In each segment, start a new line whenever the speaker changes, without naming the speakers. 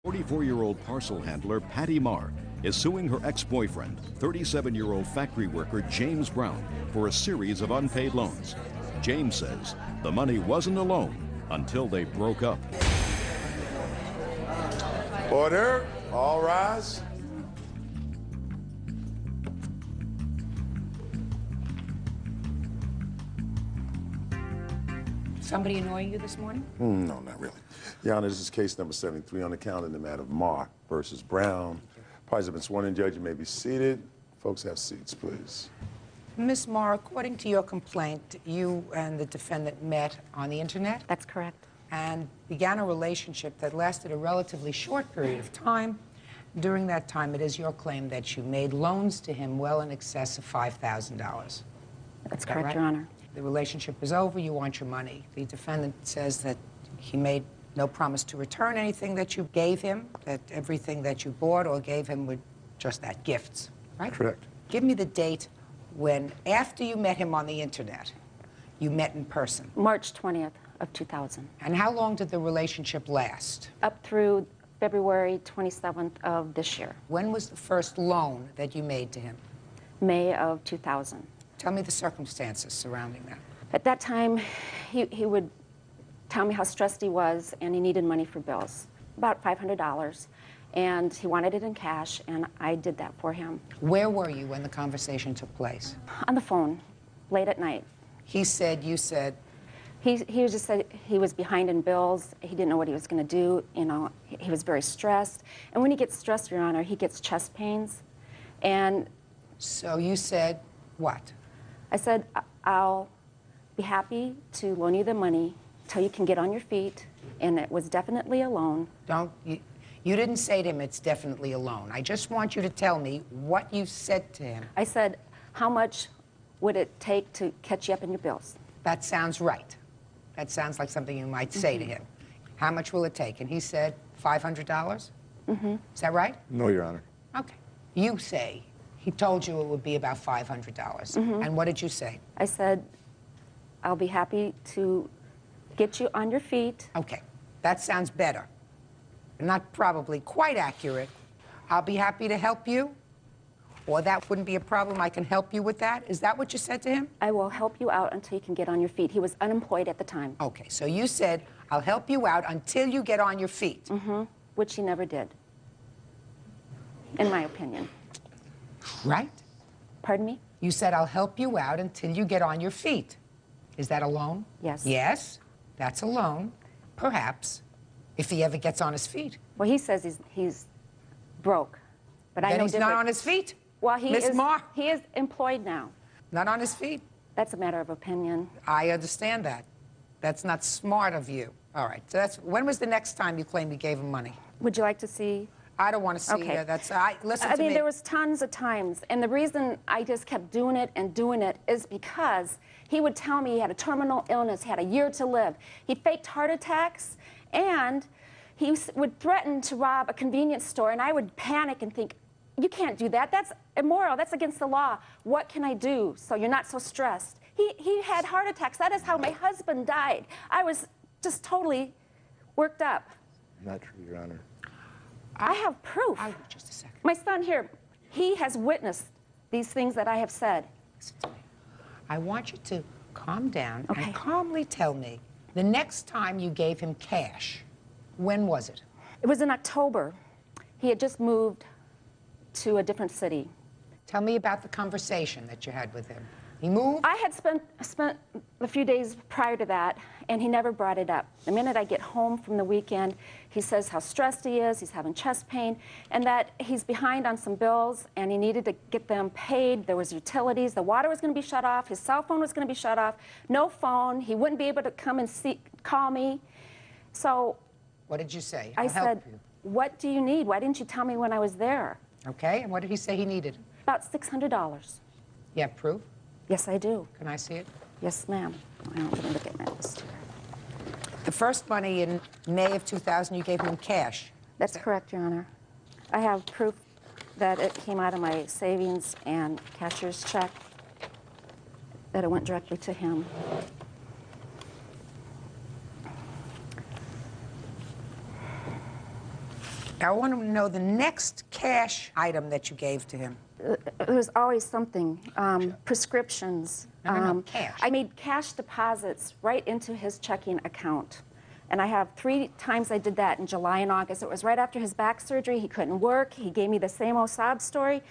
44-year-old parcel handler Patty Marr is suing her ex-boyfriend, 37-year-old factory worker James Brown, for a series of unpaid loans. James says the money wasn't a loan until they broke up.
Order, all rise.
Somebody annoying you this morning?
No, not really. Your Honor, this is case number 73 on the count in the matter of Marr versus Brown. Parties have been sworn in. Judge, you may be seated. Folks, have seats, please.
Ms. Marr, according to your complaint, you and the defendant met on the internet?
That's correct.
And began a relationship that lasted a relatively short period of time. During that time, it is your claim that you made loans to him well in excess of $5,000.
That's correct,
right?
Your Honor.
The relationship is over, you want your money. The defendant says that he made no promise to return anything that you gave him, that everything that you bought or gave him were just that, gifts, right?
Correct.
Give me the date when, after you met him on the internet, you met in person.
March 20th of 2000.
And how long did the relationship last?
Up through February 27th of this year.
When was the first loan that you made to him?
May of 2000.
Tell me the circumstances surrounding that.
At that time, he would tell me how stressed he was and he needed money for bills, about $500, and he wanted it in cash, and I did that for him.
Where were you when the conversation took place?
On the phone, late at night.
He said, you said?
He just said he was behind in bills. He didn't know what he was going to do. You know, he was very stressed. And when he gets stressed, Your Honor, he gets chest pains. And
so you said what?
I said, I'll be happy to loan you the money till you can get on your feet, and it was definitely a loan.
You didn't say to him it's definitely a loan. I just want you to tell me what you said to him.
I said, how much would it take to catch you up in your bills?
That sounds right. That sounds like something you might say to him. How much will it take? And he said $500? Mm-hmm. Is that right?
No, Your Honor.
Okay. You say he told you it would be about $500. Mm-hmm. And what did you say?
I said, I'll be happy to get you on your feet.
Okay. That sounds better. Not probably quite accurate. I'll be happy to help you. Or that wouldn't be a problem. I can help you with that. Is that what you said to him?
I will help you out until you can get on your feet. He was unemployed at the time.
Okay. So you said, I'll help you out until you get on your feet.
Mm-hmm. Which he never did, in my opinion.
Right?
Pardon me?
You said, I'll help you out until you get on your feet. Is that a loan?
Yes.
Yes, that's a loan, perhaps, if he ever gets on his feet.
Well, he says he's broke, but I know
he's not on his feet.
Well, he is employed now.
Not on his feet?
That's a matter of opinion.
I understand that. That's not smart of you. All right, so when was the next time you claimed you gave him money?
Would you like to see?
I don't want to see
okay.
Listen to me.
I mean, there was tons of times, and the reason I just kept doing it is because he would tell me he had a terminal illness, he had a year to live. He faked heart attacks, and he would threaten to rob a convenience store, and I would panic and think, you can't do that. That's immoral. That's against the law. What can I do so you're not so stressed? He had heart attacks. That is how my husband died. I was just totally worked up.
Not true, Your Honor.
I have proof.
Just a second.
My son here, he has witnessed these things that I have said.
Listen to me. I want you to calm down
okay.
and calmly tell me the next time you gave him cash, when was it?
It was in October. He had just moved to a different city.
Tell me about the conversation that you had with him. He moved?
I had spent a few days prior to that, and he never brought it up. The minute I get home from the weekend, he says how stressed he is, he's having chest pain, and that he's behind on some bills, and he needed to get them paid. There was utilities, the water was going to be shut off, his cell phone was going to be shut off, no phone, he wouldn't be able to come and call me. So
what did you say?
I said, what do you need? Why didn't you tell me when I was there?
Okay, and what did he say he needed?
About $600.
You have proof?
Yes, I do.
Can I see it?
Yes, ma'am. I'm going to look at my list here.
The first money in May of 2000, you gave him cash.
That's correct, Your Honor. I have proof that it came out of my savings and cashier's check, that it went directly to him.
I want to know the next cash item that you gave to him.
There was always something, prescriptions.
No, cash.
I made cash deposits right into his checking account. And I have 3 times I did that in July and August. It was right after his back surgery. He couldn't work. He gave me the same old sob story.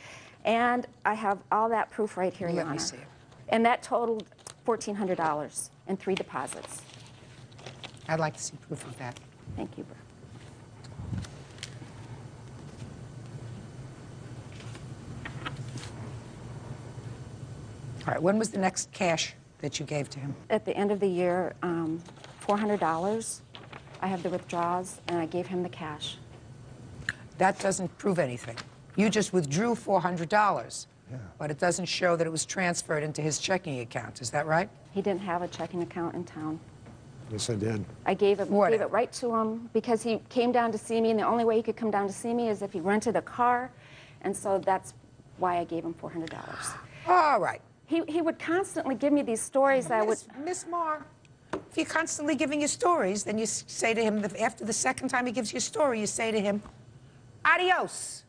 And I have all that proof right here, Your Honor.
Let me see it.
And that totaled $1,400 in 3 deposits.
I'd like to see proof of that.
Thank you, Bert.
All right, when was the next cash that you gave to him?
At the end of the year, $400. I have the withdrawals, and I gave him the cash.
That doesn't prove anything. You just withdrew $400, but it doesn't show that it was transferred into his checking account. Is that right?
He didn't have a checking account in town.
Yes, I did.
I gave it
What?
right to him because he came down to see me, and the only way he could come down to see me is if he rented a car, and so that's why I gave him $400.
All right.
He would constantly give me these stories that I would...
Miss Marr, if you're constantly giving you stories, then you say to him, after the second time he gives you a story, you say to him, adios,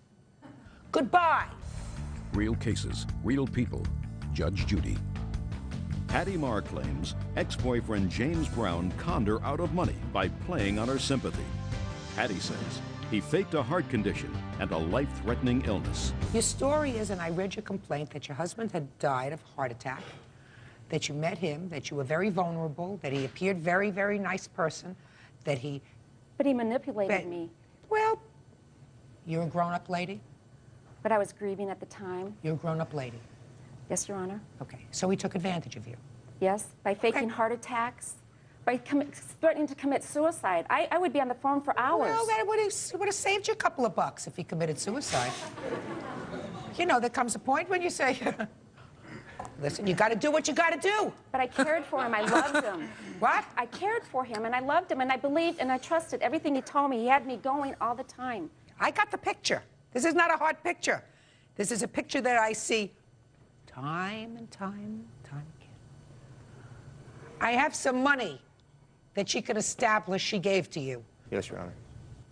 goodbye.
Real cases, real people. Judge Judy. Patty Marr claims ex-boyfriend James Brown conned her out of money by playing on her sympathy. Patty says he faked a heart condition and a life-threatening illness.
Your story is, and I read your complaint, that your husband had died of heart attack, that you met him, that you were very vulnerable, that he appeared very, very nice person, that he...
But he manipulated me.
Well, you're a grown-up lady.
But I was grieving at the time.
You're a grown-up lady.
Yes, Your Honor.
Okay, so he took advantage of you.
Yes, by faking heart attacks, by threatening to commit suicide. I would be on the phone for hours.
Well, that would have saved you a couple of bucks if he committed suicide. You know, there comes a point when you say, listen, you got to do what you got to do.
But I cared for him. I loved him.
What?
I cared for him, and I loved him, and I believed, and I trusted everything he told me. He had me going all the time.
I got the picture. This is not a hard picture. This is a picture that I see time and time and time again. I have some money that she could establish she gave to you.
Yes, Your Honor.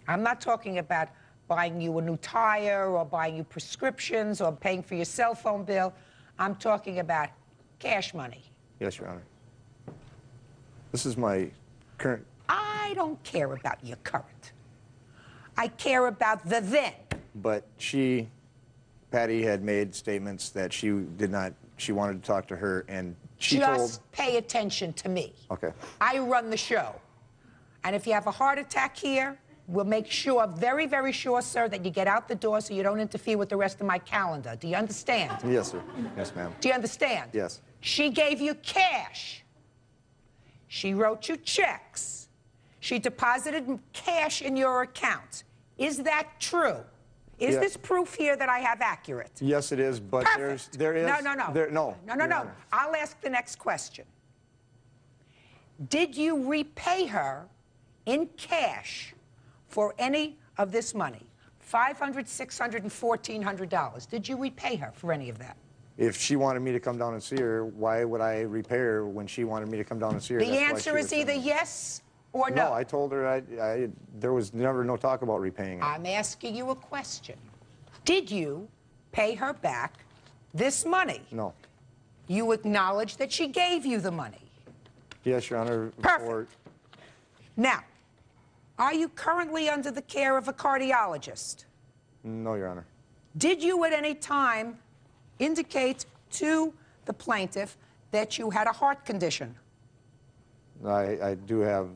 I'm not talking about buying you a new tire or buying you prescriptions or paying for your cell phone bill. I'm talking about cash money.
Yes, Your Honor. This is my current...
I don't care about your current. I care about the then.
But Patty had made statements that she wanted to talk to her, and she
Just pay attention to me.
Okay.
I run the show. And if you have a heart attack here, we'll make sure, very, very sure, sir, that you get out the door so you don't interfere with the rest of my calendar. Do you understand?
Yes, sir. Yes, ma'am.
Do you understand?
Yes.
She gave you cash. She wrote you checks. She deposited cash in your account. Is that true? Is this proof here that I have accurate?
Yes, it is, but
Perfect.
there is...
No.
No.
I'll ask the next question. Did you repay her in cash for any of this money? $500, $600, and $1,400. Did you repay her for any of that?
If she wanted me to come down and see her, why would I repay her when she wanted me to come down and see her?
The answer is either yes or no.
No, I told her there was never no talk about repaying it.
I'm asking you a question. Did you pay her back this money?
No.
You acknowledge that she gave you the money.
Yes, Your Honor.
Perfect. Now, are you currently under the care of a cardiologist?
No, Your Honor.
Did you at any time indicate to the plaintiff that you had a heart condition?
I do have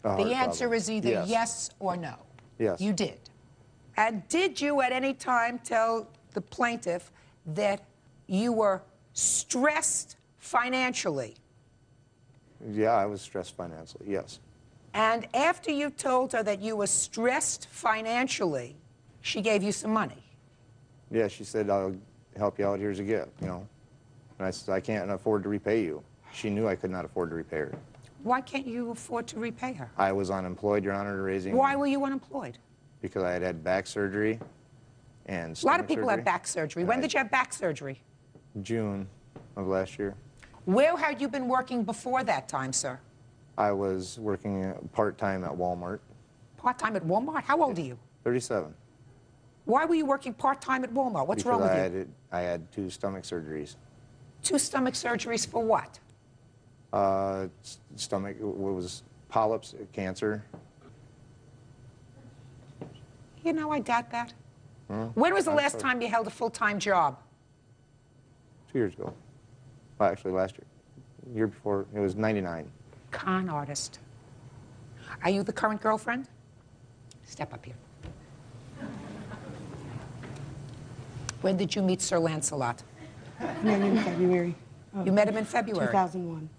a heart
The answer
problem.
is either yes or no.
Yes.
You did. And did you at any time tell the plaintiff that you were stressed financially?
Yeah, I was stressed financially, yes.
And after you told her that you were stressed financially, she gave you some money?
Yeah, she said, I'll help you out, here's a gift, you know. And I said, I can't afford to repay you. She knew I could not afford to repay her.
Why can't you afford to repay her?
I was unemployed, Your Honor, raising...
Why were you unemployed?
Because I had had back surgery and
A lot of
stomach
people
surgery.
have back surgery. When did you have back surgery?
June of last year.
Where had you been working before that time, sir?
I was working part-time at Walmart.
Part-time at Walmart? How old are you?
37.
Why were you working part-time at Walmart? What's wrong with you?
I had 2 stomach surgeries.
2 stomach surgeries for what?
Stomach, what was polyps, cancer.
You know, I doubt that. When was the last time you held a full-time job?
2 years ago. Well, actually, last year. Year before, it was 99.
Con artist. Are you the current girlfriend? Step up here. When did you meet Sir Lancelot?
Met him in February.
You met him in February?
2001.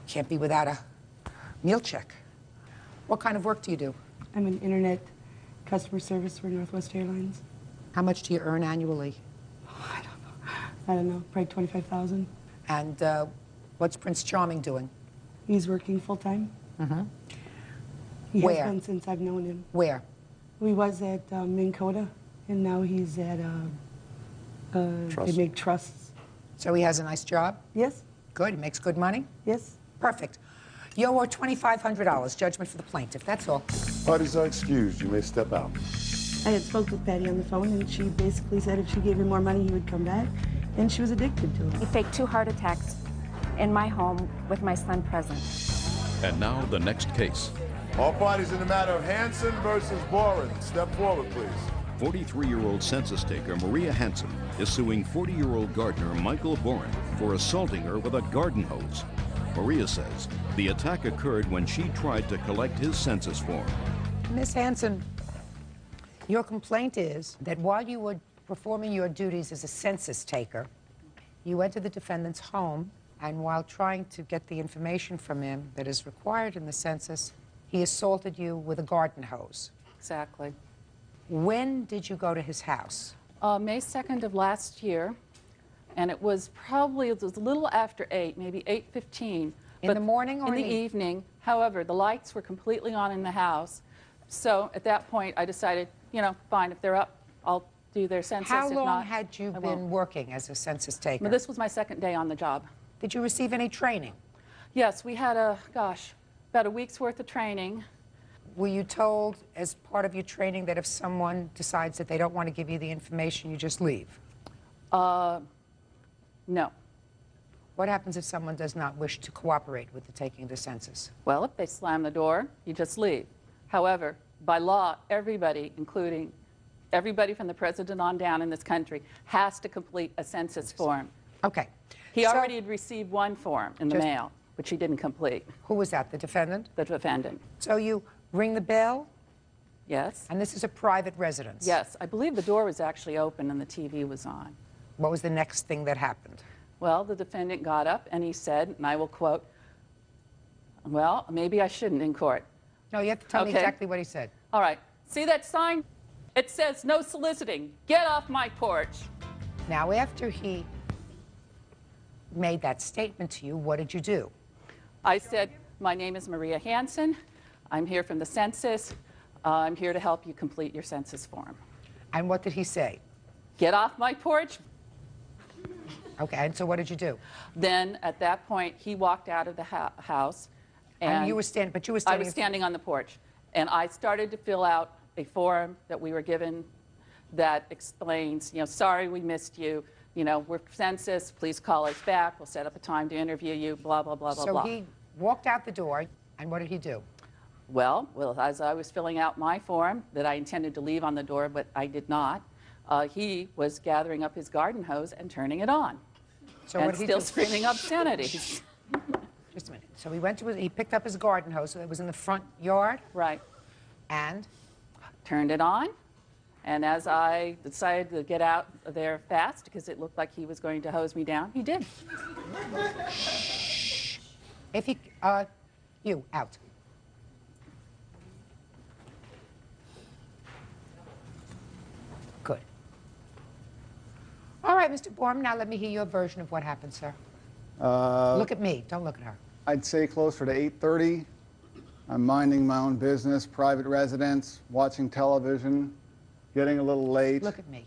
Can't be without a meal check. What kind of work do you do?
I'm an internet customer service for Northwest Airlines.
How much do you earn annually?
I don't know, probably 25,000.
And what's Prince Charming doing?
He's working full-time. He
Where?
has been since I've known him.
Where?
We was at Minn Kota, and now he's at, they make trusts.
So he has a nice job?
Yes,
Good, he makes good money?
yes.
Perfect. You owe $2,500, judgment for the plaintiff, that's all.
Parties are excused. You may step out.
I had spoke with Patty on the phone, and she basically said if she gave him more money, he would come back, and she was addicted to
He
it.
faked 2 heart attacks in my home with my son present.
And now the next case.
All parties in the matter of Hanson versus Boren. Step forward, please.
43-year-old census taker Maria Hanson is suing 40-year-old gardener Michael Boren for assaulting her with a garden hose. Maria says the attack occurred when she tried to collect his census form.
Miss Hanson, your complaint is that while you were performing your duties as a census taker, you entered the defendant's home, and while trying to get the information from him that is required in the census, he assaulted you with a garden hose.
Exactly.
When did you go to his house?
May 2nd of last year, and it was probably, it was a little after 8, maybe 8:15.
In the morning or
in the evening? However, the lights were completely on in the house. So at that point, I decided, you know, fine, if they're up, I'll do their census.
How
If
long
not,
had you
I
been
won't.
working as a census taker?
But this was my 2nd day on the job.
Did you receive any training?
Yes, we had about a week's worth of training.
Were you told as part of your training that if someone decides that they don't want to give you the information, you just leave?
No.
What happens if someone does not wish to cooperate with the taking of the census?
Well, if they slam the door, you just leave. However, by law, everybody, including everybody from the president on down in this country, has to complete a census form.
Okay.
He
So-
already had received one form in the
Just-
mail, which he didn't complete,
Who was that, the defendant?
the defendant.
So you ring the bell,
Yes?
and this is a private residence?
Yes, I believe the door was actually open and the TV was on.
What was the next thing that happened?
Well, the defendant got up and he said, and I will quote, well, maybe I shouldn't in court.
No, you have to tell me
Okay.
exactly what he said.
All right, see that sign? It says no soliciting. Get off my porch.
Now, after he made that statement to you, what did you do?
I said, my name is Maria Hanson. I'm here from the census. I'm here to help you complete your census form.
And what did he say?
Get off my porch.
Okay, and so what did you do?
Then at that point, he walked out of the house.
And you were standing, but you were
I
standing.
was standing on the porch. And I started to fill out a form that we were given that explains, you know, sorry we missed you. You know, we're census, please call us back. We'll set up a time to interview you, blah, blah, blah, blah,
So
blah.
he walked out the door, and what did he do?
Well, as I was filling out my form that I intended to leave on the door, but I did not, he was gathering up his garden hose and turning it on.
So
and
what did he
still
do?
screaming obscenities.
Just a minute. So he went to he picked up his garden hose, so it was in the front yard,
Right.
and
Turned it on. And as I decided to get out of there fast, because it looked like he was going to hose me down, he did.
if he, you, out. Good. All right, Mr. Borm, now let me hear your version of what happened, sir. Look at me, don't look at her.
I'd say closer to 8:30. I'm minding my own business, private residence, watching television, getting a little late.
Look at me.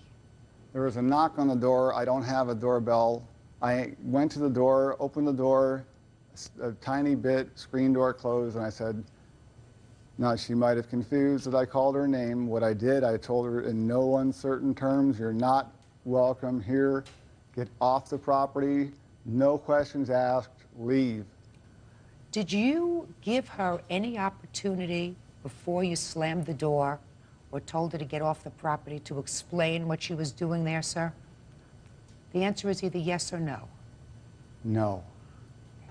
There was a knock on the door. I don't have a doorbell. I went to the door, opened the door, a tiny bit, screen door closed, and I said, Now, she might have confused that I called her name. What I did, I told her in no uncertain terms, you're not welcome here. Get off the property. No questions asked. Leave.
Did you give her any opportunity before you slammed the door or told her to get off the property to explain what she was doing there, sir? The answer is either yes or no.
No.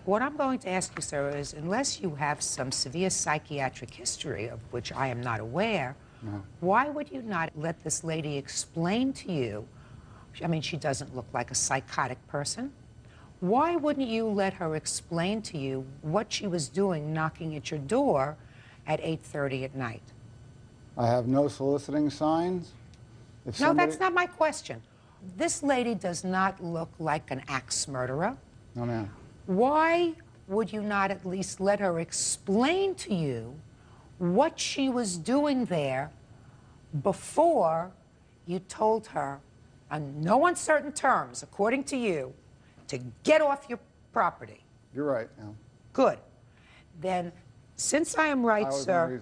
What I'm going to ask you, sir, is unless you have some severe psychiatric history of which I am not aware, why would you not let this lady explain to you? I mean, she doesn't look like a psychotic person. Why wouldn't you let her explain to you what she was doing knocking at your door at 8:30 at night?
I have no soliciting signs. If
No,
somebody...
that's not my question. This lady does not look like an axe murderer.
No, ma'am.
Why would you not at least let her explain to you what she was doing there before you told her, on no uncertain terms, according to you, to get off your property?
You're right, ma'am.
Good. Then, since I am right, sir,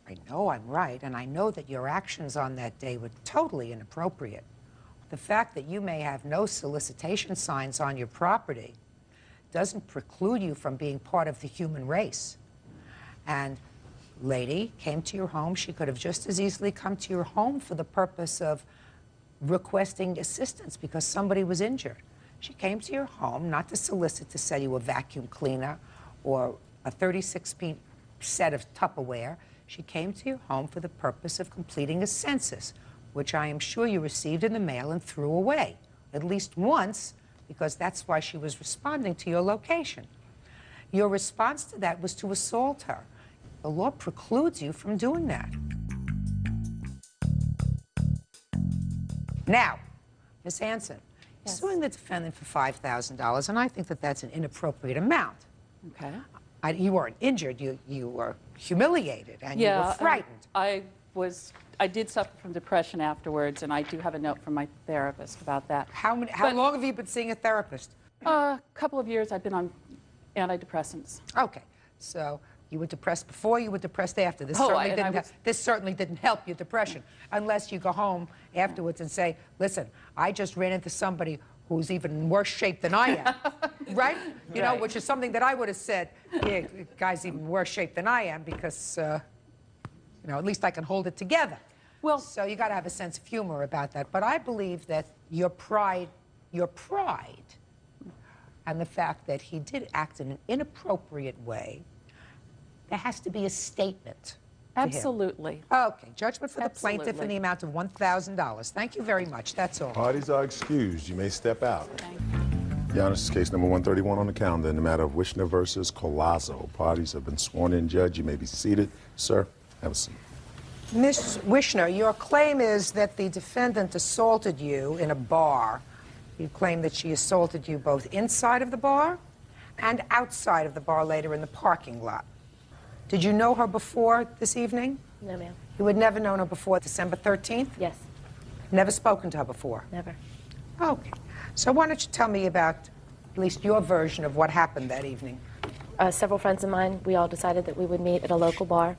I know I'm right, and I know that your actions on that day were totally inappropriate. The fact that you may have no solicitation signs on your property doesn't preclude you from being part of the human race. And lady came to your home. She could have just as easily come to your home for the purpose of requesting assistance because somebody was injured. She came to your home not to solicit to sell you a vacuum cleaner or a 36-piece set of Tupperware. She came to your home for the purpose of completing a census, which I am sure you received in the mail and threw away, at least once, because that's why she was responding to your location. Your response to that was to assault her. The law precludes you from doing that. Now, Ms. Hanson,
Yes.
suing the defendant for $5,000, and I think that that's an inappropriate amount.
Okay.
You weren't injured, you were humiliated, and you were frightened.
I did suffer from depression afterwards, and I do have a note from my therapist about that.
How long have you been seeing a therapist?
A couple of years I've been on antidepressants.
Okay, so you were depressed before, you were depressed after. This certainly didn't help your depression, unless you go home afterwards and say, listen, I just ran into somebody who's even in worse shape than I am, right? You know, which is something that I would have said, yeah, guy's even worse shape than I am because, you know, at least I can hold it together. Well, so you got to have a sense of humor about that. But I believe that your pride, and the fact that he did act in an inappropriate way, there has to be a statement.
Absolutely.
Okay, judgment for the plaintiff in the amount of $1,000. Thank you very much. That's all.
Parties are excused. You may step out. Your Honor, this is case number 131 on the calendar in the matter of Wishner versus Colazzo. Parties have been sworn in. Judge, you may be seated. Sir, have a seat.
Ms. Wishner, your claim is that the defendant assaulted you in a bar. You claim that she assaulted you both inside of the bar and outside of the bar later in the parking lot. Did you know her before this evening?
No, ma'am.
You had never known her before December 13th?
Yes.
Never spoken to her before?
Never.
Okay. So why don't you tell me about at least your version of what happened that evening?
Several friends of mine, we all decided that we would meet at a local bar,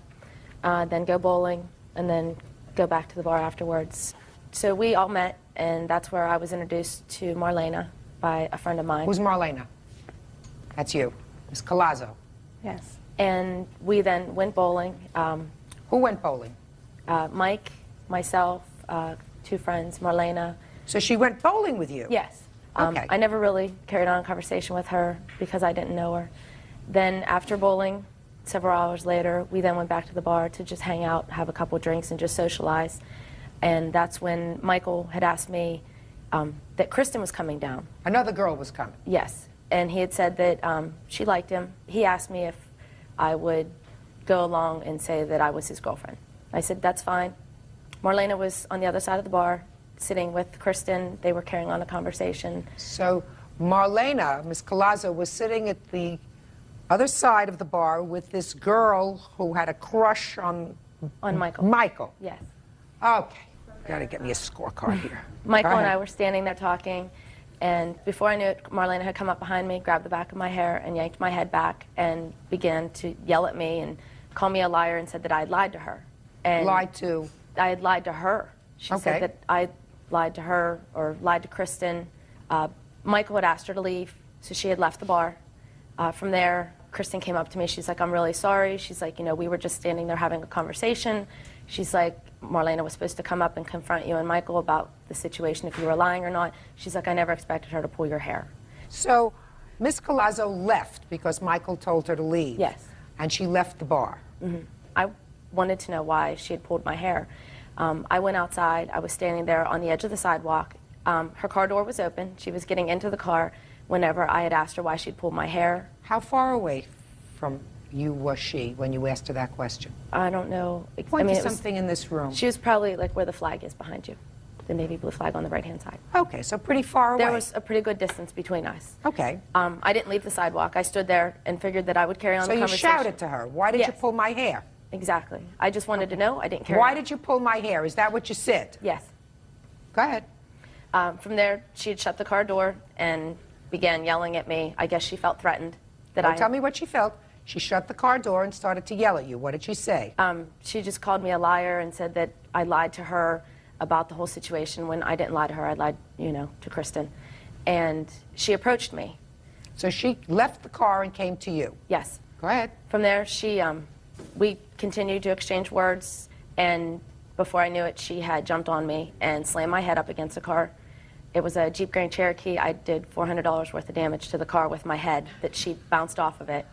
then go bowling, and then go back to the bar afterwards. So we all met, and that's where I was introduced to Marlena by a friend of mine.
Who's Marlena? That's you, Ms. Colazzo.
Yes. And we then went bowling.
Who went bowling?
Mike, myself, two friends, Marlena.
So she went bowling with you?
Yes.
Okay.
I never really carried on a conversation with her because I didn't know her. Then after bowling, several hours later, we then went back to the bar to just hang out, have a couple of drinks, and just socialize. And that's when Michael had asked me that Kristen was coming down.
Another girl was coming?
Yes. And he had said that she liked him. He asked me if I would go along and say that I was his girlfriend. I said, that's fine. Marlena was on the other side of the bar, sitting with Kristen. They were carrying on a conversation.
So Marlena, Ms. Colazzo, was sitting at the other side of the bar with this girl who had a crush on
Michael.
Michael?
Yes.
Okay. Got to get me a scorecard here.
Michael and I were standing there talking. And before I knew it, Marlena had come up behind me, grabbed the back of my hair, and yanked my head back, and began to yell at me and call me a liar and said that I had lied to her. And
Lied to?
I had lied to her. She
Okay.
said that I lied to her or lied to Kristen. Michael had asked her to leave, so she had left the bar. From there, Kristen came up to me. She's like, I'm really sorry. She's like, you know, we were just standing there having a conversation. She's like, Marlena was supposed to come up and confront you and Michael about the situation, if you were lying or not. She's like, I never expected her to pull your hair.
So Miss Collazo left because Michael told her to leave?
Yes.
And she left the bar?
Mm-hmm. I wanted to know why she had pulled my hair. I went outside. I was standing there on the edge of the sidewalk. Her car door was open. She was getting into the car whenever I had asked her why she'd pulled my hair.
How far away from you was she when you asked her that question?
I don't know.
Point
I mean,
to something in this room.
She was probably like where the flag is behind you, the navy blue flag on the right-hand side.
Okay, so pretty far away.
There was a pretty good distance between us.
Okay.
I didn't leave the sidewalk. I stood there and figured that I would carry on the conversation.
So you shouted to her, why did you pull my hair?
Exactly. I just wanted to know. I didn't care.
Why did you pull my hair? Is that what you said?
Yes.
Go ahead.
From there, she had shut the car door and began yelling at me. I guess she felt threatened that
Don't tell me what she felt. She shut the car door and started to yell at you. What did she say?
She just called me a liar and said that I lied to her about the whole situation when I didn't lie to her. I lied, you know, to Kristen. And she approached me.
So she left the car and came to you?
Yes.
Go ahead.
From there, we continued to exchange words, and before I knew it, she had jumped on me and slammed my head up against the car. It was a Jeep Grand Cherokee. I did $400 worth of damage to the car with my head that she bounced off of it.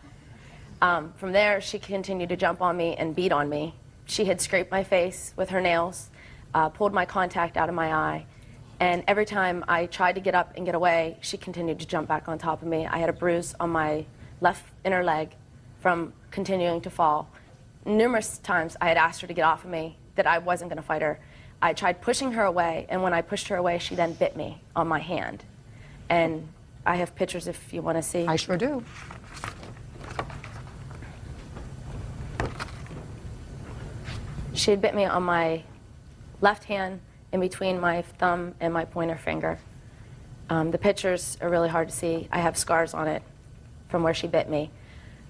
From there, she continued to jump on me and beat on me. She had scraped my face with her nails, pulled my contact out of my eye, and every time I tried to get up and get away, she continued to jump back on top of me. I had a bruise on my left inner leg from continuing to fall. Numerous times I had asked her to get off of me, that I wasn't going to fight her. I tried pushing her away, and when I pushed her away, she then bit me on my hand. And I have pictures if you want to see.
I sure do.
She had bit me on my left hand in between my thumb and my pointer finger. The pictures are really hard to see. I have scars on it from where she bit me.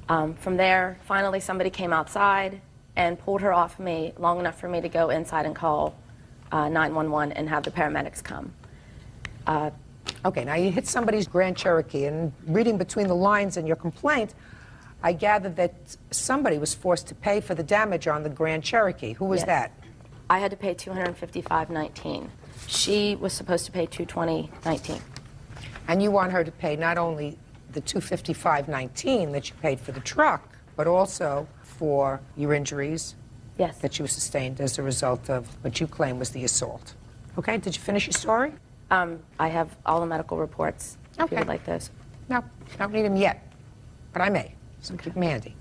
From there, finally somebody came outside and pulled her off me long enough for me to go inside and call 911 and have the paramedics come.
Okay, now you hit somebody's Grand Cherokee, and reading between the lines in your complaint, I gather that somebody was forced to pay for the damage on the Grand Cherokee. Who was that?
I had to pay $255.19. She was supposed to pay $220.19.
And you want her to pay not only the $255.19 that you paid for the truck, but also for your injuries that you sustained as a result of what you claim was the assault. Okay, did you finish your story?
I have all the medical reports, if you would like those.
No, I don't need them yet, but I may, so keep them handy.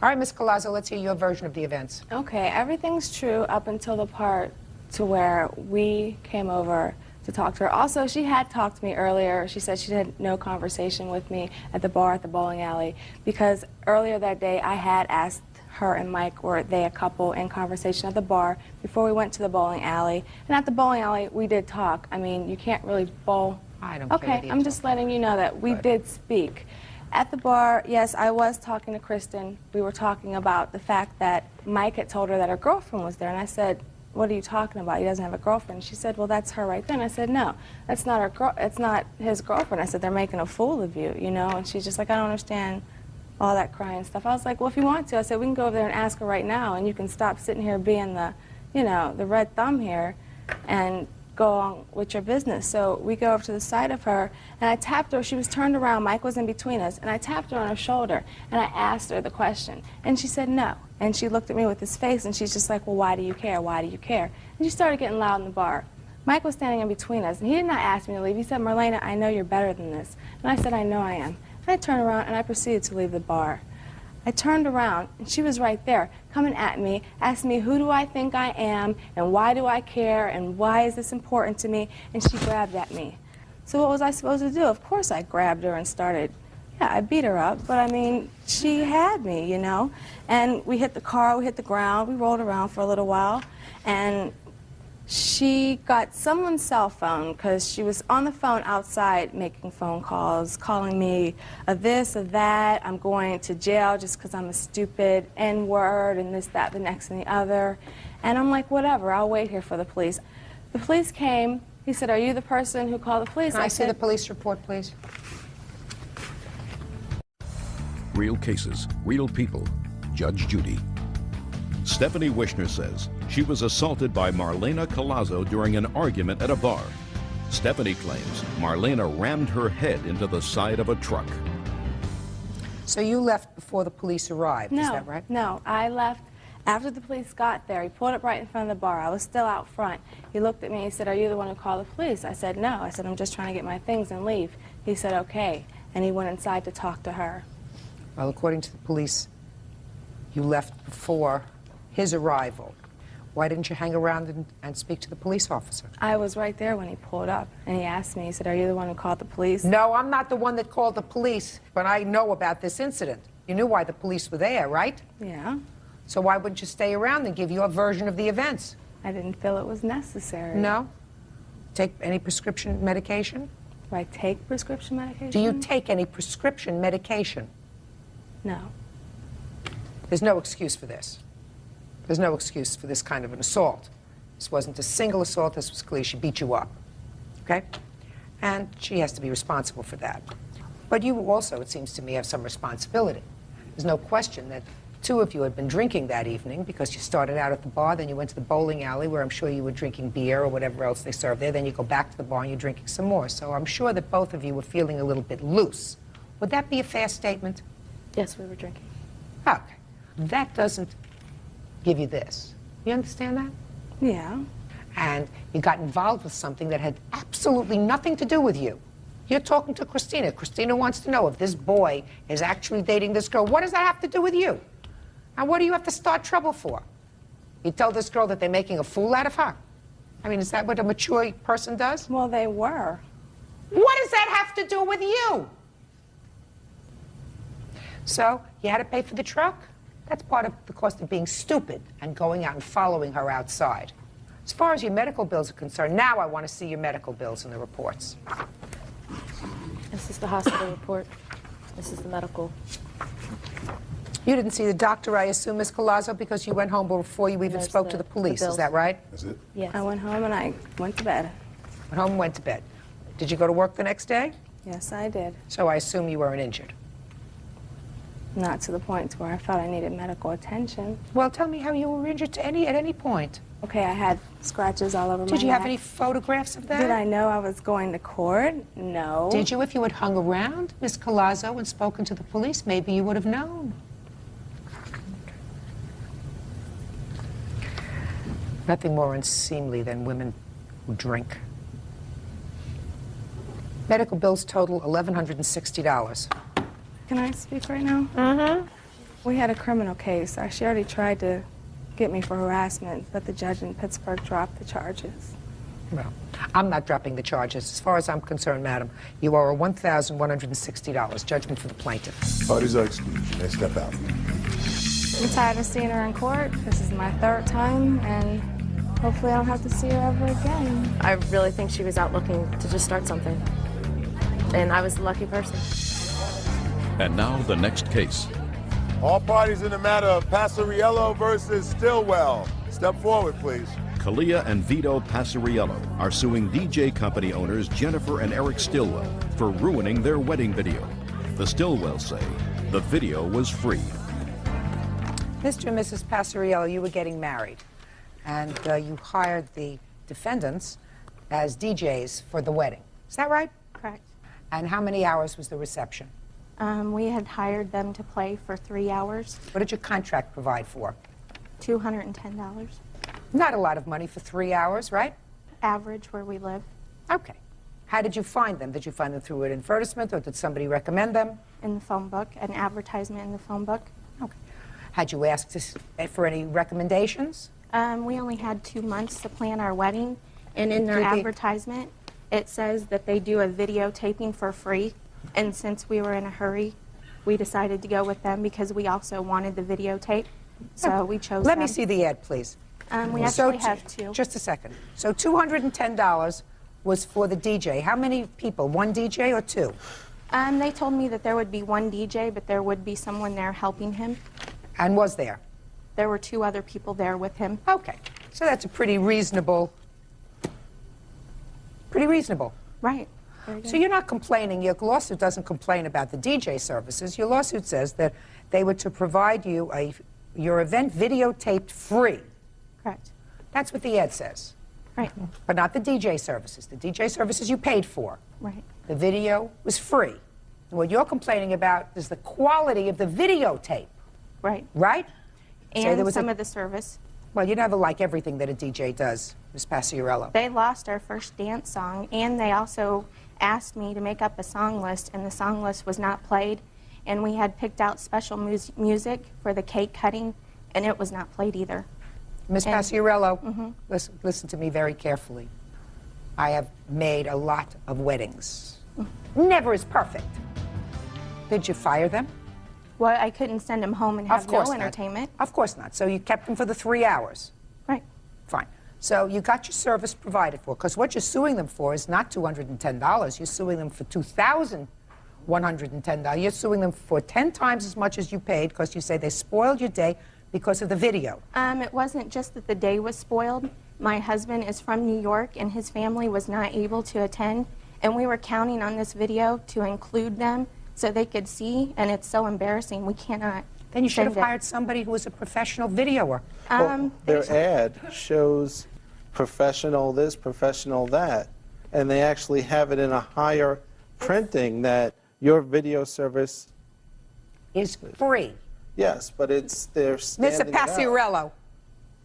All right, Ms. Collazo, let's hear your version of the events.
Okay, everything's true up until the part to where we came over to talk to her. Also, she had talked to me earlier. She said she had no conversation with me at the bar at the bowling alley because earlier that day I had asked her and Mike, were they a couple, in conversation at the bar before we went to the bowling alley. And at the bowling alley, we did talk. I mean, you can't really bowl.
I don't care.
Okay, I'm just letting you know that we did speak. At the bar, yes, I was talking to Kristen. We were talking about the fact that Mike had told her that her girlfriend was there. And I said, what are you talking about? He doesn't have a girlfriend. She said, well, that's her right there. And I said, no, that's not her it's not his girlfriend. I said, they're making a fool of you, you know? And she's just like, I don't understand all that crying stuff. I was like, well, if you want to, I said, we can go over there and ask her right now, and you can stop sitting here being the, you know, the red thumb here and go on with your business. So we go over to the side of her, and I tapped her. She was turned around. Mike was in between us, and I tapped her on her shoulder, and I asked her the question, and she said no. And she looked at me with this face, and she's just like, well, why do you care? Why do you care? And she started getting loud in the bar. Mike was standing in between us, and he did not ask me to leave. He said, Marlena, I know you're better than this. And I said, I know I am. And I turned around, and I proceeded to leave the bar. I turned around, and she was right there, coming at me, asking me, who do I think I am, and why do I care, and why is this important to me? And she grabbed at me. So what was I supposed to do? Of course I grabbed her and started, I beat her up, but I mean, she had me, you know? And we hit the car, we hit the ground, we rolled around for a little while, and She got someone's cell phone because she was on the phone outside making phone calls, calling me a this, a that, I'm going to jail just because I'm a stupid N-word and this, that, the next, and the other. And I'm like, whatever, I'll wait here for the police. The police came. He said, are you the person who called the police?
Can I see the police report, please?
Real cases, real people. Judge Judy. Stephanie Wishner says she was assaulted by Marlena Collazo during an argument at a bar. Stephanie claims Marlena rammed her head into the side of a truck.
So you left before the police arrived, is that right?
No, I left after the police got there. He pulled up right in front of the bar. I was still out front. He looked at me, he said, are you the one who called the police? I said, no. I said, I'm just trying to get my things and leave. He said, okay. And he went inside to talk to her.
Well, according to the police, you left before his arrival. Why didn't you hang around and speak to the police officer?
I was right there when he pulled up, and he asked me, he said, are you the one who called the police?
No, I'm not the one that called the police, but I know about this incident. You knew why the police were there, right?
Yeah.
So why wouldn't you stay around and give your version of the events?
I didn't feel it was necessary.
No? Take any prescription medication?
Do I take prescription medication?
Do you take any prescription medication?
No.
There's no excuse for this. There's no excuse for this kind of an assault. This wasn't a single assault. This was clear. She beat you up. Okay? And she has to be responsible for that. But you also, it seems to me, have some responsibility. There's no question that two of you had been drinking that evening because you started out at the bar, then you went to the bowling alley where I'm sure you were drinking beer or whatever else they serve there, then you go back to the bar and you're drinking some more. So I'm sure that both of you were feeling a little bit loose. Would that be a fair statement?
Yes, we were drinking.
Okay. That doesn't give you this. You understand that?
Yeah.
And you got involved with something that had absolutely nothing to do with you. You're talking to Christina. Christina wants to know if this boy is actually dating this girl. What does that have to do with you? And what do you have to start trouble for? You tell this girl that they're making a fool out of her? I mean, is that what a mature person does?
Well, they were.
What does that have to do with you? So, you had to pay for the truck? That's part of the cost of being stupid and going out and following her outside. As far as your medical bills are concerned, now I want to see your medical bills and the reports.
This is the hospital report. This is the medical.
You didn't see the doctor, I assume, Ms. Collazo, because you went home before you even spoke to the police. Is that right?
That's it?
Yes.
I went home and I went to bed.
Went home and went to bed. Did you go to work the next day?
Yes, I did.
So I assume you weren't injured.
Not to the point where I felt I needed medical attention.
Well, tell me how you were injured at any point.
Okay, I had scratches all over my neck.
Did you have any photographs of that?
Did I know I was going to court? No.
Did you? If you had hung around, Ms. Collazo, and spoken to the police, maybe you would have known. Nothing more unseemly than women who drink. Medical bills total $1,160.
Can I speak right now?
Mm-hmm.
We had a criminal case. She already tried to get me for harassment, but the judge in Pittsburgh dropped the charges.
Well, I'm not dropping the charges. As far as I'm concerned, madam, you owe $1,160. Judgment for the plaintiff.
Parties are excused. You may step out.
I'm tired of seeing her in court. This is my third time, and hopefully I don't have to see her ever again.
I really think she was out looking to just start something. And I was the lucky person.
And now the next case.
All parties in the matter of Passariello versus Stillwell. Step forward, please.
Kalia and Vito Passariello are suing DJ company owners Jennifer and Eric Stillwell for ruining their wedding video. The Stillwells say the video was free.
Mr. and Mrs. Passariello, you were getting married, and you hired the defendants as DJs for the wedding. Is that right?
Correct.
And how many hours was the reception?
We had hired them to play for 3 hours.
What did your contract provide for?
$210.
Not a lot of money for 3 hours, right?
Average where we live.
Okay. How did you find them? Did you find them through an advertisement, or did somebody recommend them?
In the phone book, an advertisement in the phone book.
Okay. Had you asked for any recommendations?
We only had 2 months to plan our wedding, and in their advertisement, it says that they do a videotaping for free. And since we were in a hurry, we decided to go with them because we also wanted the videotape. So we chose
Let
them.
me see the ad, please.
We actually have two.
Just a second. So $210 was for the DJ. How many people? One DJ or two?
They told me that there would be one DJ, but there would be someone there helping him.
And was there?
There were two other people there with him.
Okay. So that's a pretty reasonable.
Right.
So you're not complaining. Your lawsuit doesn't complain about the DJ services. Your lawsuit says that they were to provide you your event videotaped free.
Correct.
That's what the ad says.
Right.
But not the DJ services. The DJ services you paid for.
Right.
The video was free. And what you're complaining about is the quality of the videotape.
Right.
Right?
And some of the service.
Well, you never like everything that a DJ does, Ms. Paciarello.
They lost our first dance song, and they also asked me to make up a song list, and the song list was not played. And we had picked out special music for the cake cutting, and it was not played either.
Ms. Paciarello, listen to me very carefully. I have made a lot of weddings. Never is perfect. Did you fire them?
Well, I couldn't send them home and have no entertainment.
Of course not. So you kept them for the 3 hours.
Right.
Fine. So you got your service provided for, because what you're suing them for is not $210. You're suing them for $2,110. You're suing them for 10 times as much as you paid, because you say they spoiled your day because of the video.
It wasn't just that the day was spoiled. My husband is from New York, and his family was not able to attend, and we were counting on this video to include them so they could see, and it's so embarrassing. We cannot.
Then you should have hired somebody who was a professional videoer.
Well, their ad shows professional this, professional that, and they actually have it in a higher printing that your video service
is free.
Yes, but they're standing
Mr. Paciarello,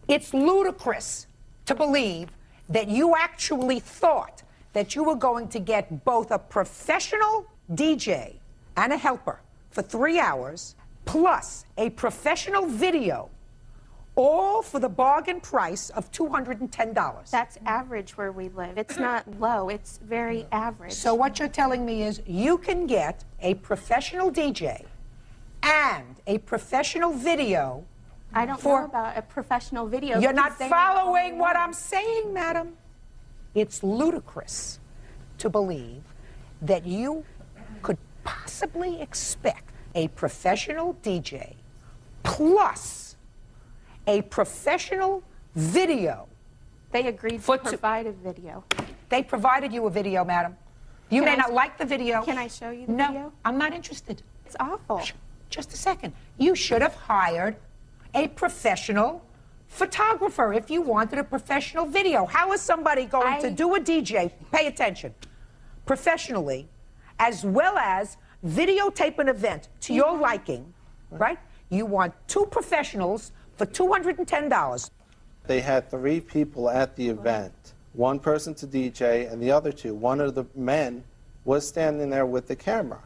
it's ludicrous to believe that you actually thought that you were going to get both a professional DJ and a helper for 3 hours, plus a professional video, all for the bargain price of $210.
That's average where we live. It's not low, it's very average.
So what you're telling me is you can get a professional DJ and a professional video.
I don't know about a professional video.
You're not following what I'm saying, madam. It's ludicrous to believe that you could possibly expect a professional DJ plus a professional video.
They agreed to provide a video.
They provided you a video, madam. You may not like the video.
Can I show you the video?
No, I'm not interested.
It's awful.
Just a second. You should have hired a professional photographer if you wanted a professional video. How is somebody going to do a DJ, pay attention, professionally, as well as videotape an event to your liking, right? You want 2 professionals for $210.
They had 3 people at the event, 1 person to DJ and the other 2. One of the men was standing there with the camera.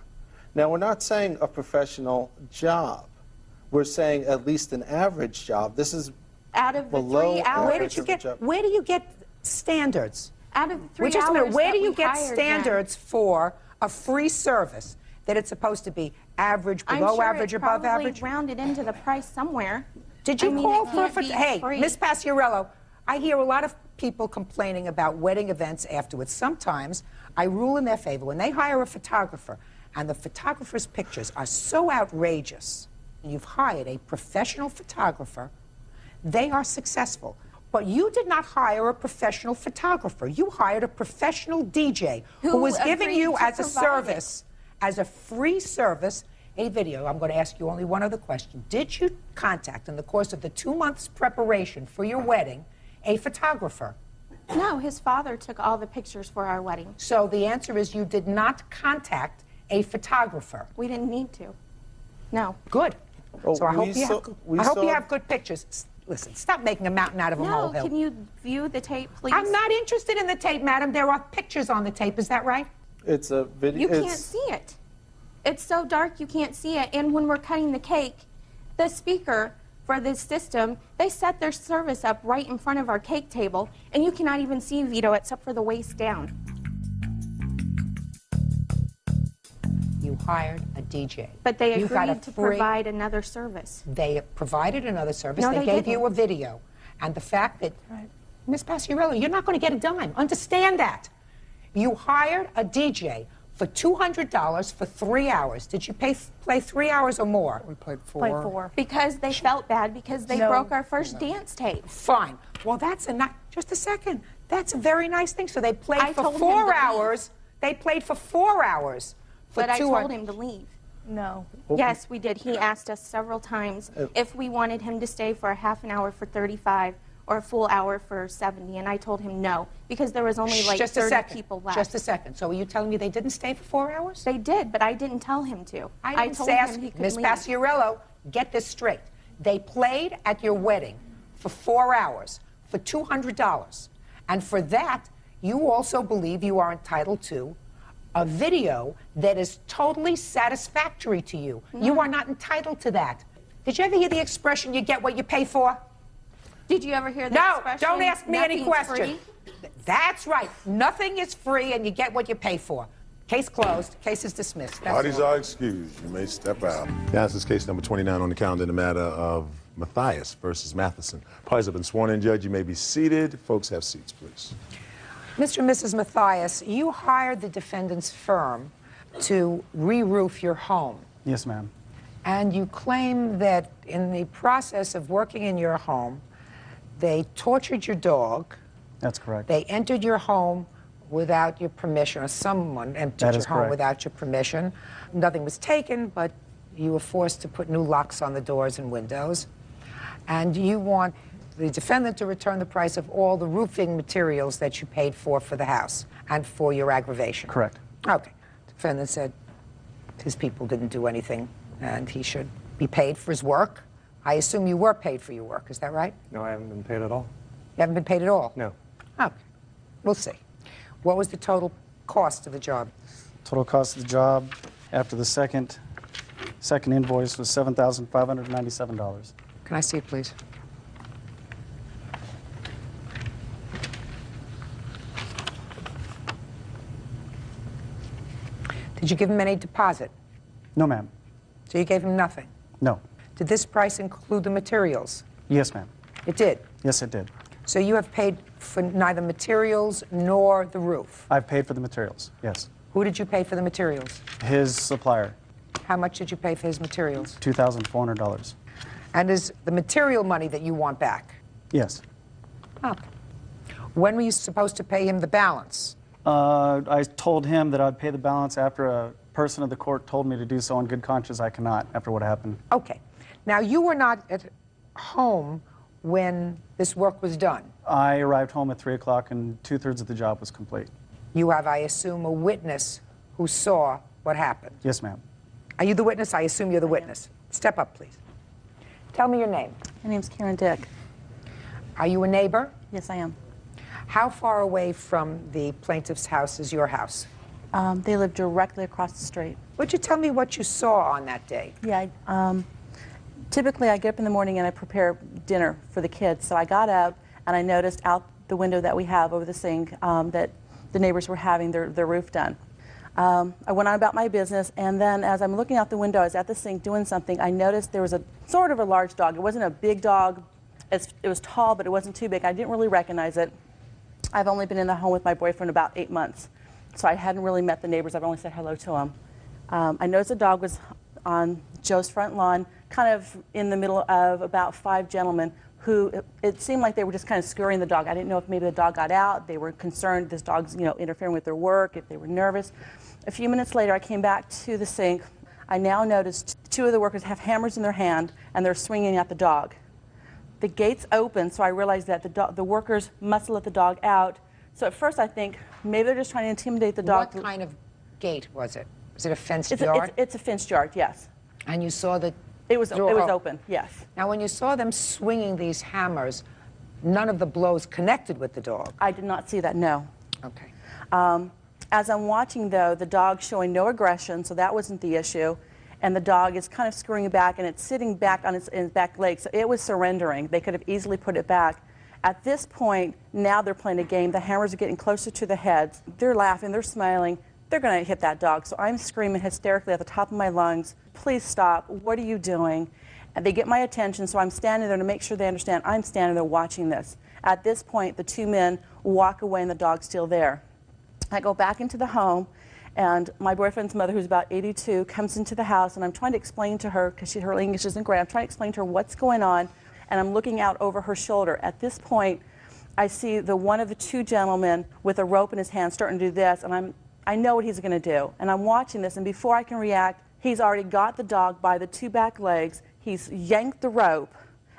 Now, we're not saying a professional job. We're saying at least an average job. This is
out of the
below
3 hours.
Where do you get standards?
Out of the 3 hours.
Just a minute. Where do you get standards for a free service? That it's supposed to be average, below average, above average?
I'm sure it's rounded into the price somewhere.
Did you call for hey, Miss Paciarello, I hear a lot of people complaining about wedding events afterwards. Sometimes I rule in their favor. When they hire a photographer and the photographer's pictures are so outrageous, and you've hired a professional photographer, they are successful. But you did not hire a professional photographer. You hired a professional DJ who was giving you as a service, as a free service, a video. I'm going to ask you only one other question. Did you contact, in the course of the 2 months preparation for your wedding, a photographer?
No, his father took all the pictures for our wedding.
So the answer is you did not contact a photographer.
We didn't need to. No.
Good.
Oh,
so I hope you have good pictures. Listen, stop making a mountain out of a molehill.
No, can you view the tape, please?
I'm not interested in the tape, madam. There are pictures on the tape. Is that right?
It's a video.
You can't see it. It's so dark you can't see it. And when we're cutting the cake, the speaker for this system, they set their service up right in front of our cake table, and you cannot even see Vito except for the waist down.
You hired a DJ.
But they agreed to provide another service.
They provided another service.
No,
they gave
didn't.
you a video. And the fact that, Ms. Paciarello, you're not going to get a dime. Understand that. You hired a DJ for $200 for 3 hours. Did you play 3 hours or more?
We played 4.
Played 4. Because they felt bad because they broke our first dance tape.
Fine. Well, that's just a second. That's a very nice thing. So they played for 4 hours. They played for 4 hours.
But I told him to leave.
No.
Yes, we did. He asked us several times if we wanted him to stay for a half an hour for 35 or a full hour for 70, and I told him no, because there was only like 30 people left.
Just a second. So are you telling me they didn't stay for 4 hours?
They did, but I didn't tell him to.
I
told him he could
Ms.
leave.
Paciarello, get this straight. They played at your wedding for 4 hours for $200. And for that, you also believe you are entitled to a video that is totally satisfactory to you.
No.
You are not entitled to that. Did you ever hear the expression, you get what you pay for?
Did you ever hear that expression?
No, don't ask me any
Nothing's
questions.
free?
That's right. Nothing is free and you get what you pay for. Case closed. Case is dismissed. That's
Parties
all.
are excused. You may step out. This is case number 29 on the calendar in the matter of Matthias versus Matheson. Parties have been sworn in, Judge. You may be seated. Folks, have seats, please.
Mr. and Mrs. Matthias, you hired the defendant's firm to re-roof your home.
Yes, ma'am.
And you claim that in the process of working in your home, they tortured your dog.
That's correct.
They entered your home without your permission, or someone entered your home without your permission. Nothing was taken, but you were forced to put new locks on the doors and windows. And you want the defendant to return the price of all the roofing materials that you paid for the house and for your aggravation.
Correct.
Okay. The defendant said his people didn't do anything and he should be paid for his work. I assume you were paid for your work, is that right?
No, I haven't been paid at all.
You haven't been paid at all?
No.
Okay. We'll see. What was the total cost of the job?
Total cost of the job after the second invoice was $7,597.
Can I see it, please? Did you give him any deposit?
No, ma'am.
So you gave him nothing?
No.
Did this price include the materials?
Yes, ma'am.
It did?
Yes, it did.
So you have paid for neither materials nor the roof?
I've paid for the materials, yes.
Who did you pay for the materials?
His supplier.
How much did you pay for his materials?
$2,400.
And is the material money that you want back?
Yes.
Okay. When were you supposed to pay him the balance?
I told him that I'd pay the balance after a person of the court told me to do so on good conscience. I cannot, after what happened.
Okay. Now, you were not at home when this work was done.
I arrived home at 3 o'clock and 2/3 of the job was complete.
You have, I assume, a witness who saw what happened.
Yes, ma'am.
Are you the witness? I assume you're the witness. Step up, please. Tell me your name.
My name's Karen Dick.
Are you a neighbor?
Yes, I am.
How far away from the plaintiff's house is your house?
They live directly across the street.
Would you tell me what you saw on that day?
Yeah, typically I get up in the morning and I prepare dinner for the kids. So I got up and I noticed out the window that we have over the sink that the neighbors were having their roof done. I went on about my business, and then as I'm looking out the window, I was at the sink doing something. I noticed there was a sort of a large dog. It wasn't a big dog. It was tall, but it wasn't too big. I didn't really recognize it. I've only been in the home with my boyfriend about 8 months, so I hadn't really met the neighbors. I've only said hello to them. I noticed the dog was on Joe's front lawn, kind of in the middle of about 5 gentlemen who it seemed like they were just kind of scurrying the dog. I didn't know if maybe the dog got out. They were concerned this dog's, interfering with their work, if they were nervous. A few minutes later, I came back to the sink. I now noticed 2 of the workers have hammers in their hand, and they're swinging at the dog. The gates open, so I realized that the workers must let the dog out. So at first I think maybe they're just trying to intimidate the dog.
What kind of gate was it? Was it a fenced yard?
It's a fenced yard, yes.
And you saw the
It was open, yes.
Now, when you saw them swinging these hammers, none of the blows connected with the dog?
I did not see that, no.
Okay.
As I'm watching, though, the dog's showing no aggression, so that wasn't the issue. And the dog is kind of scurrying back, and it's sitting back on its back legs. So it was surrendering. They could have easily put it back. At this point, now they're playing a game. The hammers are getting closer to the heads. They're laughing. They're smiling. They're going to hit that dog. So I'm screaming hysterically at the top of my lungs, please stop. What are you doing? And they get my attention, so I'm standing there to make sure they understand I'm standing there watching this. At this point, the two men walk away and the dog's still there. I go back into the home, and my boyfriend's mother, who's about 82, comes into the house, and I'm trying to explain to her, because her English isn't great, I'm trying to explain to her what's going on, and I'm looking out over her shoulder. At this point, I see one of the two gentlemen with a rope in his hand starting to do this, and I know what he's going to do. And I'm watching this, and before I can react, he's already got the dog by the two back legs. He's yanked the rope,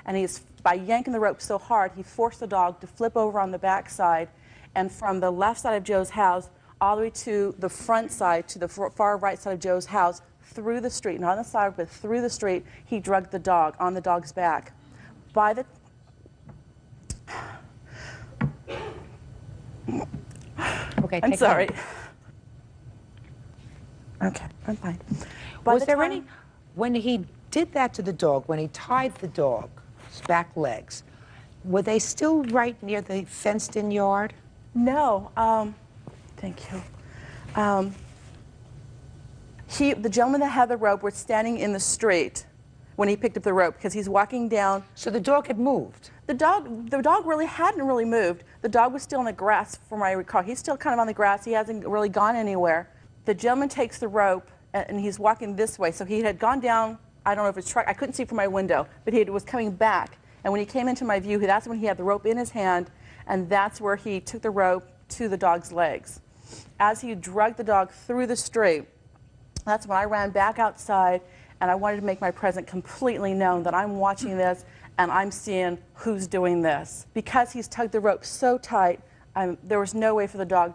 and by yanking the rope so hard, he forced the dog to flip over on the back side, and from the left side of Joe's house all the way to the front side, to the far right side of Joe's house, through the street, not on the side, but through the street, he drugged the dog on the dog's back. Okay,
I'm
sorry. Okay, I'm fine.
Was there any, when he did that to the dog, when he tied the dog's back legs, were they still right near the fenced-in yard?
No. Thank you. The gentleman that had the rope was standing in the street when he picked up the rope, because he's walking down.
So the dog had moved?
The dog really hadn't really moved. The dog was still in the grass, from what I recall. He's still kind of on the grass. He hasn't really gone anywhere. The gentleman takes the rope, and he's walking this way. So he had gone down, I don't know if it's truck, I couldn't see from my window, but he was coming back. And when he came into my view, that's when he had the rope in his hand, and that's where he took the rope to the dog's legs. As he dragged the dog through the street, that's when I ran back outside, and I wanted to make my presence completely known that I'm watching this and I'm seeing who's doing this. Because he's tugged the rope so tight, there was no way for the dog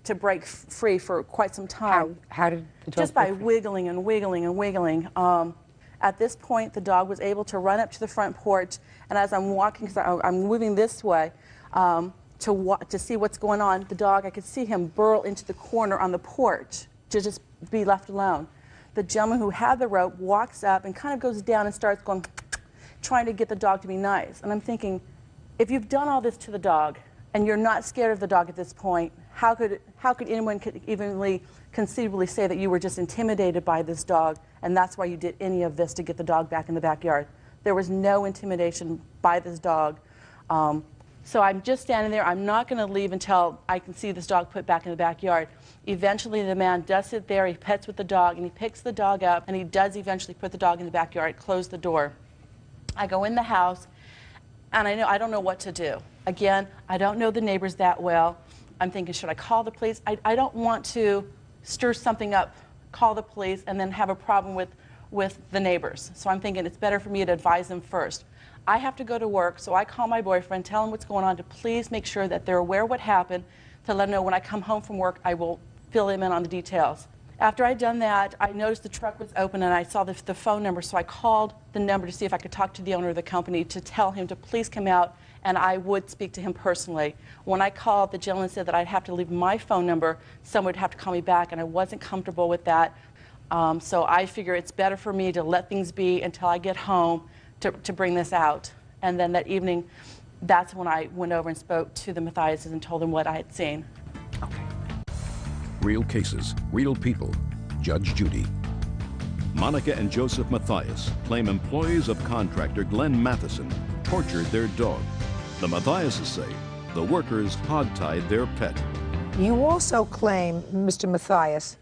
to break free for quite some time.
How did the dog
Just by wiggling and wiggling and wiggling. At this point, the dog was able to run up to the front porch, and as I'm walking, because I'm moving this way, to see what's going on, the dog, I could see him burrow into the corner on the porch to just be left alone. The gentleman who had the rope walks up and kind of goes down and starts going, trying to get the dog to be nice. And I'm thinking, if you've done all this to the dog and you're not scared of the dog at this point, how could anyone evenly conceivably say that you were just intimidated by this dog and that's why you did any of this to get the dog back in the backyard? There was no intimidation by this dog. So I'm just standing there. I'm not going to leave until I can see this dog put back in the backyard. Eventually, the man does sit there. He pets with the dog, and he picks the dog up, and he does eventually put the dog in the backyard, close the door. I go in the house, and I don't know what to do. Again, I don't know the neighbors that well. I'm thinking, should I call the police? I don't want to stir something up, call the police, and then have a problem with the neighbors. So I'm thinking it's better for me to advise them first. I have to go to work, so I call my boyfriend, tell him what's going on, to please make sure that they're aware of what happened, to let them know when I come home from work, I will fill him in on the details. After I'd done that, I noticed the truck was open and I saw the phone number, so I called the number to see if I could talk to the owner of the company to tell him to please come out, and I would speak to him personally. When I called, the gentleman said that I'd have to leave my phone number, someone would have to call me back, and I wasn't comfortable with that. So I figure it's better for me to let things be until I get home to bring this out. And then that evening, that's when I went over and spoke to the Mathiases and told them what I had seen.
Okay.
Real cases, real people. Judge Judy. Monica and Joseph Mathias claim employees of contractor Glenn Matheson tortured their dog. The Mathiases say the workers hogtied their pet.
You also claim, Mr. Mathias,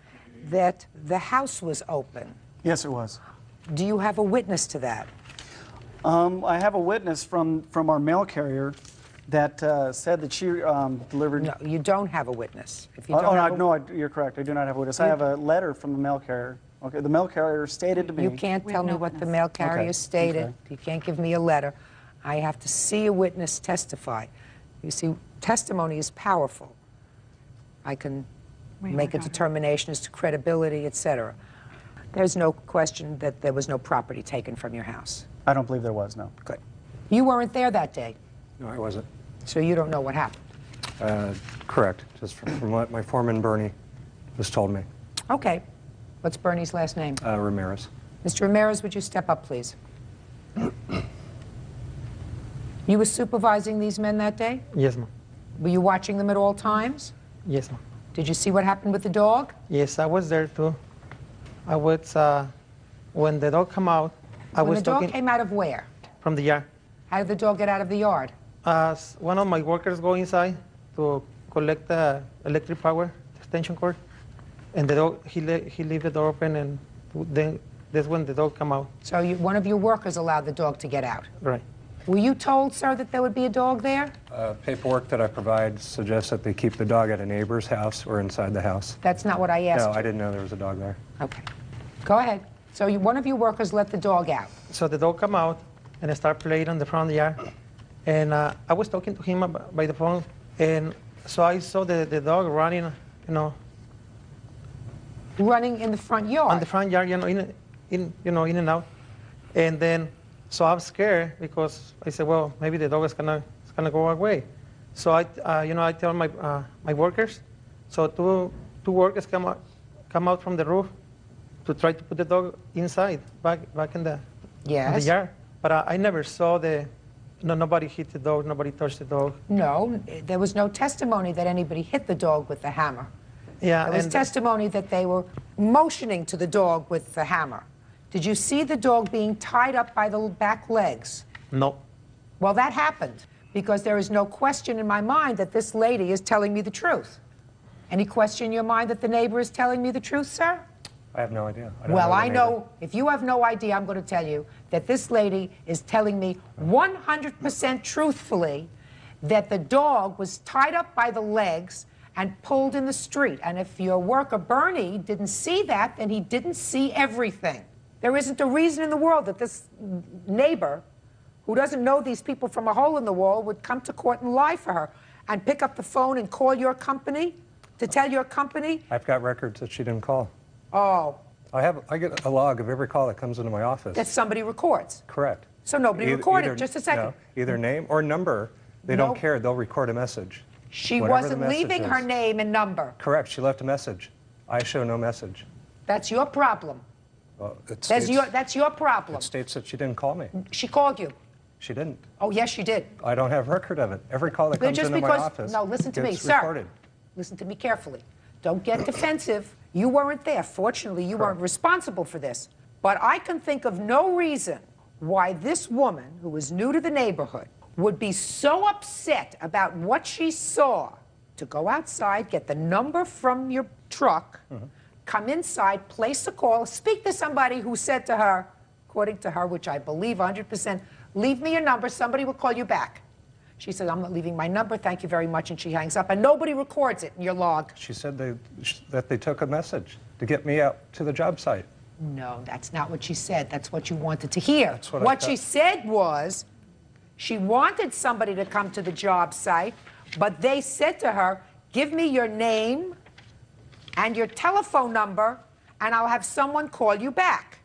that the house was open.
Yes, it was.
Do you have a witness to that?
I have a witness from our mail carrier that said that she delivered...
No, you don't have a witness. If you
Oh,
don't have
no, you're correct. I do not have a witness. I have a letter from the mail carrier. Okay, the mail carrier stated to me...
You can't tell me what the mail carrier stated.
Okay.
You can't give me a letter. I have to see a witness testify. You see, testimony is powerful. I can make a determination as to credibility, etc. There's no question that there was no property taken from your house.
I don't believe there was, no.
Good. You weren't there that day,
No, I wasn't.
so you don't know what happened.
Correct, just from what my foreman, Bernie, just told me.
Okay. What's Bernie's last name?
Ramirez.
Mr. Ramirez, would you step up, please? You were supervising these men that day?
Yes, ma'am.
Were you watching them at all times?
Yes, ma'am.
Did you see what happened with the dog?
Yes, I was there too. I was, when the dog came out,
When the dog came out of where?
From the yard.
How did the dog get out of the yard?
One of my workers go inside to collect the electric power, the extension cord, and the dog, he leave the door open, and then that's when the dog come out.
So one of your workers allowed the dog to get out?
Right.
Were you told, sir, that there would be a dog there?
Paperwork that I provide suggests that they keep the dog at a neighbor's house or inside the house.
That's not what I asked.
No, I didn't know there was a dog there.
Okay. Go ahead. So one of your workers let the dog out?
So the dog come out and start playing on the front yard. And I was talking to him by the phone, and so I saw the dog running, you know.
Running in the front yard?
On the front yard, in and out. And then, so I'm scared because I said, well, maybe the dog is gonna go away. So I tell my workers. So two workers come out from the roof to try to put the dog inside, back in the yard. But I never saw nobody hit the dog, nobody touched the dog.
No, there was no testimony that anybody hit the dog with the hammer.
Yeah,
there was testimony that they were motioning to the dog with the hammer. Did you see the dog being tied up by the back legs?
No.
Well, that happened because there is no question in my mind that this lady is telling me the truth. Any question in your mind that the neighbor is telling me the truth, sir?
I have no idea.
Well, I know, if you have no idea, I'm going to tell you that this lady is telling me 100% truthfully that the dog was tied up by the legs and pulled in the street. And if your worker, Bernie, didn't see that, then he didn't see everything. There isn't a reason in the world that this neighbor, who doesn't know these people from a hole in the wall, would come to court and lie for her and pick up the phone and call your company to tell your company.
I've got records that she didn't call.
Oh.
I get a log of every call that comes into my office.
That somebody records?
Correct.
So nobody recorded, just a second.
No, either name or number. They don't care. They'll record a message.
She wasn't leaving her name and number.
Correct. She left a message. I show no message.
That's your problem.
Well,
that's your problem.
It states that she didn't call me.
She called you.
She didn't.
Oh, yes, she did.
I don't have record of it. Every call that comes into my office
No, listen to me,
gets
sir.
recorded.
Listen to me carefully. Don't get defensive. You weren't there. Fortunately, you weren't responsible for this. But I can think of no reason why this woman, who is new to the neighborhood, would be so upset about what she saw to go outside, get the number from your truck, come inside, place a call, speak to somebody who said to her, according to her, which I believe 100%, leave me your number, somebody will call you back. She said, I'm not leaving my number, thank you very much, and she hangs up, and nobody records it in your log.
She said that they took a message to get me out to the job site.
No, that's not what she said. That's what you wanted to hear.
That's what
What she said was she wanted somebody to come to the job site, but they said to her, give me your name and your telephone number, and I'll have someone call you back.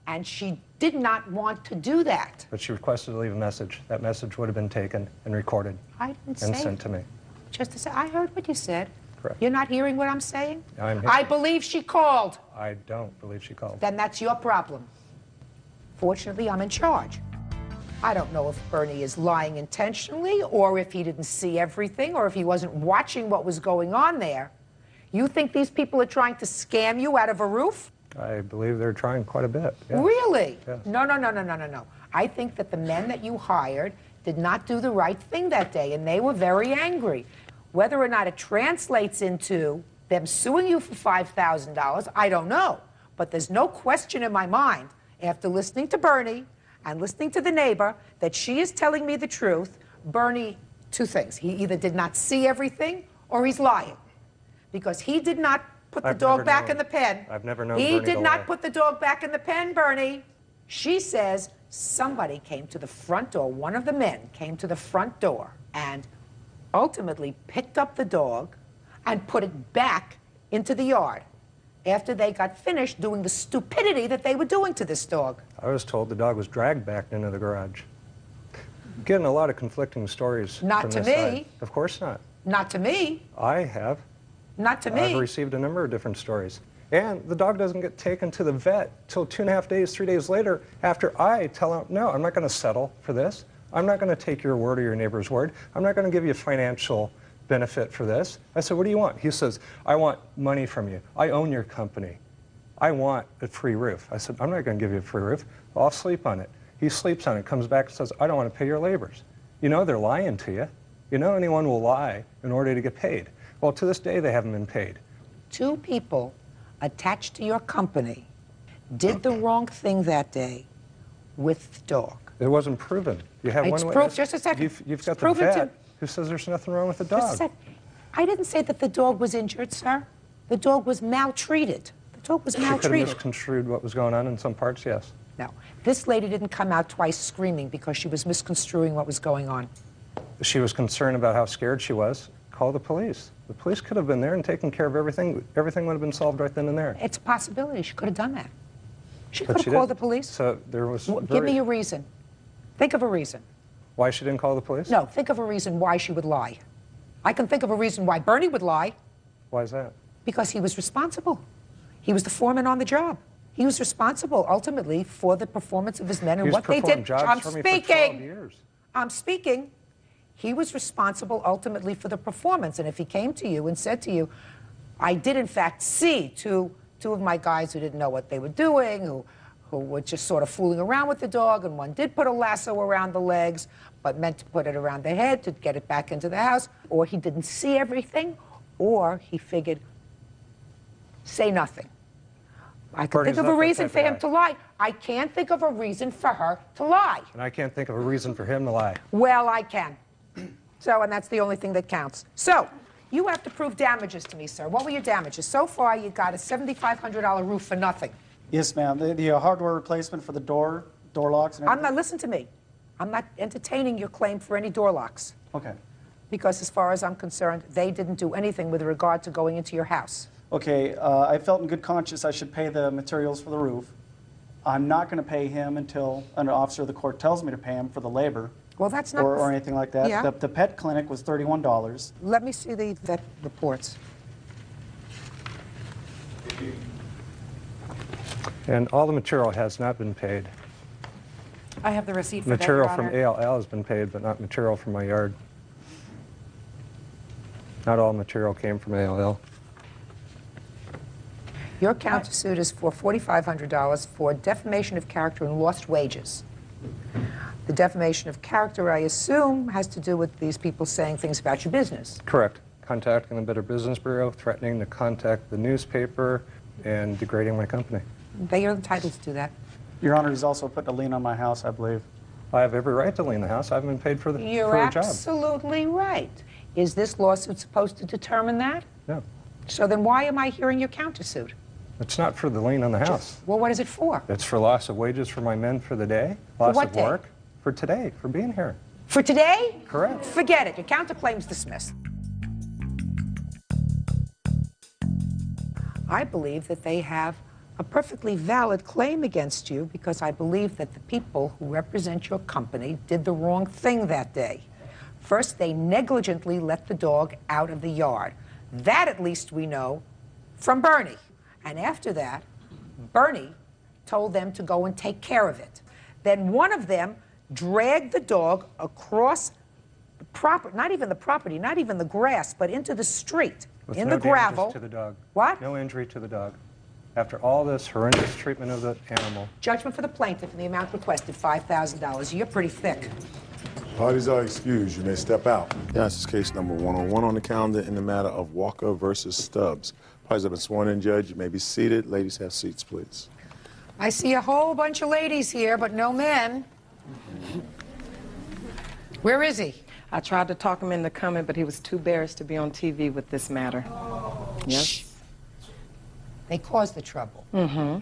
And she did not want to do that.
But she requested to leave a message. That message would have been taken and recorded and sent to me.
Just to say, I heard what you said.
Correct.
You're not hearing what I'm saying?
I'm hearing.
I believe she called.
I don't believe she called.
Then that's your problem. Fortunately, I'm in charge. I don't know if Bernie is lying intentionally or if he didn't see everything or if he wasn't watching what was going on there. You think these people are trying to scam you out of a roof?
I believe they're trying quite a bit. Yes.
Really?
Yes.
No. I think that the men that you hired did not do the right thing that day, and they were very angry. Whether or not it translates into them suing you for $5,000, I don't know. But there's no question in my mind, after listening to Bernie and listening to the neighbor, that she is telling me the truth. Bernie, two things. He either did not see everything or he's lying. Because he did not put the dog back in the pen.
I've never known
He
Bernie
did
to
not
lie.
put the dog back in the pen, Bernie. She says somebody came to the front door, one of the men came to the front door and ultimately picked up the dog and put it back into the yard after they got finished doing the stupidity that they were doing to this dog.
I was told the dog was dragged back into the garage. I'm getting a lot of conflicting stories.
Not
from
to
this
me.
side. Of course not.
Not to me.
I have.
Not to me.
I've received a number of different stories. And the dog doesn't get taken to the vet till 2.5 days, 3 days later after I tell him, no, I'm not going to settle for this. I'm not going to take your word or your neighbor's word. I'm not going to give you a financial benefit for this. I said, what do you want? He says, I want money from you. I own your company. I want a free roof. I said, I'm not going to give you a free roof. I'll sleep on it. He sleeps on it, comes back and says, I don't want to pay your labors. You know they're lying to you. You know anyone will lie in order to get paid. Well, to this day, they haven't been paid.
2 people attached to your company did the wrong thing that day with the dog.
It wasn't proven. You have
It's
one
proof.
witness.
Just a second.
You've got
It's
the
proven
vet
to-
who says there's nothing wrong with the
Just a
dog.
second. I didn't say that the dog was injured, sir. The dog was maltreated. The dog was
She could have
maltreated.
misconstrued what was going on in some parts, yes.
No. This lady didn't come out twice screaming because she was misconstruing what was going on.
She was concerned about how scared she was. Call the police. The police could have been there and taken care of everything. Everything would have been solved right then and there.
It's a possibility. She could have done that. She
But
could
she
have called the
didn't.
police.
So there was
Give me a reason. Think of a reason.
Why she didn't call the police?
No, think of a reason why she would lie. I can think of a reason why Bernie would lie.
Why is that?
Because he was responsible. He was the foreman on the job. He was responsible ultimately for the performance of his men and
He's
what they
performed
did.
jobs
I'm
for me for 12 years.
I'm speaking. He was responsible ultimately for the performance. And if he came to you and said to you, I did in fact see two of my guys who didn't know what they were doing, who were just sort of fooling around with the dog, and one did put a lasso around the legs, but meant to put it around the head to get it back into the house, or he didn't see everything, or he figured, say nothing. I can think of a reason for him to lie. I can't think of a reason for her to lie.
And I can't think of a reason for him to lie.
Well, I can. So, and that's the only thing that counts. So, you have to prove damages to me, sir. What were your damages? So far, you got a $7,500 roof for nothing.
Yes, ma'am. The hardware replacement for the door locks and everything.
Listen to me. I'm not entertaining your claim for any door locks.
Okay.
Because as far as I'm concerned, they didn't do anything with regard to going into your house.
Okay, I felt in good conscience I should pay the materials for the roof. I'm not going to pay him until an officer of the court tells me to pay him for the labor.
Well, that's not...
Or anything like that.
Yeah.
The pet clinic was $31.
Let me see the vet reports.
And all the material has not been paid.
I have the receipt for
Material
that, Your
from
Honor.
ALL has been paid, but not material from my yard. Not all material came from ALL.
Your countersuit is for $4,500 for defamation of character and lost wages. The defamation of character, I assume, has to do with these people saying things about your business.
Correct. Contacting the Better Business Bureau, threatening to contact the newspaper, and degrading my company.
They are entitled to do that.
Your Honor, he's also put a lien on my house, I believe.
I have every right to lien the house. I haven't been paid for the
You're
job.
absolutely right. Is this lawsuit supposed to determine that?
No.
So then why am I hearing your countersuit?
It's not for the lien on the house.
Well, what is it for?
It's for loss of wages for my men for the day, loss
what
of
day?
work, for today, for being here.
For today?
Correct.
Forget it. Your counterclaim's dismissed. I believe that they have a perfectly valid claim against you because I believe that the people who represent your company did the wrong thing that day. First, they negligently let the dog out of the yard. That, at least, we know from Bernie. And after that, Bernie told them to go and take care of it. Then one of them dragged the dog across the property, not even the property, not even the grass, but into the street,
With
in
no
the gravel.
damages to the dog.
What?
No injury to the dog. After all this horrendous treatment of the animal.
Judgment for the plaintiff in the amount requested, $5,000. You're pretty thick.
Parties are excused. You may step out. Yeah, this is case number 101 on the calendar in the matter of Walker versus Stubbs. Parties have been sworn in, Judge. You may be seated. Ladies, have seats, please.
I see a whole bunch of ladies here, but no men. Where is he?
I tried to talk him into coming, but he was too embarrassed to be on TV with this matter. Yes.
Shh. They caused the trouble.
Mm-hmm.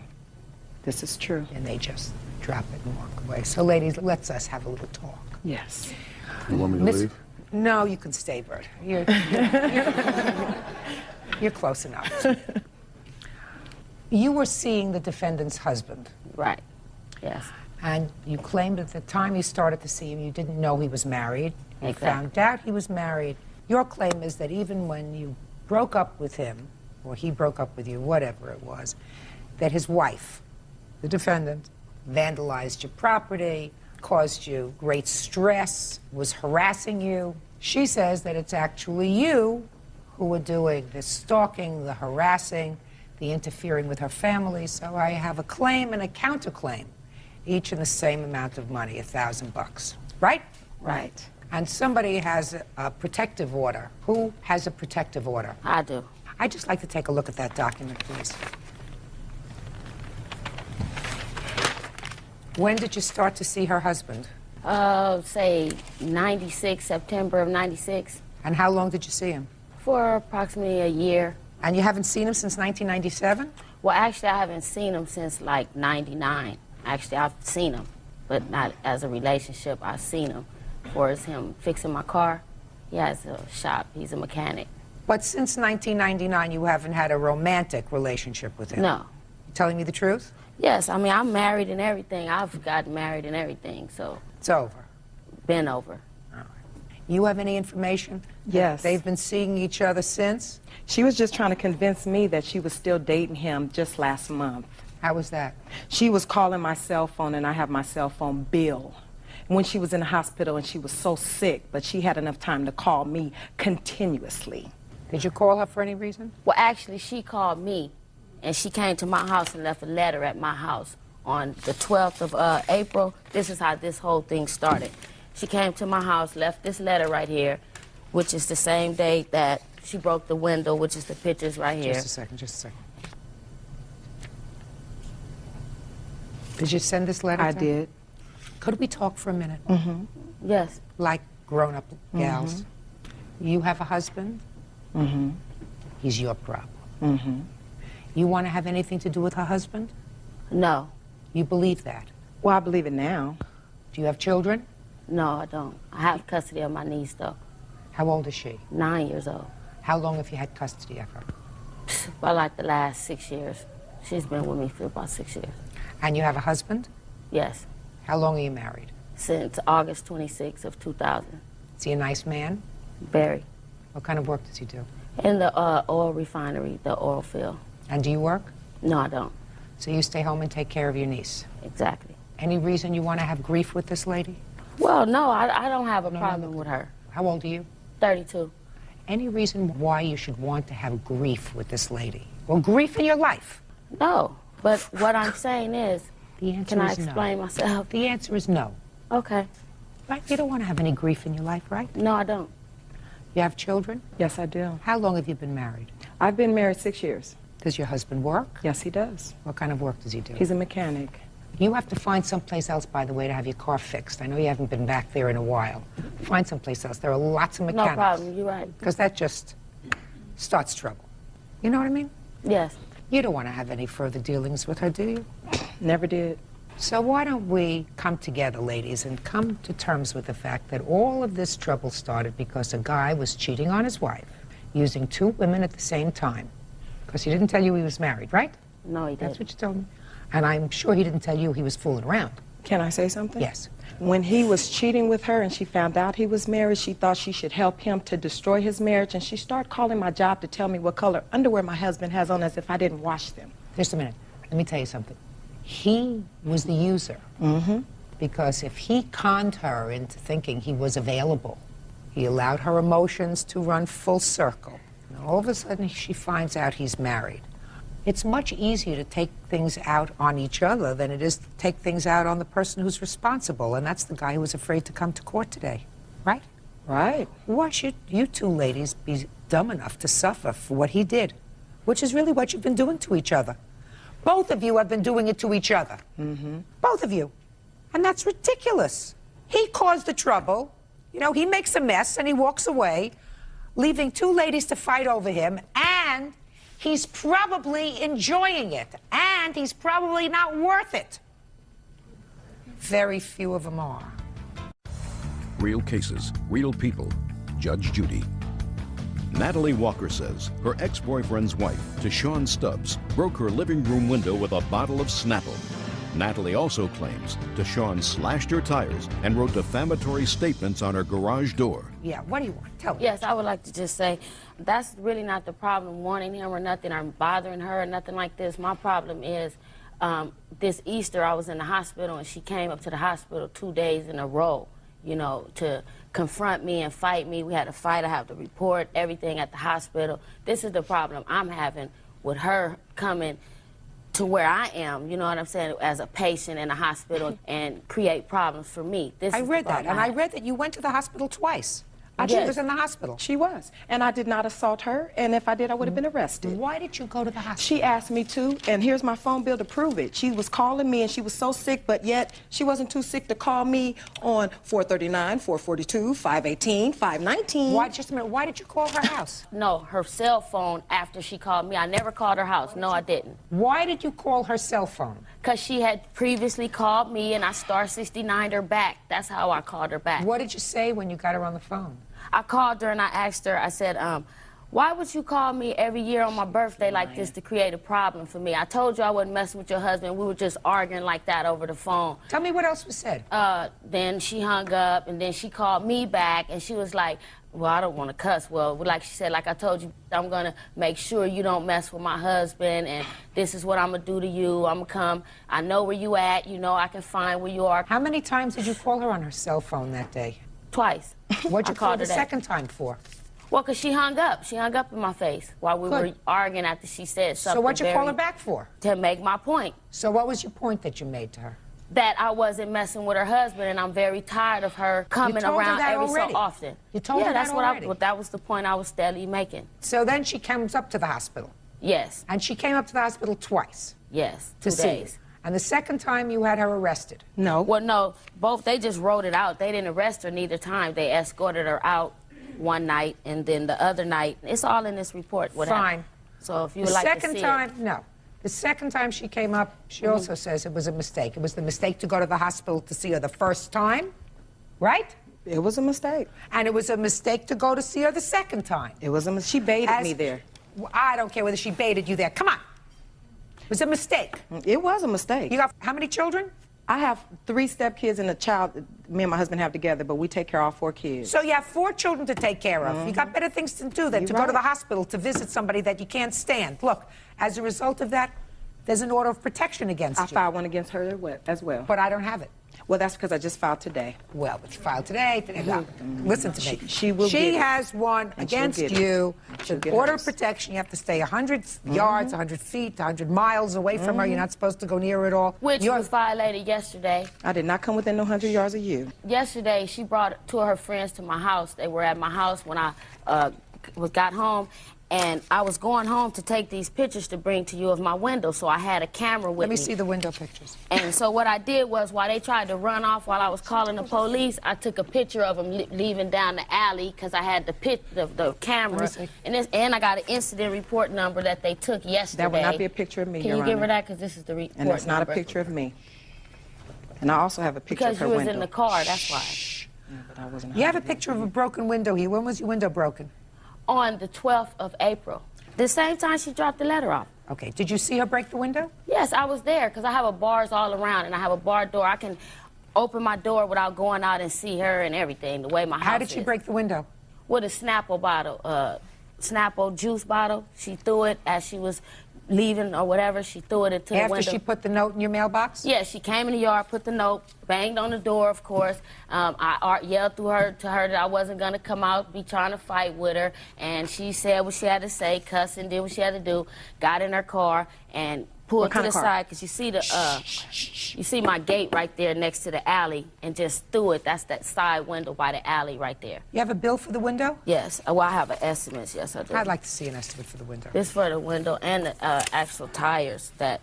This is true.
And they just drop it and walk away. So, ladies, let's us have a little talk.
Yes.
You want me to leave?
No, you can stay, Bert. You're close enough. You were seeing the defendant's husband.
Right. Yes.
And you claimed at the time you started to see him, you didn't know he was married. You
Exactly.
found out he was married. Your claim is that even when you broke up with him, or he broke up with you, whatever it was, that his wife, the defendant, vandalized your property, caused you great stress, was harassing you. She says that it's actually you who were doing the stalking, the harassing, the interfering with her family, so I have a claim and a counterclaim, each in the same amount of money, $1,000, right?
Right.
And somebody has a protective order. Who has a protective order?
I do.
I'd just like to take a look at that document, please. When did you start to see her husband?
Say 96, September of 96.
And how long did you see him?
For approximately a year.
And you haven't seen him since 1997?
Well, actually, I haven't seen him since like 99. Actually, I've seen him, but not as a relationship. I've seen him. For him fixing my car. He has a shop. He's a mechanic.
But since 1999, you haven't had a romantic relationship with him?
No.
You telling me the truth?
Yes, I mean, I'm married and everything. I've gotten married and everything, so.
It's over.
Been over.
All right. You have any information?
Yes.
They've been seeing each other since?
She was just trying to convince me that she was still dating him just last month.
How was that?
She was calling my cell phone, and I have my cell phone bill. When she was in the hospital and she was so sick, but she had enough time to call me continuously.
Did you call her for any reason?
Well, actually, she called me, and she came to my house and left a letter at my house on the 12th of April. This is how this whole thing started. She came to my house, left this letter right here, which is the same date that she broke the window, which is the pictures right here.
Just a second, just a second. Did you send this letter?
I did.
Could we talk for a minute?
Mm-hmm.
Yes.
Like grown-up gals.
Mm-hmm.
You have a husband?
Mm-hmm.
He's your problem.
Mm-hmm.
You want to have anything to do with her husband?
No.
You believe that?
Well, I believe it now.
Do you have children?
No, I don't. I have custody of my niece, though.
How old is she?
9 years old.
How long have you had custody of her?
Well, like the last 6 years. She's been with me for about 6 years.
And you have a husband?
Yes.
How long are you married?
Since August 26th of 2000.
Is he a nice man?
Very.
What kind of work does he do?
In the oil refinery, the oil field.
And do you work?
No, I don't.
So you stay home and take care of your niece?
Exactly.
Any reason you want to have grief with this lady?
Well, no, I don't have a problem with her.
How old are you?
32.
Any reason why you should want to have grief with this lady? Or grief in your life?
No, but what I'm saying is,
the answer
can I
is
explain
no.
myself?
The answer is no.
Okay.
Right? You don't want to have any grief in your life, right?
No, I don't.
You have children?
Yes, I do.
How long have you been married?
I've been married 6 years.
Does your husband work?
Yes, he does.
What kind of work does he do?
He's a mechanic.
You have to find someplace else, by the way, to have your car fixed. I know you haven't been back there in a while. Find someplace else. There are lots of mechanics.
No problem, you're right.
Because that just starts trouble. You know what I mean?
Yes.
You don't want to have any further dealings with her, do you?
Never did.
So why don't we come together, ladies, and come to terms with the fact that all of this trouble started because a guy was cheating on his wife, using 2 women at the same time. Because he didn't tell you he was married, right?
No, he didn't.
That's what you told me. And I'm sure he didn't tell you he was fooling around.
Can I say something?
Yes.
When he was cheating with her and she found out he was married, she thought she should help him to destroy his marriage, and she started calling my job to tell me what color underwear my husband has on as if I didn't wash them.
Just a minute. Let me tell you something. He was the user.
Mm-hmm.
Because if he conned her into thinking he was available, he allowed her emotions to run full circle. And all of a sudden, she finds out he's married. It's much easier to take things out on each other than it is to take things out on the person who's responsible, and that's the guy who was afraid to come to court today, right?
Right.
Why should you two ladies be dumb enough to suffer for what he did, which is really what you've been doing to each other? Both of you have been doing it to each other.
Mm-hmm.
Both of you. And that's ridiculous. He caused the trouble. You know, he makes a mess and he walks away, leaving 2 ladies to fight over him, and he's probably enjoying it, and he's probably not worth it. Very few of them are.
Real cases, real people. Judge Judy. Natalie Walker says her ex-boyfriend's wife, Deshaun Stubbs, broke her living room window with a bottle of Snapple. Natalie also claims Deshaun slashed her tires and wrote defamatory statements on her garage door.
Yeah, what do you want? Tell me.
Yes, I would like to just say, that's really not the problem, wanting him or nothing, or bothering her or nothing like this. My problem is, this Easter I was in the hospital, and she came up to the hospital 2 days in a row, you know, to confront me and fight me. We had a fight. I have to report everything at the hospital. This is the problem I'm having with her coming to where I am, you know what I'm saying, as a patient in a hospital and create problems for me.
I read that, and I read that you went to the hospital twice. She was in the hospital.
She was. And I did not assault her, and if I did, I would have been arrested.
Why did you go to the hospital?
She asked me to, and here's my phone bill to prove it. She was calling me, and she was so sick, but yet she wasn't too sick to call me on 439, 442, 518, 519.
Why, just a minute, why did you call her house?
No, her cell phone after she called me. I never called her house. No, I didn't.
Why did you call her cell phone?
Because she had previously called me, and I star 69'd her back. That's how I called her back.
What did you say when you got her on the phone?
I called her and I asked her, I said, why would you call me every year on my birthday like this to create a problem for me? I told you I wasn't messing with your husband. We were just arguing like that over the phone.
Tell me what else was said.
Then she hung up, and then she called me back, and she was like, well, I don't want to cuss. Well, like she said, like I told you, I'm going to make sure you don't mess with my husband, and this is what I'm going to do to you. I'm going to come. I know where you at. You know I can find where you are.
How many times did you call her on her cell phone that day?
Twice.
What'd you call her the second time for?
Well, because she hung up. She hung up in my face while we were arguing after she said something.
So what'd you call her back for?
To make my point.
So what was your point that you made to her?
That I wasn't messing with her husband, and I'm very tired of her coming around every so often.
You told her that already?
Well, that was the point I was steadily making.
So then she comes up to the hospital?
Yes.
And she came up to the hospital twice?
Yes,
2
2 days.
And the second time you had her arrested?
No.
Well, no, both, they just wrote it out. They didn't arrest her neither time. They escorted her out one night, and then the other night, it's all in this report. What
Fine.
happened. So if you would like to see
No. The second time she came up, she also says it was a mistake. It was the mistake to go to the hospital to see her the first time, right?
It was a mistake.
And it was a mistake to go to see her the second time.
It was a mistake. She baited me there.
I don't care whether she baited you there. Come on. It was a mistake.
It was a mistake.
You got how many children?
I have 3 stepkids and a child me and my husband have together, but we take care of all 4 kids.
So you have 4 children to take care of. You got better things to do than to go to the hospital to visit somebody that you can't stand. Look, as a result of that, there's an order of protection against you.
I filed one against her as well.
But I don't have it.
Well, that's because I just filed today.
Well, but you filed today. Listen to me.
She will
She
get it.
has one
And
against
she'll get
you.
it. She'll get
Order
hers.
of protection. You have to stay 100 yards, 100 feet, 100 miles away from her. You're not supposed to go near her at all.
Which was violated yesterday.
I did not come within no 100 yards of you.
Yesterday, she brought 2 of her friends to my house. They were at my house when I got home. And I was going home to take these pictures to bring to you of my window, so I had a camera with me.
Let me see the window pictures.
And so what I did was, while they tried to run off while I was calling the police, I took a picture of them leaving down the alley because I had the camera. And I got an incident report number that they took yesterday.
That would not be a picture of me,
Can
Your
you give
Honor.
her that? Because this is the report
And that's not
number.
a picture of me. And I also have a picture
Because
of her
you was
window.
in the car, that's why.
Yeah, but I wasn't
You have a picture of a broken window here. When was your window broken?
On the 12th of April. The same time she dropped the letter off.
Okay. Did you see her break the window?
Yes, I was there because I have bars all around, and I have a bar door. I can open my door without going out and see her and everything, the way my house
How did she break the window?
With a Snapple bottle, Snapple juice bottle. She threw it as she was leaving or whatever. She threw it into the window.
After she put the note in your mailbox?
Yeah, she came in the yard, put the note, banged on the door, of course. I yelled to her that I wasn't going to come out, be trying to fight with her. And she said what she had to say, cussed and did what she had to do, got in her car and pulled to the side because you see my gate right there next to the alley and just threw it. That's that side window by the alley right there.
You have a bill for the window?
Yes. Well, I have an estimate. Yes, I do.
I'd like to see an estimate for the window.
This for the window and the actual tires that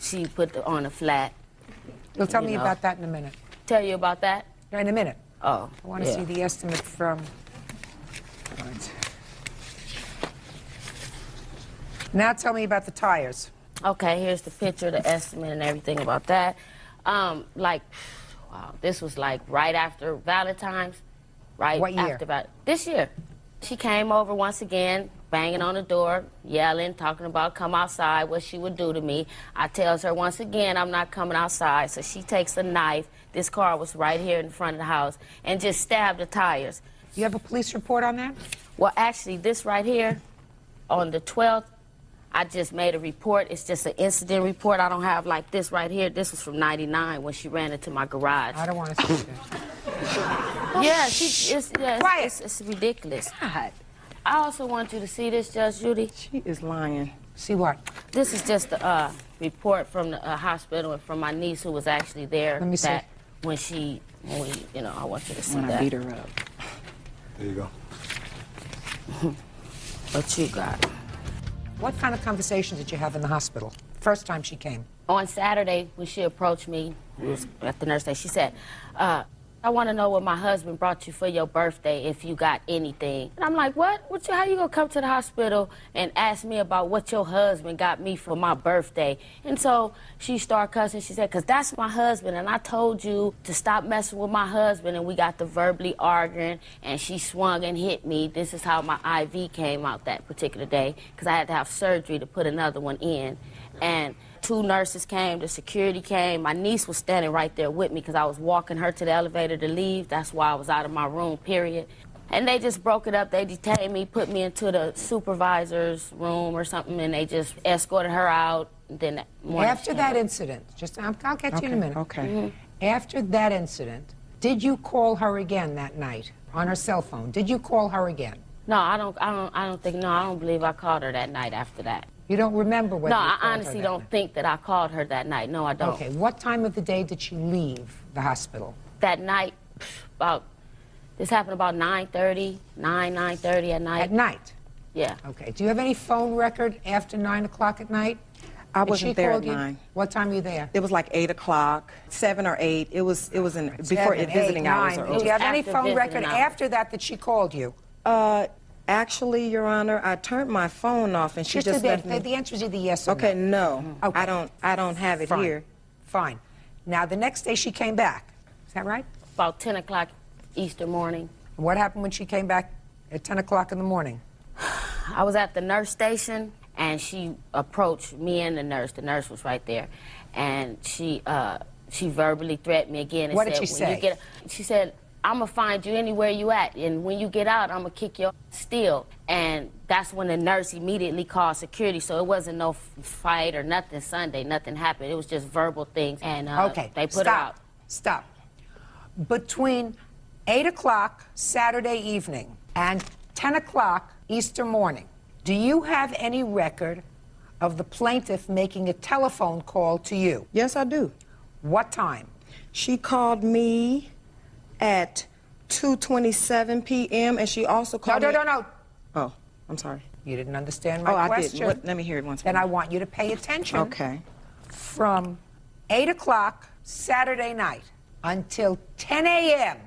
she put on the flat.
You'll tell me about that in a minute.
Tell you about that?
In a minute.
Oh,
I want to see the estimate from... Right. Now tell me about the tires.
Okay, here's the picture, the estimate, and everything about that. Wow, this was like right after Valentine's, right?
What year?
After this year. She came over once again, banging on the door, yelling, talking about come outside, what she would do to me. I tells her once again I'm not coming outside, so she takes a knife. This car was right here in front of the house, and just stabbed the tires.
You have a police report on that?
Well, actually, this right here, on the 12th, I just made a report. It's just an incident report. I don't have like this right here. This was from '99 when she ran into my garage.
I don't want to see that.
Yeah, it's ridiculous.
God.
I also want you to see this, Judge Judy.
She is lying.
See what?
This is just a report from the hospital and from my niece who was actually there.
Let me see.
When we, you know, I want you to see
When
that.
I beat her up.
There you go.
What you got?
What kind of conversations did you have in the hospital? First time she came.
On Saturday, when she approached me, it was at the nurse station, she said, I want to know what my husband brought you for your birthday, if you got anything. And I'm like, what? How you gonna come to the hospital and ask me about what your husband got me for my birthday? And so she started cussing. She said, because that's my husband, and I told you to stop messing with my husband, and we got to verbally arguing, and she swung and hit me. This is how my IV came out that particular day, because I had to have surgery to put another one in. And 2 nurses came, the security came. My niece was standing right there with me because I was walking her to the elevator to leave. That's why I was out of my room, period. And they just broke it up. They detained me, put me into the supervisor's room or something, and they just escorted her out. Then that morning
After that incident, I'll get you in a minute.
Okay.
After that incident, did you call her again that night on her cell phone? Did you call her again?
No, I don't believe I called her that night after that.
You don't remember whether
No,
you
I
called her
honestly
that
don't
night?
think that I called her that night. No, I don't.
Okay, what time of the day did she leave the hospital?
That night, this happened about 9:30 at night.
At night?
Yeah.
Okay, do you have any phone record after 9 o'clock at night?
I
Did
wasn't
she
there
call
at
you?
9.
What time were you there?
It was like 8 o'clock, 7 or 8. It was before
7,
visiting
8,
hours
9.
are
Did you have any
after
phone record
visiting hours.
after that she called you?
Actually, Your Honor, I turned my phone off and she
Just
just
the,
left me.
the answer is either yes or
Okay,
no.
no.
Okay.
I don't have it
Fine.
here.
Fine. Now, the next day she came back. Is that right?
About 10 o'clock Easter morning.
What happened when she came back at 10 o'clock in the morning?
I was at the nurse station, and she approached me and the nurse. The nurse was right there, and she verbally threatened me again. And
What did
said,
she
"When you
say?"
she said, I'm going to find you anywhere you at, and when you get out, I'm going to kick your still. And that's when the nurse immediately called security, so it wasn't no fight or nothing Sunday. Nothing happened. It was just verbal things, and
Okay,
they put her out.
Stop. Between 8 o'clock Saturday evening and 10 o'clock Easter morning, do you have any record of the plaintiff making a telephone call to you?
Yes, I do.
What time?
She called me at 2:27 p.m. and she also called me...
No.
Oh, I'm sorry.
You didn't understand my
I
question.
didn't. Let me hear it once more.
Then I want you to pay attention.
Okay.
From 8 o'clock Saturday night until 10 a.m.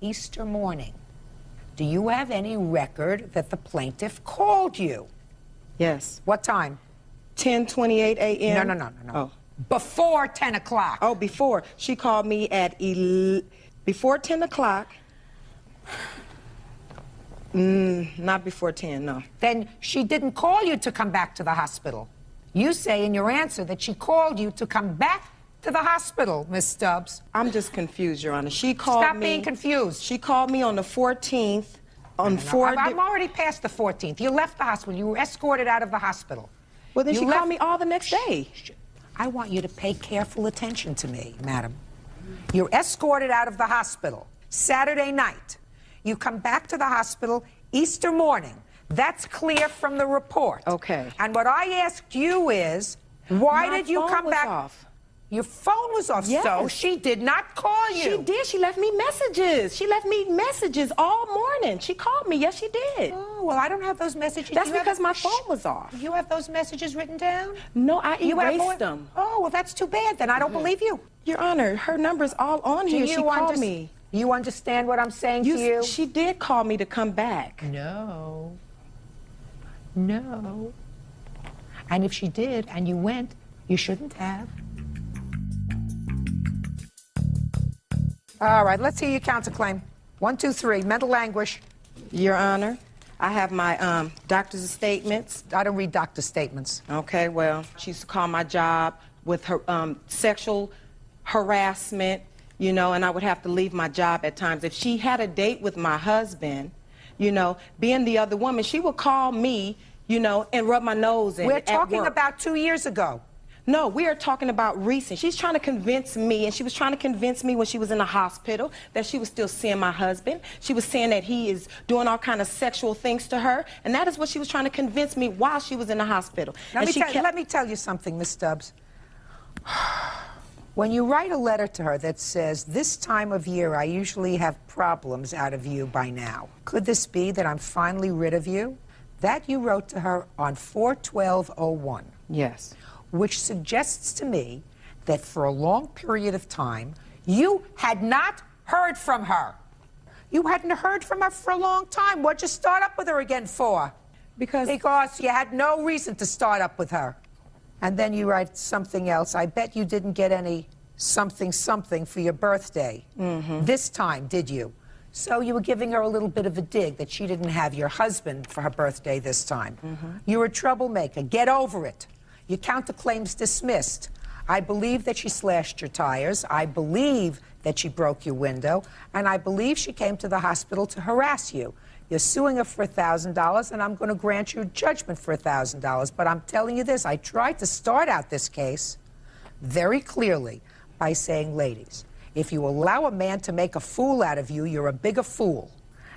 Easter morning, do you have any record that the plaintiff called you?
Yes.
What time?
10:28 a.m.
No.
Oh.
Before 10 o'clock.
Oh, before. She called me at before 10 o'clock. Not before 10, no.
Then she didn't call you to come back to the hospital. You say in your answer that she called you to come back to the hospital, Miss Stubbs.
I'm just confused, Your Honor. She called
Stop
me...
being confused.
She called me on the 14th. On
I'm already past the 14th. You left the hospital. You were escorted out of the hospital.
Well, then
You
she
left-
called me all the next day.
I want you to pay careful attention to me, madam. You're escorted out of the hospital Saturday night. You come back to the hospital Easter morning. That's clear from the report.
Okay.
And what I asked you is, why
My
did you
phone
come
was
back?
off.
Your phone was off,
Yes.
so she did not call you.
She did. She left me messages. She left me messages all morning. She called me. Yes, she did.
Oh, well, I don't have those messages.
That's
You have-
because my phone was off.
You have those messages written down?
No, I
You have more-
erased them.
Oh, well, that's too bad. Then I don't believe you.
Your Honor, her number's all on here. She called me.
You understand what I'm saying to you?
She did call me to come back.
No. No. And if she did and you went, you shouldn't have. All right, let's hear your counterclaim. 1, 2, 3, mental anguish.
Your Honor, I have my doctor's statements.
I don't read doctor's statements.
Okay, well, she used to call my job with her sexual harassment, you know, and I would have to leave my job at times. If she had a date with my husband, you know, being the other woman, she would call me, you know, and rub my nose in
We're
at
talking
work.
about 2 years ago.
No, we are talking about recent. She's trying to convince me, and she was trying to convince me when she was in the hospital that she was still seeing my husband. She was saying that he is doing all kind of sexual things to her, and that is what she was trying to convince me while she was in the hospital.
Let me tell you something, Miss Stubbs. When you write a letter to her that says, this time of year I usually have problems out of you by now. Could this be that I'm finally rid of you? That you wrote to her on 4/12/01.
Yes.
Which suggests to me that for a long period of time, you had not heard from her. You hadn't heard from her for a long time. What'd you start up with her again for? Because you had no reason to start up with her. And then you write something else. I bet you didn't get any something for your birthday. This time, did you? So you were giving her a little bit of a dig that she didn't have your husband for her birthday this time. You're a troublemaker. Get over it. Your counterclaim's dismissed. I believe that she slashed your tires. I believe that she broke your window. And I believe she came to the hospital to harass you. You're suing her for $1,000, and I'm going to grant you judgment for $1,000. But I'm telling you this, I tried to start out this case very clearly by saying, ladies, if you allow a man to make a fool out of you, you're a bigger fool.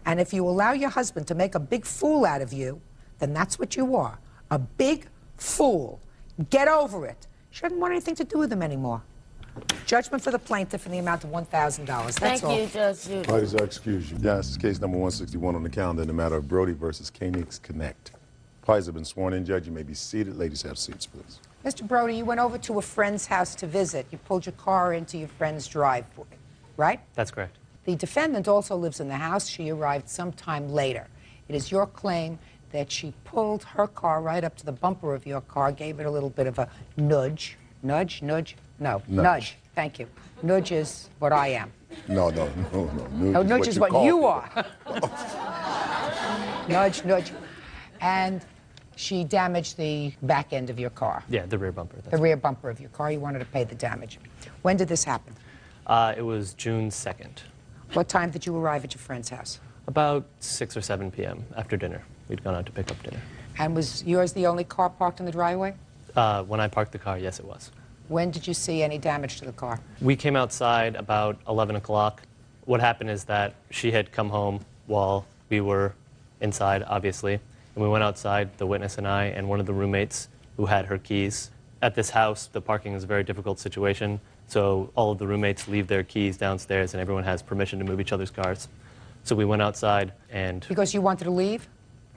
And if you allow your husband to make a big fool out of you, then that's what you are, a big fool. Get over it. She doesn't want anything to do with him anymore. Judgment for the plaintiff in the amount of $1,000. That's
Thank
all.
you, Judge Judy.
Parties are excused. Yes, case number 161 on the calendar in the matter of Brody versus Koenig's Connect. Parties have been sworn in. Judge, you may be seated. Ladies, have seats, please.
Mr. Brody, you went over to a friend's house to visit. You pulled your car into your friend's driveway, right?
That's correct.
The defendant also lives in the house. She arrived sometime later. It is your claim that she pulled her car right up to the bumper of your car, gave it a little bit of a nudge. Nudge? No, nudge. Thank you. Nudge is what I am.
No.
Nudge is what you are. Nudge. And she damaged the back end of your car.
Yeah, the rear bumper.
The rear bumper of your car. You wanted to pay the damage. When did this happen?
It was June 2nd.
What time did you arrive at your friend's house?
About 6 or 7 p.m. after dinner. We'd gone out to pick up dinner.
And was yours the only car parked in the driveway?
When I parked the car, yes, it was.
When did you see any damage to the car?
We came outside about 11 o'clock. What happened is that she had come home while we were inside, obviously. And we went outside, the witness and I, and one of the roommates who had her keys. At this house, the parking is a very difficult situation. So all of the roommates leave their keys downstairs, and everyone has permission to move each other's cars. So we went outside and...
Because you wanted to leave?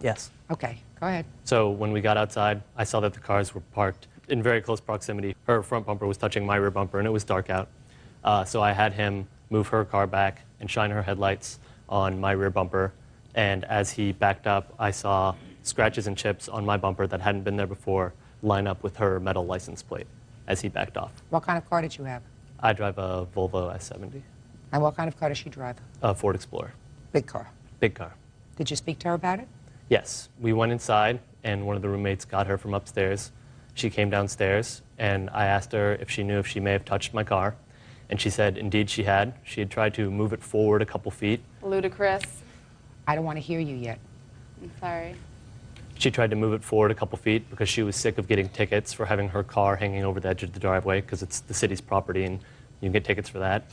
Yes.
Okay, go ahead.
So when we got outside, I saw that the cars were parked in very close proximity. Her front bumper was touching my rear bumper, and it was dark out. So I had him move her car back and shine her headlights on my rear bumper. And as he backed up, I saw scratches and chips on my bumper that hadn't been there before line up with her metal license plate as he backed off.
What kind of car did you have?
I drive a Volvo S70.
And what kind of car does she drive?
A Ford Explorer.
Big car.
Big car.
Did you speak to her about it?
Yes. We went inside, and one of the roommates got her from upstairs. She came downstairs, and I asked her if she knew if she may have touched my car. And she said, indeed, she had. She had tried to move it forward a couple feet.
Ludicrous.
I don't want to hear you yet.
I'm sorry.
She tried to move it forward a couple feet because she was sick of getting tickets for having her car hanging over the edge of the driveway because it's the city's property and you can get tickets for that.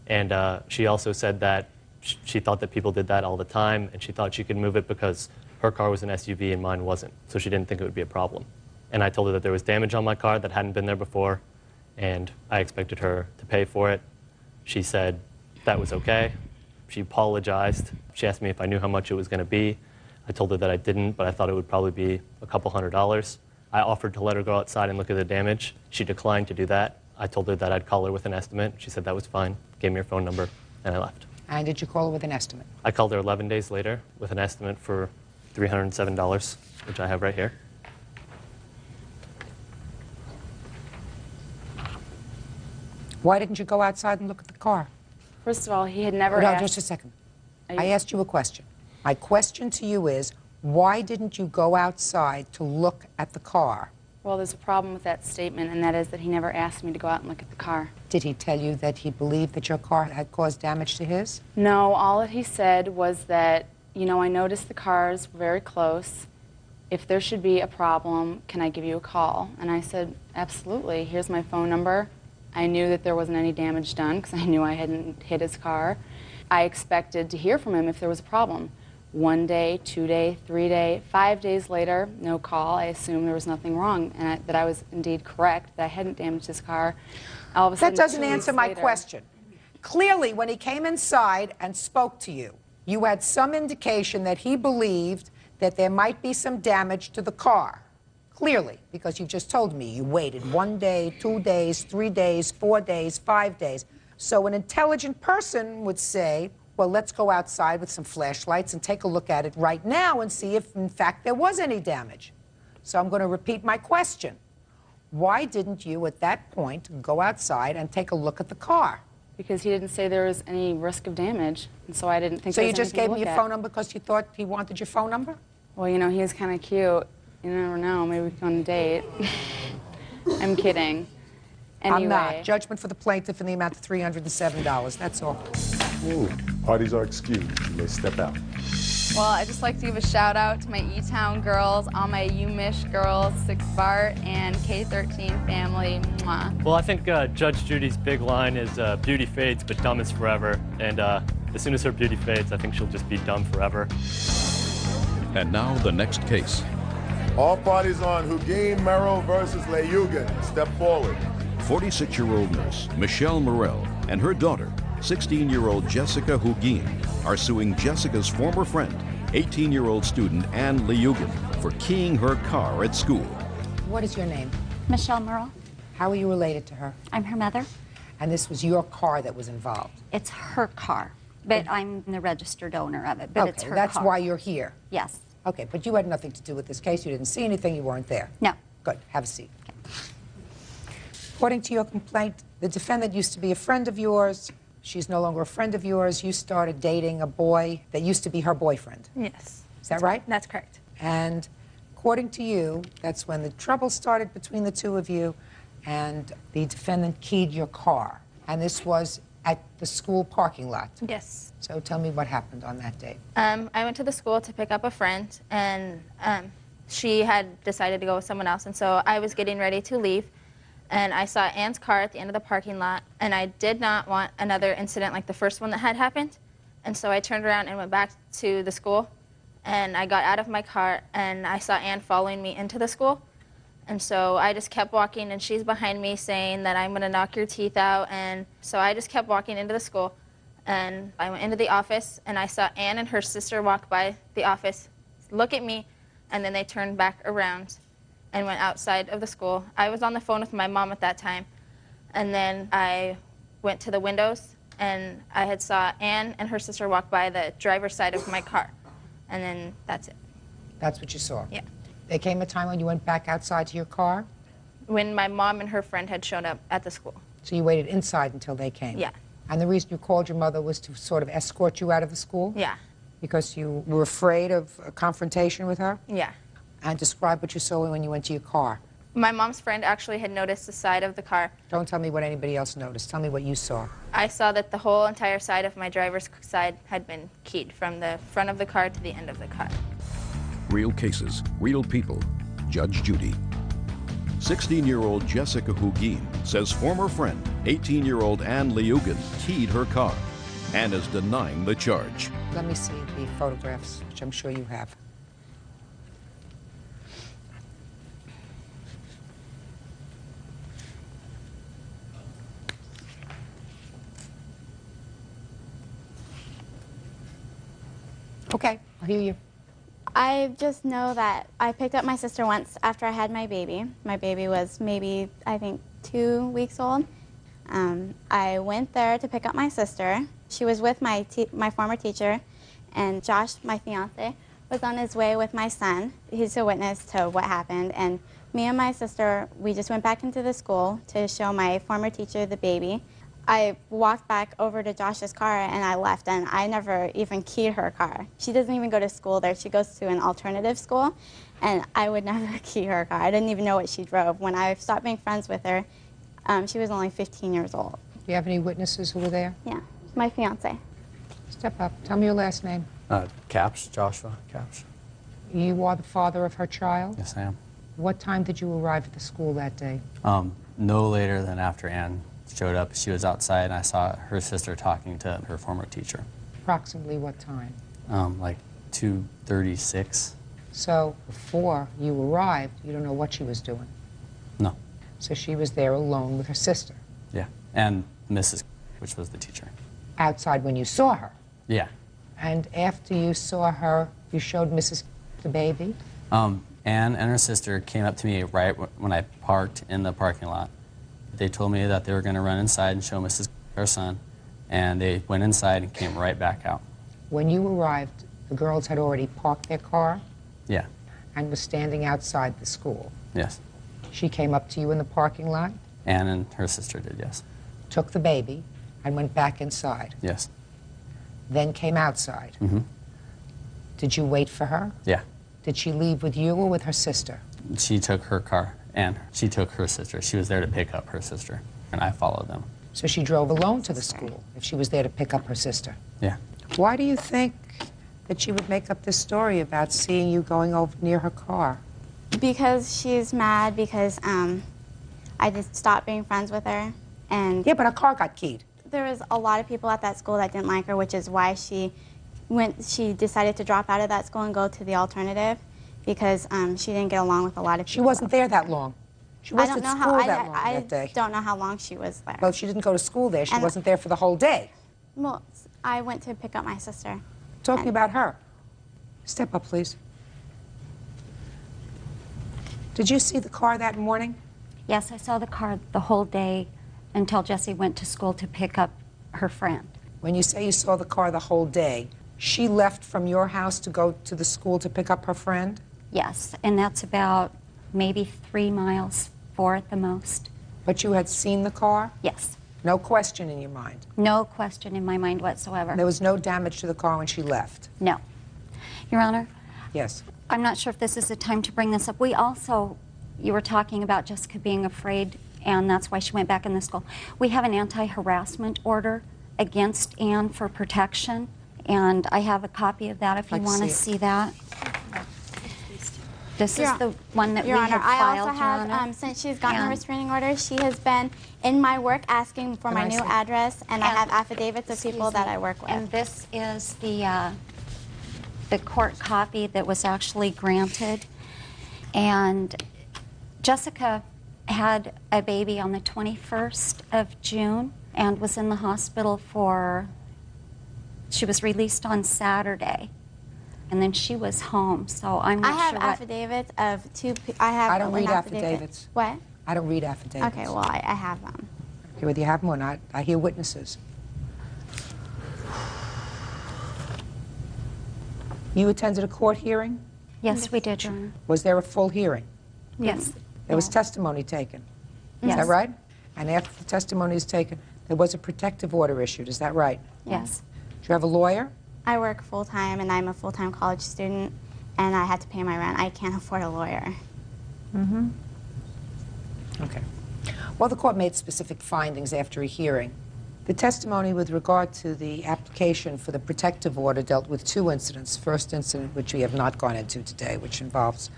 And she also said that she thought that people did that all the time, and she thought she could move it because her car was an SUV and mine wasn't, so she didn't think it would be a problem. And I told her that there was damage on my car that hadn't been there before, and I expected her to pay for it. She said that was okay. She apologized. She asked me if I knew how much it was going to be. I told her that I didn't, but I thought it would probably be a couple $100s. I offered to let her go outside and look at the damage. She declined to do that. I told her that I'd call her with an estimate. She said that was fine, gave me her phone number, and I left.
And did you call her with an estimate?
I called her 11 days later with an estimate for $307, which I have right here.
Why didn't you go outside and look at the car?
First of all, he had never
No,
asked...
just a second. I asked you a question. My question to you is, why didn't you go outside to look at the car?
Well, there's a problem with that statement, and that is that he never asked me to go out and look at the car.
Did he tell you that he believed that your car had caused damage to his?
No, all that he said was that, you know, I noticed the cars were very close,
if there should be a problem, can I give you a call? And I said, absolutely. Here's my phone number. I knew that there wasn't any damage done because I knew I hadn't hit his car. I expected to hear from him if there was a problem. 1 day, 2 day, 3 day, 5 days later, no call. I assumed there was nothing wrong and that I was indeed correct, that I hadn't damaged his car. All of a sudden,
That doesn't
2
answer
weeks
my
later,
question. Clearly, when he came inside and spoke to you, you had some indication that he believed that there might be some damage to the car. Clearly, because you just told me you waited 1 day, 2 days, 3 days, 4 days, 5 days. So an intelligent person would say, well, let's go outside with some flashlights and take a look at it right now and see if, in fact, there was any damage. So I'm going to repeat my question. Why didn't you, at that point, go outside and take a look at the car?
Because he didn't say there was any risk of damage, and so I didn't think
So
there
you
was
just
anything
gave
to
me your
look at.
phone number because you thought he wanted your phone number?
Well, you know, he is kind of cute. You never know. Maybe we can go on a date. I'm kidding. Anyway.
I'm not. Judgment for the plaintiff in the amount of $307. That's all.
Ooh, parties are excused. You may step out.
Well, I'd just like to give a shout out to my E-Town girls, all my UMich girls, 6 Bart and K13 family. Mwah.
Well, I think Judge Judy's big line is beauty fades, but dumb is forever. And as soon as her beauty fades, I think she'll just be dumb forever.
And now the next case.
All parties on Hugin Merrill versus Leyugan. Step forward.
46-year-old nurse Michelle Morell and her daughter, 16-year-old Jessica Hugin, are suing Jessica's former friend, 18-year-old student Ann Leyugan, for keying her car at school.
What is your name?
Michelle Merle.
How are you related to her?
I'm her mother.
And this was your car that was involved?
It's her car, but I'm the registered owner of it, but
Okay,
it's her
that's
car.
why you're here?
Yes.
Okay, but you had nothing to do with this case. You didn't see anything. You weren't there?
No.
Good. Have a seat. According to your complaint, the defendant used to be a friend of yours. She's no longer a friend of yours. You started dating a boy that used to be her boyfriend.
Yes.
Is that right?
That's correct.
And according to you, that's when the trouble started between the two of you, and the defendant keyed your car. And this was at the school parking lot.
Yes.
So tell me what happened on that date.
I went to the school to pick up a friend, and she had decided to go with someone else, and so I was getting ready to leave, and I saw Ann's car at the end of the parking lot, and I did not want another incident like the first one that had happened, and so I turned around and went back to the school, and I got out of my car, and I saw Ann following me into the school, and so I just kept walking, and she's behind me saying that I'm going to knock your teeth out, and so I just kept walking into the school, and I went into the office, and I saw Ann and her sister walk by the office, look at me, and then they turned back around and went outside of the school. I was on the phone with my mom at that time, and then I went to the windows, and I had saw Ann and her sister walk by the driver's side of my car, and then that's it.
That's what you saw?
Yeah.
There came a time when you went back outside to your car?
When my mom and her friend had shown up at the school.
So you waited inside until they came?
Yeah.
And the reason you called your mother was to sort of escort you out of the school?
Yeah.
Because you were afraid of a confrontation with her?
Yeah.
And describe what you saw when you went to your car.
My mom's friend actually had noticed the side of the car.
Don't tell me what anybody else noticed. Tell me what you saw.
I saw that the whole entire side of my driver's side had been keyed from the front of the car to the end of the car.
Real cases, real people. Judge Judy. 16-year-old Jessica Hugin says former friend, 18-year-old Ann Leyugan, keyed her car and is denying the charge.
Let me see the photographs, which I'm sure you have. Okay, I'll hear you.
I just know that I picked up my sister once after I had my baby. My baby was maybe, I think, 2 weeks old. I went there to pick up my sister. She was with my former teacher, and Josh, my fiance, was on his way with my son. He's a witness to what happened, and me and my sister, we just went back into the school to show my former teacher the baby. I walked back over to Josh's car and I left, and I never even keyed her car. She doesn't even go to school there. She goes to an alternative school, and I would never key her car. I didn't even know what she drove. When I stopped being friends with her, she was only 15 years old.
Do you have any witnesses who were there?
Yeah, my fiance.
Step up. Tell me your last name.
Caps, Joshua Caps.
You are the father of her child?
Yes, I am.
What time did you arrive at the school that day?
No later than after Ann showed up. She was outside, and I saw her sister talking to her former teacher.
Approximately what time?
Like 2:36.
So before you arrived, you don't know what she was doing?
No.
So she was there alone with her sister?
Yeah, and Mrs., which was the teacher.
Outside when you saw her?
Yeah.
And after you saw her, you showed Mrs. the baby?
Ann and her sister came up to me right when I parked in the parking lot. They told me that they were going to run inside and show Mrs. her son, and they went inside and came right back out.
When you arrived, the girls had already parked their car?
Yeah.
And was standing outside the school?
Yes.
She came up to you in the parking lot?
Ann and her sister did, yes.
Took the baby and went back inside?
Yes.
Then came outside?
Mm-hmm.
Did you wait for her?
Yeah.
Did she leave with you or with her sister?
She took her car, and she took her sister. She was there to pick up her sister, and I followed them.
So she drove alone to the school if she was there to pick up her sister?
Yeah.
Why do you think that she would make up this story about seeing you going over near her car?
Because she's mad because I just stopped being friends with her. And
yeah, but her car got keyed.
There was a lot of people at that school that didn't like her, which is why she decided to drop out of that school and go to the alternative, because she didn't get along with a lot of people.
She wasn't there that long. She wasn't at school that long that day.
I don't know how long she was there.
Well, she didn't go to school there. She wasn't there for the whole day.
Well, I went to pick up my sister.
Talking about her. Step up, please. Did you see the car that morning?
Yes, I saw the car the whole day until Jessie went to school to pick up her friend.
When you say you saw the car the whole day, she left from your house to go to the school to pick up her friend?
Yes, and that's about maybe 3 miles, 4 at the most.
But you had seen the car?
Yes.
No question in your mind?
No question in my mind whatsoever.
There was no damage to the car when she left?
No. Your Honor?
Yes.
I'm not sure if this is the time to bring this up. We also, you were talking about Jessica being afraid, and that's why she went back in the school. We have an anti-harassment order against Ann for protection, and I have a copy of that if you want to see that. This is the one that
Your
we
Honor,
have filed,
I also have, since she's gotten a restraining order, she has been in my work asking for my new address, and I have affidavits of people that I work with.
And this is the court copy that was actually granted. And Jessica had a baby on the 21st of June and was in the hospital she was released on Saturday. And then she was home, so I'm not sure.
I have affidavits of
I don't read affidavits.
What?
I don't read affidavits.
Okay, well, I have them.
Okay, whether you have them or not, I hear witnesses. You attended a court hearing?
Yes, we did, Your Honor.
Was there a full hearing?
Yes.
There was testimony taken. Is
Yes.
that right? And after the testimony is taken, there was a protective order issued. Is that right?
Yes.
Do you have a lawyer?
I work full-time, and I'm a full-time college student, and I had to pay my rent. I can't afford a lawyer.
Mm-hmm. Okay. Well, the court made specific findings after a hearing. The testimony with regard to the application for the protective order dealt with 2 incidents. First incident, which we have not gone into today, which involves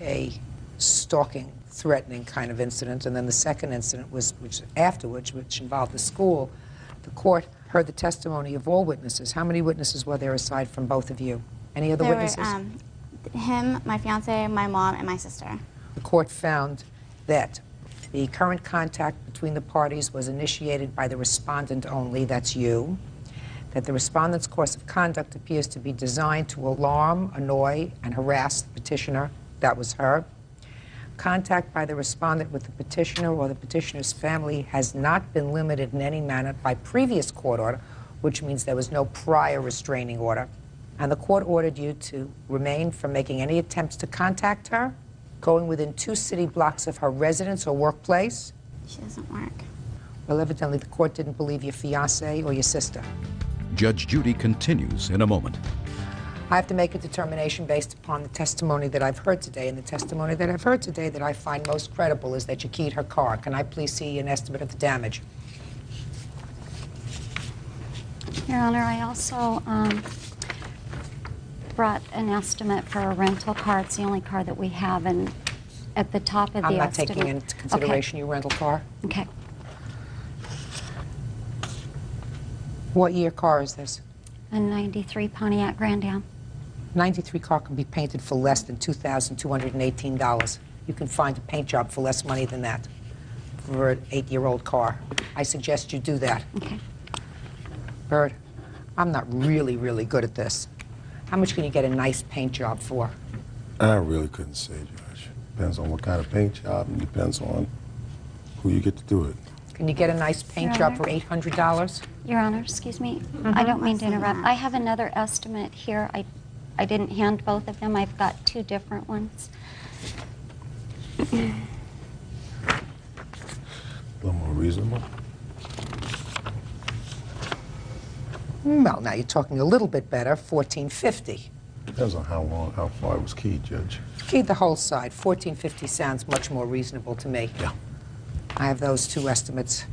a stalking, threatening kind of incident, and then the second incident was afterwards, which involved the school. The court heard the testimony of all witnesses. How many witnesses were there aside from both of you? Any other witnesses?
Him, my fiance, my mom, and my sister.
The court found that the current contact between the parties was initiated by the respondent only, that's you, that the respondent's course of conduct appears to be designed to alarm, annoy, and harass the petitioner, that was her. Contact by the respondent with the petitioner or the petitioner's family has not been limited in any manner by previous court order, which means there was no prior restraining order. And the court ordered you to remain from making any attempts to contact her, going within 2 city blocks of her residence or workplace.
She doesn't work.
Well, evidently the court didn't believe your fiancé or your sister.
Judge Judy continues in a moment.
I have to make a determination based upon the testimony that I've heard today, and the testimony that I've heard today that I find most credible is that you keyed her car. Can I please see an estimate of the damage?
Your Honor, I also brought an estimate for a rental car. It's the only car that we have, and at the top of the
I'm not
estimate...
taking into consideration your rental car.
Okay.
What year car is this?
A 93 Pontiac Grand Am.
93 car can be painted for less than $2,218. You can find a paint job for less money than that for an 8-year-old car. I suggest you do that.
Okay.
Bird, I'm not really good at this. How much can you get a nice paint job for?
I really couldn't say, Judge. Depends on what kind of paint job and depends on who you get to do it.
Can you get a nice paint
Your
job for $800?
Your Honor, excuse me. I don't mean to interrupt. I have another estimate here. I didn't hand both of them. I've got 2 different ones.
A little more reasonable.
Well, now you're talking a little bit better, $1,450.
Depends on how far it was keyed, Judge.
Keyed the whole side. $1,450 sounds much more reasonable to me.
Yeah.
I have those 2 estimates.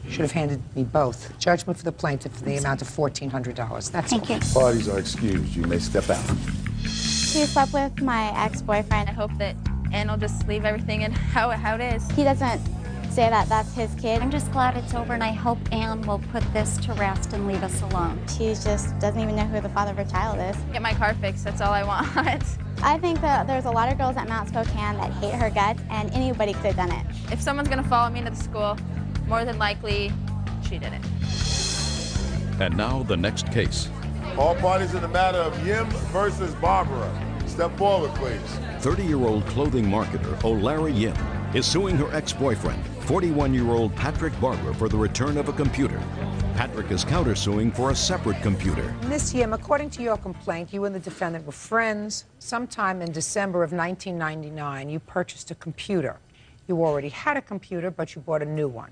You should have handed me both. Judgment for the plaintiff for the amount of $1,400. That's
Thank you.
Parties are excused. You may step out.
He slept with my ex-boyfriend.
I hope that Ann will just leave everything in how it is.
He doesn't say that that's his kid.
I'm just glad it's over, and I hope Ann will put this to rest and leave us alone.
He just doesn't even know who the father of her child is.
Get my car fixed, that's all I want.
I think that there's a lot of girls at Mount Spokane that hate her guts, and anybody could have done it.
If someone's gonna follow me into the school, more than likely, she did it.
And now the next case.
All parties in the matter of Yim versus Barbara. Step forward, please.
30-year-old clothing marketer O'Larry Yim is suing her ex-boyfriend, 41-year-old Patrick Barber, for the return of a computer. Patrick is countersuing for a separate computer.
Miss Yim, according to your complaint, you and the defendant were friends. Sometime in December of 1999, you purchased a computer. You already had a computer, but you bought a new one,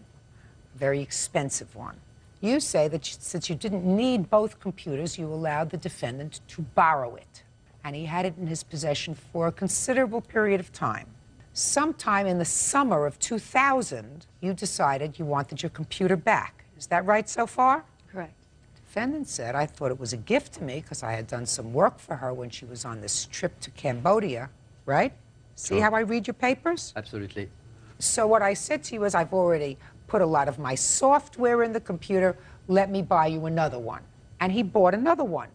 a very expensive one. You say that since you didn't need both computers, you allowed the defendant to borrow it, and he had it in his possession for a considerable period of time. Sometime in the summer of 2000, you decided you wanted your computer back. Is that right so far?
Correct.
The defendant said, I thought it was a gift to me because I had done some work for her when she was on this trip to Cambodia, right? See
Sure.
how I read your papers?
Absolutely.
So what I said to you is, I've already put a lot of my software in the computer. Let me buy you another one. And he bought another one,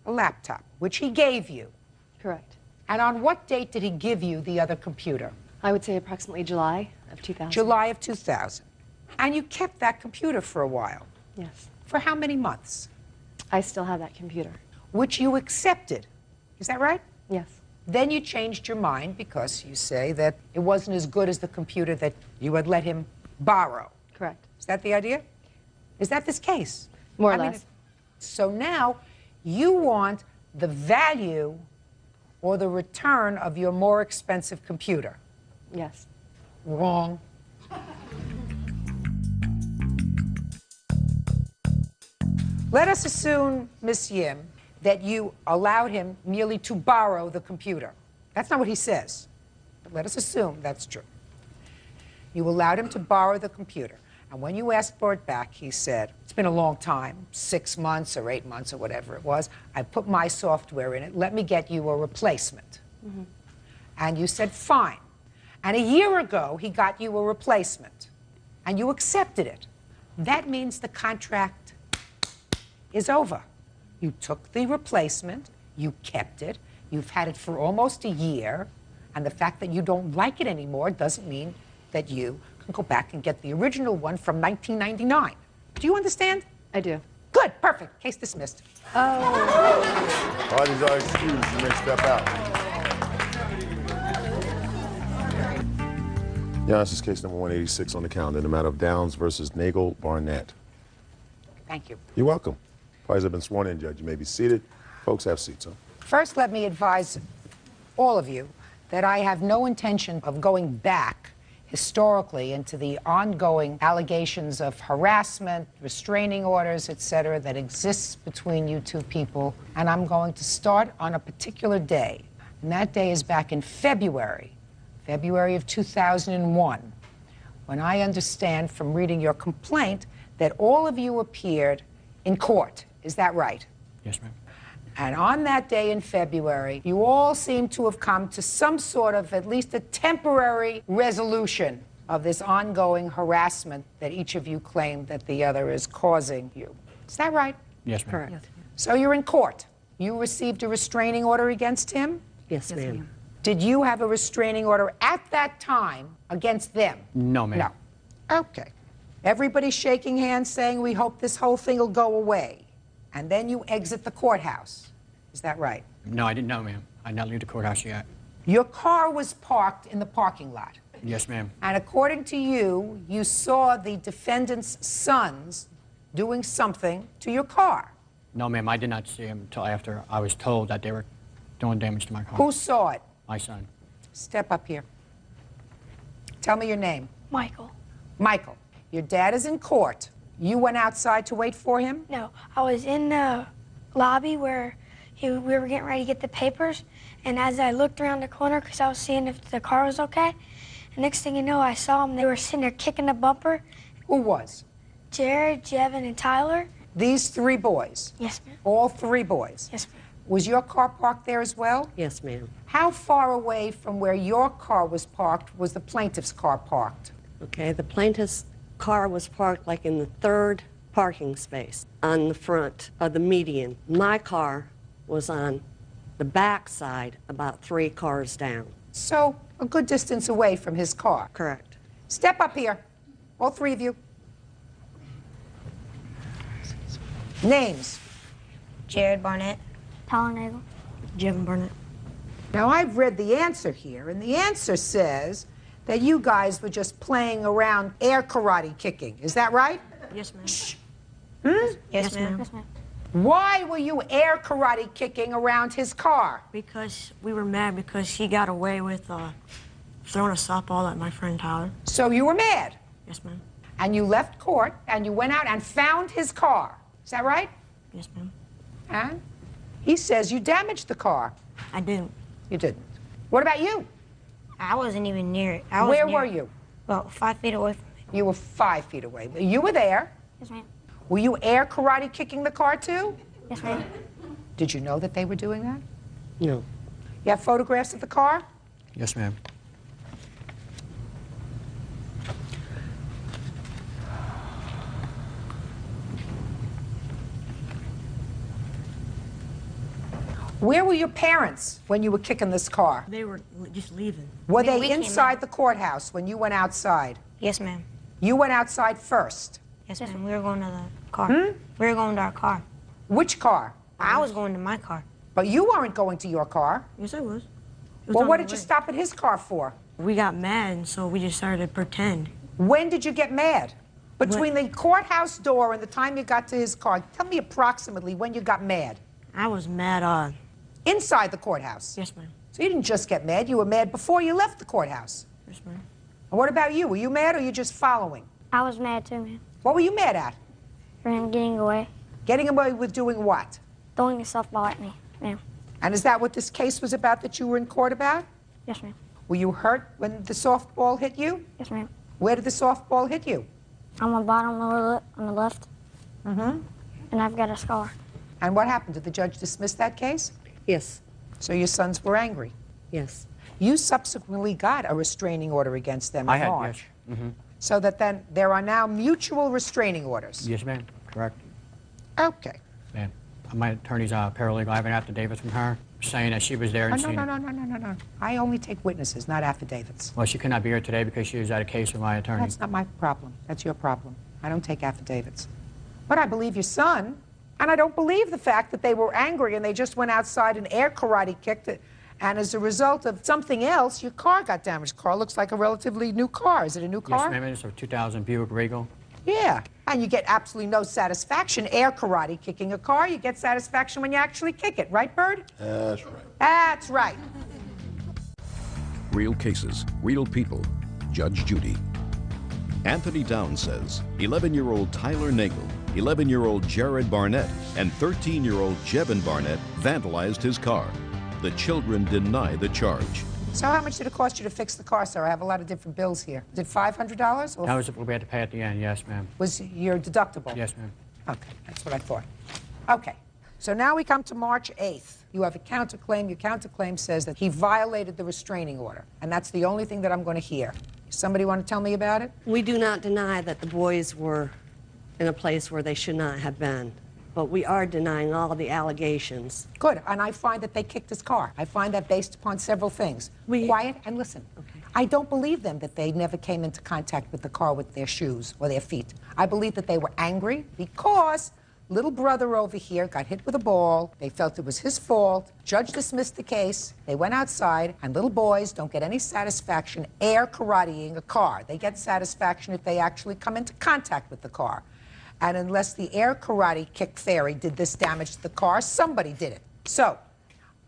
a laptop, which he gave you.
Correct.
And on what date did he give you the other computer?
I would say approximately July of 2000.
July of 2000. And you kept that computer for a while.
Yes.
For how many months?
I still have that computer.
Which you accepted. Is that right?
Yes.
Then you changed your mind because you say that it wasn't as good as the computer that you had let him borrow.
Correct.
Is that the idea? Is that this case?
More or
I mean,
less.
so now you want the value or the return of your more expensive computer.
Yes.
Wrong. Let us assume, Miss Yim, that you allowed him merely to borrow the computer. That's not what he says. But let us assume that's true. You allowed him to borrow the computer. And when you asked for it back, he said, it's been a long time, 6 months or 8 months or whatever it was. I put my software in it. Let me get you a replacement.
Mm-hmm.
And you said, fine. And a year ago, he got you a replacement. And you accepted it. That means the contract is over. You took the replacement, you kept it, you've had it for almost a year, and the fact that you don't like it anymore doesn't mean that you can go back and get the original one from 1999. Do you understand?
I do.
Good, perfect. Case dismissed.
Oh.
Parties are excused. You may step out.
Yeah, this is case number 186 on the calendar, the matter of Downs versus Nagel Barnett.
Thank you.
You're welcome. Parties have been sworn in, Judge. You may be seated. Folks, have seats, huh?
First, let me advise all of you that I have no intention of going back historically into the ongoing allegations of harassment, restraining orders, etc., that exists between you two people. And I'm going to start on a particular day. And that day is back in February of 2001, when I understand from reading your complaint that all of you appeared in court. Is that right?
Yes, ma'am.
And on that day in February, you all seem to have come to some sort of at least a temporary resolution of this ongoing harassment that each of you claimed that the other is causing you. Is that right?
Yes, ma'am.
Correct. Yes. So you're in court. You received a restraining order against him?
Yes, ma'am.
Did you have a restraining order at that time against them?
No, ma'am.
No. Okay. Everybody's shaking hands saying, we hope this whole thing will go away. And then you exit the courthouse. Is that right?
No, I didn't know, ma'am. I did not leave the courthouse yet.
Your car was parked in the parking lot.
Yes, ma'am.
And according to you, you saw the defendant's sons doing something to your car.
No, ma'am, I did not see him until after I was told that they were doing damage to my car.
Who saw it?
My son.
Step up here. Tell me your name.
Michael.
Michael. Your dad is in court. You went outside to wait for him?
No, I was in the lobby where we were getting ready to get the papers, and as I looked around the corner because I was seeing if the car was okay, the next thing you know, I saw them. They were sitting there kicking the bumper.
Who was?
Jared, Jevin, and Tyler.
These three boys?
Yes, ma'am.
All three boys?
Yes, ma'am.
Was your car parked there as well?
Yes, ma'am.
How far away from where your car was parked was the plaintiff's car parked?
Okay, the plaintiff's car was parked like in the third parking space on the front of the median. My car was on the back side, about 3 cars down.
So, a good distance away from his car?
Correct.
Step up here, all three of you. Names?
Jared Barnett. Tyler Nagel. Jevin Barnett.
Now, I've read the answer here, and the answer says that you guys were just playing around air karate kicking. Is that right?
Yes, ma'am.
Shh.
Yes, ma'am. Yes, ma'am.
Why were you air karate kicking around his car?
Because we were mad because he got away with throwing a softball at my friend Tyler.
So you were mad?
Yes, ma'am.
And you left court, and you went out and found his car. Is that right?
Yes, ma'am.
And he says you damaged the car.
I didn't.
You didn't. What about you?
I wasn't even near it. I was
Where
near
were you?
About 5 feet away from me.
You were 5 feet away. You were there.
Yes, ma'am.
Were you air karate kicking the car too?
Yes, ma'am.
Did you know that they were doing that?
No.
You have photographs of the car?
Yes, ma'am.
Where were your parents when you were kicking this car?
They were just leaving.
Were they inside the courthouse when you went outside?
Yes, ma'am.
You went outside first?
Yes, ma'am. We were going to the car.
Hmm?
We were going to our car.
Which car?
I was going to my car.
But you weren't going to your car.
Yes, I was.
Well, what did you stop at his car for?
We got mad, and so we just started to pretend.
When did you get mad? Between the courthouse door and the time you got to his car, tell me approximately when you got mad.
I was mad
inside the courthouse?
Yes, ma'am.
So you didn't just get mad, you were mad before you left the courthouse?
Yes, ma'am.
And what about you? Were you mad or you just following?
I was mad too, ma'am.
What were you mad at?
For him getting away.
Getting away with doing what?
Throwing a softball at me, ma'am.
And is that what this case was about that you were in court about?
Yes, ma'am.
Were you hurt when the softball hit you?
Yes, ma'am.
Where did the softball hit you?
On my bottom lower lip on the left.
Mm-hmm.
And I've got a scar.
And what happened? Did the judge dismiss that case?
Yes.
So your sons were angry?
Yes.
You subsequently got a restraining order against them in March.
Yes. Mm-hmm.
So that then there are now mutual restraining orders.
Yes, ma'am. Correct.
Okay.
And my attorney's paralegal. I have an affidavit from her saying that she was there and seen it.
No. I only take witnesses, not affidavits.
Well, she could not be here today because she was at a case with my attorney.
That's not my problem. That's your problem. I don't take affidavits. But I believe your son, and I don't believe the fact that they were angry and they just went outside and air karate kicked it, and as a result of something else, your car got damaged. Car looks like a relatively new car. Is it a new car?
Yes, ma'am. It's a 2000 Buick Regal.
Yeah, and you get absolutely no satisfaction air karate kicking a car. You get satisfaction when you actually kick it, right, Bird?
That's right.
That's right.
Real cases, real people. Judge Judy. Anthony Downs says 11-year-old Tyler Nagel, 11-year-old Jared Barnett, and 13-year-old Jevin Barnett vandalized his car. The children deny the charge.
So how much did it cost you to fix the car, sir? I have a lot of different bills here. Did $500? Or
That was what we had to pay at the end, yes, ma'am.
was your deductible?
Yes, ma'am.
Okay, that's what I thought. Okay, So now we come to March 8th. You have a counterclaim. Your counterclaim says that he violated the restraining order, and that's the only thing that I'm going to hear. Somebody want to tell me about it?
We do not deny that the boys were in a place where they should not have been, but we are denying all the allegations.
Good, and I find that they kicked his car. I find that based upon several things. Quiet and listen. Okay. I don't believe them that they never came into contact with the car with their shoes or their feet. I believe that they were angry because little brother over here got hit with a ball. They felt it was his fault. Judge dismissed the case. They went outside, and little boys don't get any satisfaction air karateing a car. They get satisfaction if they actually come into contact with the car. And unless the air karate kick fairy did this damage to the car, somebody did it. So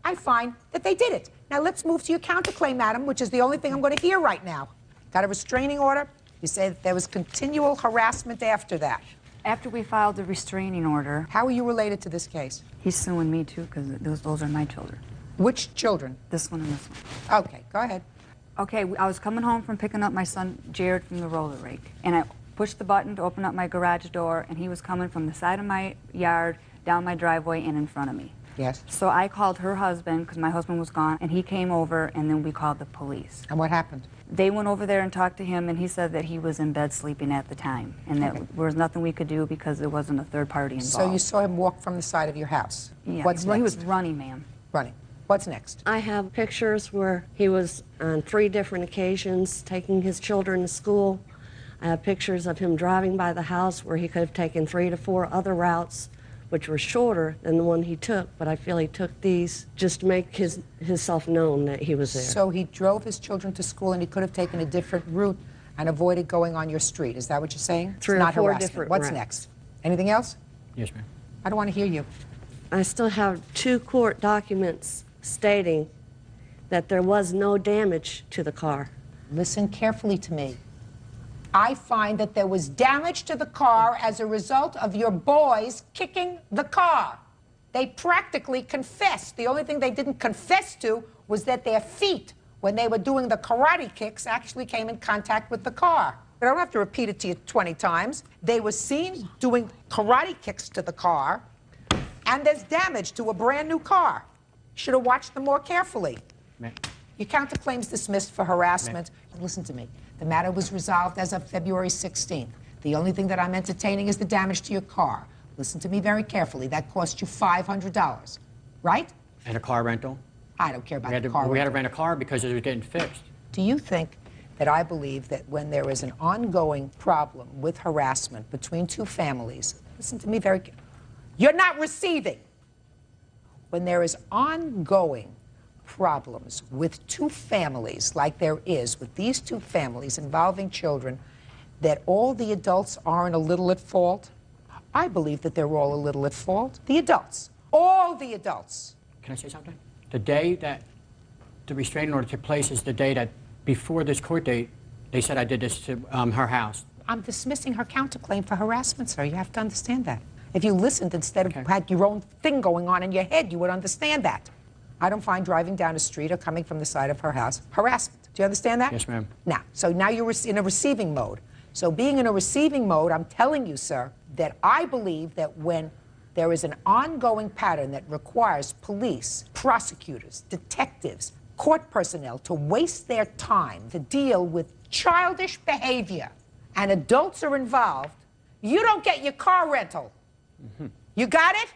I find that they did it. Now let's move to your counterclaim, madam, which is the only thing I'm going to hear right now. Got a restraining order. You say that there was continual harassment after that.
After we filed the restraining order...
How are you related to this case?
He's suing me, too, because those are my children.
Which children?
This one and this one.
Okay, go ahead.
Okay, I was coming home from picking up my son, Jared, from the roller rink, and I pushed the button to open up my garage door, and he was coming from the side of my yard, down my driveway, and in front of me.
Yes.
So I called her husband, because my husband was gone, and he came over, and then we called the police.
And what happened?
They went over there and talked to him, and he said that he was in bed sleeping at the time, and that there was nothing we could do because there wasn't a third party involved.
So you saw him walk from the side of your house?
Yeah.
What's next?
He was running, ma'am.
Running. What's next?
I have pictures where he was on 3 different occasions taking his children to school. I have pictures of him driving by the house where he could have taken 3 to 4 other routes, which were shorter than the one he took, but I feel he took these just to make himself known that he was there.
So he drove his children to school and he could have taken a different route and avoided going on your street. Is that what you're saying?
3 or 4 different
What's
routes.
next? Anything else?
Yes, ma'am.
I don't want to hear you.
I still have 2 court documents stating that there was no damage to the car.
Listen carefully to me. I find that there was damage to the car as a result of your boys kicking the car. They practically confessed. The only thing they didn't confess to was that their feet, when they were doing the karate kicks, actually came in contact with the car. I don't have to repeat it to you 20 times. They were seen doing karate kicks to the car, and there's damage to a brand new car. Should have watched them more carefully. Your counterclaim's dismissed for harassment. Listen to me. The matter was resolved as of February 16th. The only thing that I'm entertaining is the damage to your car. Listen to me very carefully. That cost you $500, right?
And a car rental.
I don't care about the car rental.
We had to rent a car because it was getting fixed.
Do you think that I believe that when there is an ongoing problem with harassment between 2 families, listen to me very carefully. You're not receiving. When there is ongoing problems with 2 families, like there is with these 2 families involving children, that all the adults aren't a little at fault? I believe that they're all a little at fault. The adults. All the adults.
Can I say something? The day that the restraining order took place is the day that, before this court date, they said I did this to her house.
I'm dismissing her counterclaim for harassment, sir. You have to understand that. If you listened instead of had your own thing going on in your head, you would understand that. I don't find driving down a street or coming from the side of her house harassment. Do you understand that?
Yes, ma'am.
Now, so now you're in a receiving mode. So being in a receiving mode, I'm telling you, sir, that I believe that when there is an ongoing pattern that requires police, prosecutors, detectives, court personnel to waste their time to deal with childish behavior and adults are involved, you don't get your car rental. You got it?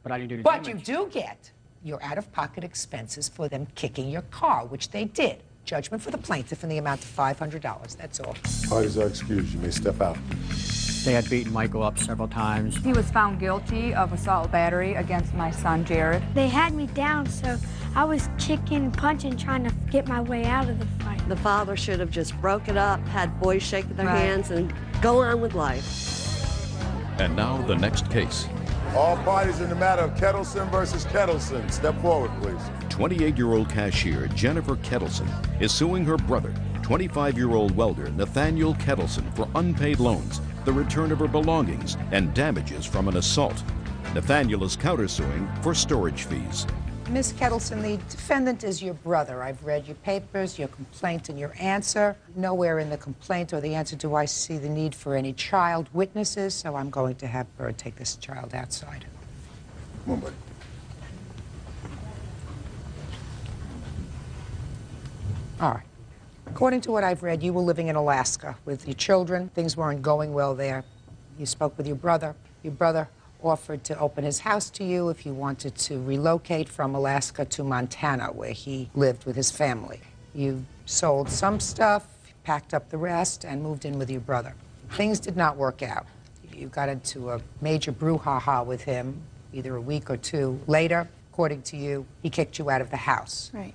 But I didn't do the
But
damage.
you do get your out-of-pocket expenses for them kicking your car, which they did. Judgment for the plaintiff in the amount of $500. That's all.
Parties are excused. You may step out.
They had beaten Michael up several times.
He was found guilty of assault battery against my son, Jared.
They had me down, so I was kicking and punching, trying to get my way out of the fight.
The father should have just broke it up, had boys shake their
Right.
hands, and go on with life.
And now the next case.
All parties in the matter of Kettleson versus Kettleson. Step forward, please.
28-year-old cashier Jennifer Kettleson is suing her brother, 25-year-old welder Nathaniel Kettleson, for unpaid loans, the return of her belongings, and damages from an assault. Nathaniel is countersuing for storage fees.
Ms. Kettleson, the defendant is your brother. I've read your papers, your complaint, and your answer. Nowhere in the complaint or the answer do I see the need for any child witnesses, so I'm going to have her take this child outside.
Come on, buddy.
All right. According to what I've read, you were living in Alaska with your children. Things weren't going well there. You spoke with your brother. Your brother offered to open his house to you if you wanted to relocate from Alaska to Montana, where he lived with his family. You sold some stuff, packed up the rest, and moved in with your brother. Things did not work out. You got into a major brouhaha with him, either a week or two later. According to you, he kicked you out of the house.
Right.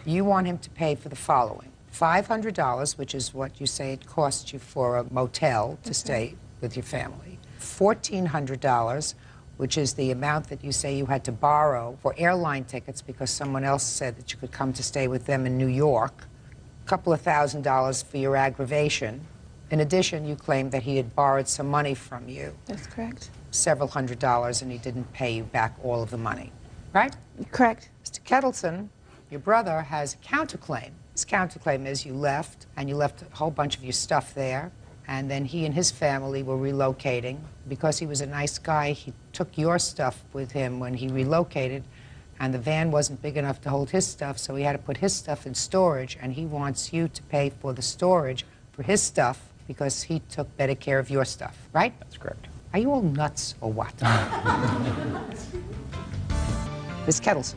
You want him to pay for the following: $500, which is what you say it cost you for a motel to stay with your family. $1,400, which is the amount that you say you had to borrow for airline tickets because someone else said that you could come to stay with them in New York. A couple of $1,000 for your aggravation. In addition, you claimed that he had borrowed some money from you.
That's correct.
Several $100s, and he didn't pay you back all of the money, right?
Correct.
Mr. Kettleson, your brother has a counterclaim. His counterclaim is you left, and you left a whole bunch of your stuff there, and then he and his family were relocating. Because he was a nice guy, he took your stuff with him when he relocated, and the van wasn't big enough to hold his stuff, so he had to put his stuff in storage, and he wants you to pay for the storage for his stuff because he took better care of your stuff, right?
That's correct.
Are you all nuts or what? Ms. Kettleson,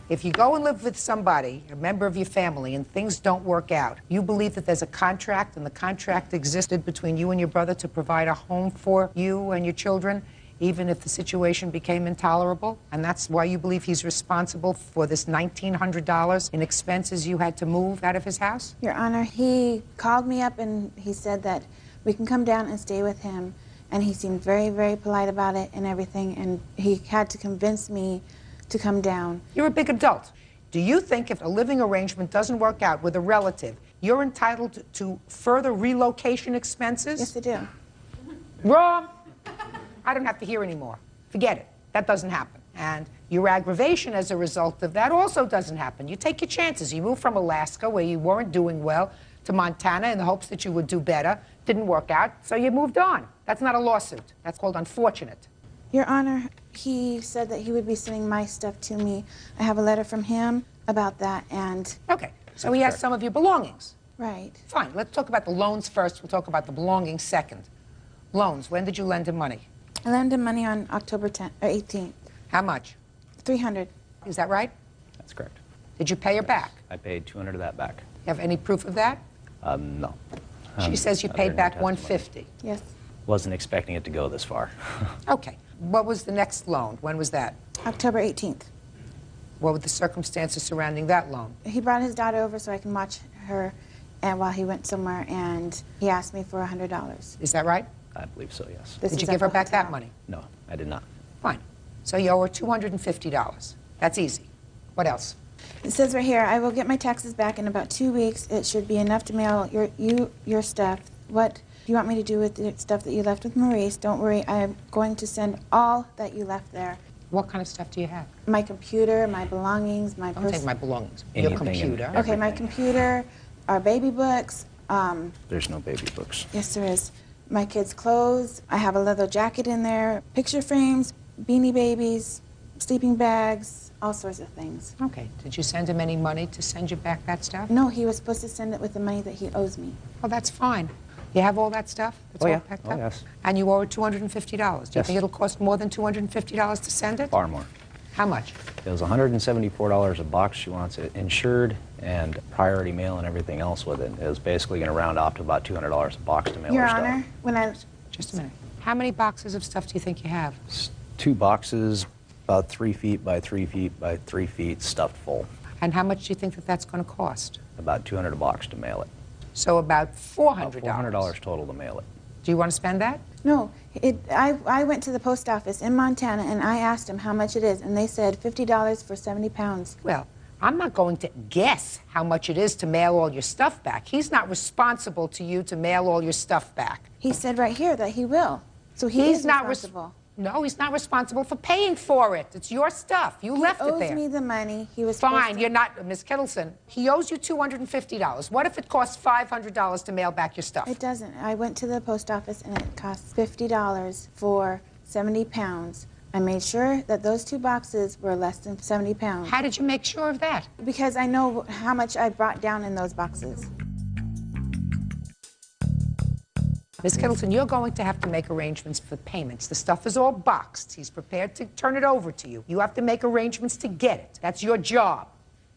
if you go and live with somebody, a member of your family, and things don't work out, you believe that there's a contract, and the contract existed between you and your brother to provide a home for you and your children, even if the situation became intolerable? And that's why you believe he's responsible for this $1,900 in expenses you had to move out of his house?
Your Honor, he called me up and he said that we can come down and stay with him. And he seemed very, very polite about it and everything. And he had to convince me to come down.
You're a big adult. Do you think if a living arrangement doesn't work out with a relative, you're entitled to further relocation expenses?
Yes, I do.
Wrong. I don't have to hear anymore. Forget it. That doesn't happen. And your aggravation as a result of that also doesn't happen. You take your chances. You moved from Alaska, where you weren't doing well, to Montana in the hopes that you would do better. Didn't work out, so you moved on. That's not a lawsuit. That's called unfortunate.
Your Honor, he said that he would be sending my stuff to me. I have a letter from him about that, and...
Okay, so he has some of your belongings.
Right.
Fine, let's talk about the loans first. We'll talk about the belongings second. Loans, when did you lend him money?
I lent him money on October 10th, or 18th.
How much?
$300.
Is that right?
That's correct.
Did you pay her back?
I paid $200 of that back.
You have any proof of that?
No.
She says you paid back $150.
Yes.
Wasn't expecting it to go this far.
Okay. What was the next loan? When was that?
October 18th.
What were the circumstances surrounding that loan?
He brought his daughter over so I can watch her and while he went somewhere, and he asked me for $100.
Is that right?
I believe so, yes.
Did you give her back that money?
No, I did not.
Fine. So you owe her $250. That's easy. What else?
It says right here, I will get my taxes back in about 2 weeks. It should be enough to mail your stuff. What do you want me to do with the stuff that you left with Maurice? Don't worry, I am going to send all that you left there.
What kind of stuff do you have?
My computer, my belongings, my
Don't take my belongings.
Anything
Your computer.
Okay, my computer, our baby books.
There's no baby books.
Yes, there is. My kids' clothes. I have a leather jacket in there. Picture frames, beanie babies, sleeping bags, all sorts of things.
Okay. Did you send him any money to send you back that stuff?
No, he was supposed to send it with the money that he owes me.
Oh, that's fine. You have all that stuff? It's all packed up?
Yes.
And you owe her $250. Do you
Yes.
think it'll cost more than $250 to send it?
Far more.
How much?
It was $174 a box. She wants it insured and priority mail and everything else with it. It was basically going to round off to about $200 a box to mail
Your
her stuff.
Honor, when I...
Just a minute. How many boxes of stuff do you think you have?
2 boxes, about 3 feet by 3 feet by 3 feet, stuffed full.
And how much do you think that that's going to cost?
About $200 a box to mail it.
So about $400.
About $400 total to mail it.
Do you want to spend that?
No, I went to the post office in Montana and I asked them how much it is, and they said $50 for 70 pounds.
Well, I'm not going to guess how much it is to mail all your stuff back. He's not responsible to you to mail all your stuff back.
He said right here that he will. So he's
not
responsible.
No, he's not responsible for paying for it. It's your stuff. You left it there.
He owes me the money. He was
Fine, you're not, Miss Kettleson. He owes you $250. What if it costs $500 to mail back your stuff?
It doesn't. I went to the post office and it costs $50 for 70 pounds
I made sure that those 2 boxes were less than 70 pounds.
How did you make sure of that?
Because I know how much I brought down in those boxes.
Ms. Kittleson, you're going to have to make arrangements for payments. The stuff is all boxed. He's prepared to turn it over to you. You have to make arrangements to get it. That's your job.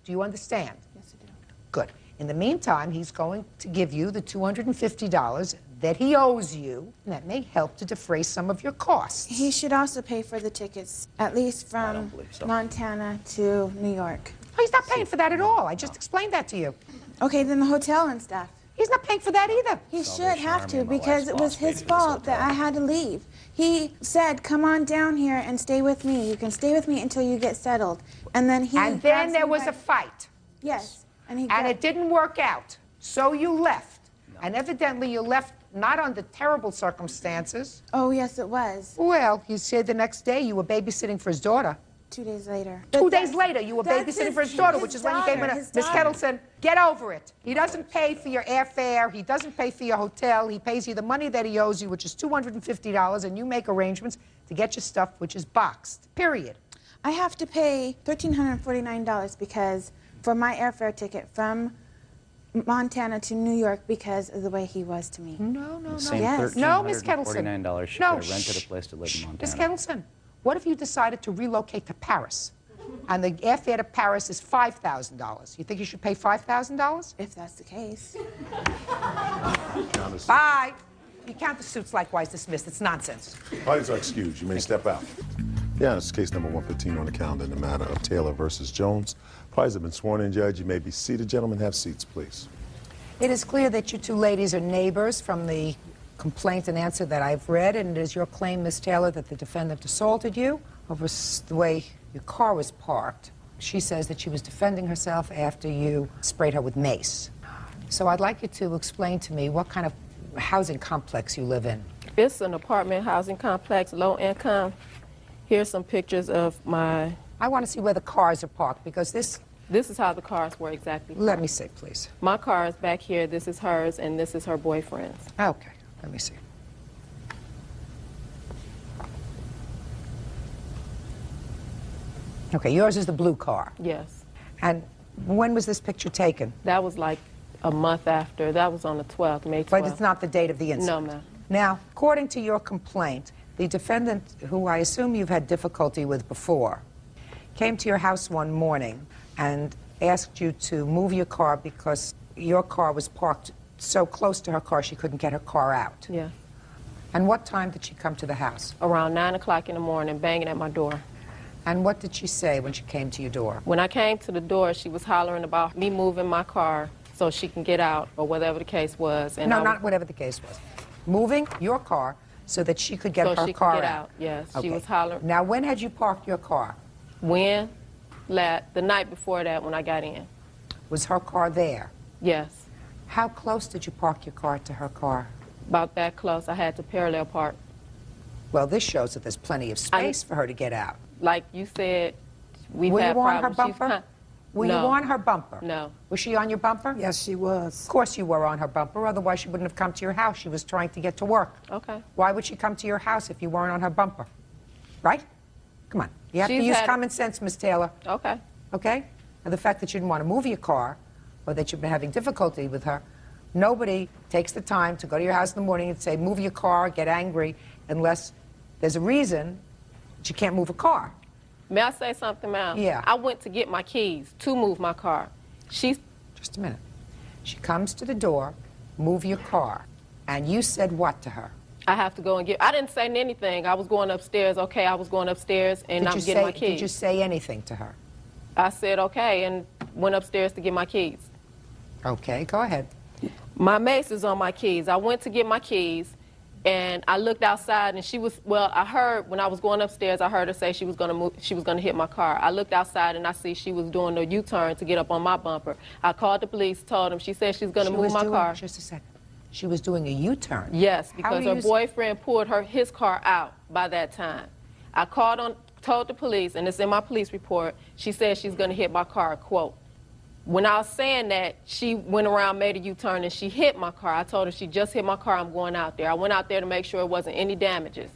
Do you understand?
Yes, I do.
Good. In the meantime, he's going to give you the $250 that he owes you, and that may help to defray some of your costs.
He should also pay for the tickets, at least from Montana to New York.
Oh, he's not paying for that at all. I just explained that to you.
Okay, then the hotel and stuff.
He's not paying for that either.
He should have to, because it was his fault that I had to leave. He said, come on down here and stay with me. You can stay with me until you get settled. And then
there was a fight.
Yes. And
it didn't work out. So you left. No. And evidently you left not under terrible circumstances.
Oh, yes, it was.
Well, you said the next day you were babysitting for his daughter.
2 days later.
2 days later, you were babysitting for his daughter, which is when you gave him Miss Kettleson, get over it. He doesn't pay for your airfare. He doesn't pay for your hotel. He pays you the money that he owes you, which is $250, and you make arrangements to get your stuff, which is boxed, period.
I have to pay $1,349 because for my airfare ticket from Montana to New York because of the way he was to me.
No.
Yes.
No, Miss Kettleson.
$49 she could have rented a place to live in Montana.
Miss Kettleson, what if you decided to relocate to Paris? And the airfare to Paris is $5,000. You think you should pay $5,000?
If that's the case.
Bye. You count the suits likewise dismissed. It's nonsense.
Parties are excused. You may step out. Yeah, it's case number 115 on the calendar in the matter of Taylor versus Jones. Parties have been sworn in, Judge. You may be seated. Gentlemen, have seats, please.
It is clear that you 2 ladies are neighbors from the complaint and answer that I've read, and it is your claim, Miss Taylor, that the defendant assaulted you over the way your car was parked. She says that she was defending herself after you sprayed her with mace. So I'd like you to explain to me what kind of housing complex you live in.
It's an apartment housing complex, low income. Here's some pictures of my...
I want to see where the cars are parked, because this
is how the cars were exactly.
Let me see, please.
My car is back here. This is hers, and this is her boyfriend's.
Okay, let me see. Okay, yours is the blue car.
Yes.
And when was this picture taken?
That was like a month after. That was on the 12th, May 12th.
But it's not the date of the incident?
No, ma'am.
Now, according to your complaint, the defendant, who I assume you've had difficulty with before, came to your house one morning and asked you to move your car because your car was parked so close to her car she couldn't get her car out.
Yeah.
And what time did she come to the house?
Around 9 o'clock in the morning, banging at my door.
And what did she say when she came to your door?
When I came to the door, she was hollering about me moving my car so she can get out, or whatever the case was. And
no, not whatever the case was. Moving your car so that she could get her car out.
So she could get out, yes.
Okay.
She was hollering.
Now, when had you parked your car?
When? The night before that, when I got in.
Was her car there?
Yes.
How close did you park your car to her car?
About that close. I had to parallel park.
Well, this shows that there's plenty of space for her to get out.
Like you said, we've
Were
had
you on her
problems.
bumper? Were
No.
you on her bumper?
No.
Was she on your bumper?
Yes, she was.
Of course you were on her bumper, otherwise she wouldn't have come to your house. She was trying to get to work.
Okay.
Why would she come to your house if you weren't on her bumper? Right? Come on. You have to
She's
use
had-
common sense, Miss Taylor.
Okay.
Okay? And the fact that you didn't want to move your car, or that you've been having difficulty with her, nobody takes the time to go to your house in the morning and say, move your car, get angry, unless there's a reason that you can't move a car.
May I say something, ma'am?
Yeah.
I went to get my keys to move my car.
Just a minute. She comes to the door, move your car, and you said what to her?
I have to go and get... I didn't say anything. I was going upstairs. Okay, I was going upstairs, and I'm getting my keys.
Did you say anything to her?
I said okay, and went upstairs to get my keys.
Okay, go ahead.
My mace is on my keys. I went to get my keys, and I looked outside, and she was, well, I heard, when I was going upstairs, I heard her say she was going to move, she was going to hit my car. I looked outside, and I see she was doing a U-turn to get up on my bumper. I called the police, told them, she said she's going to move my car.
Just a second. She was doing a U-turn?
Yes, because her boyfriend pulled his car out by that time. I told the police, and it's in my police report, she said she's going to hit my car, quote. When I was saying that, she went around, made a U-turn, and she hit my car. I told her she just hit my car, I'm going out there. I went out there to make sure it wasn't any damages.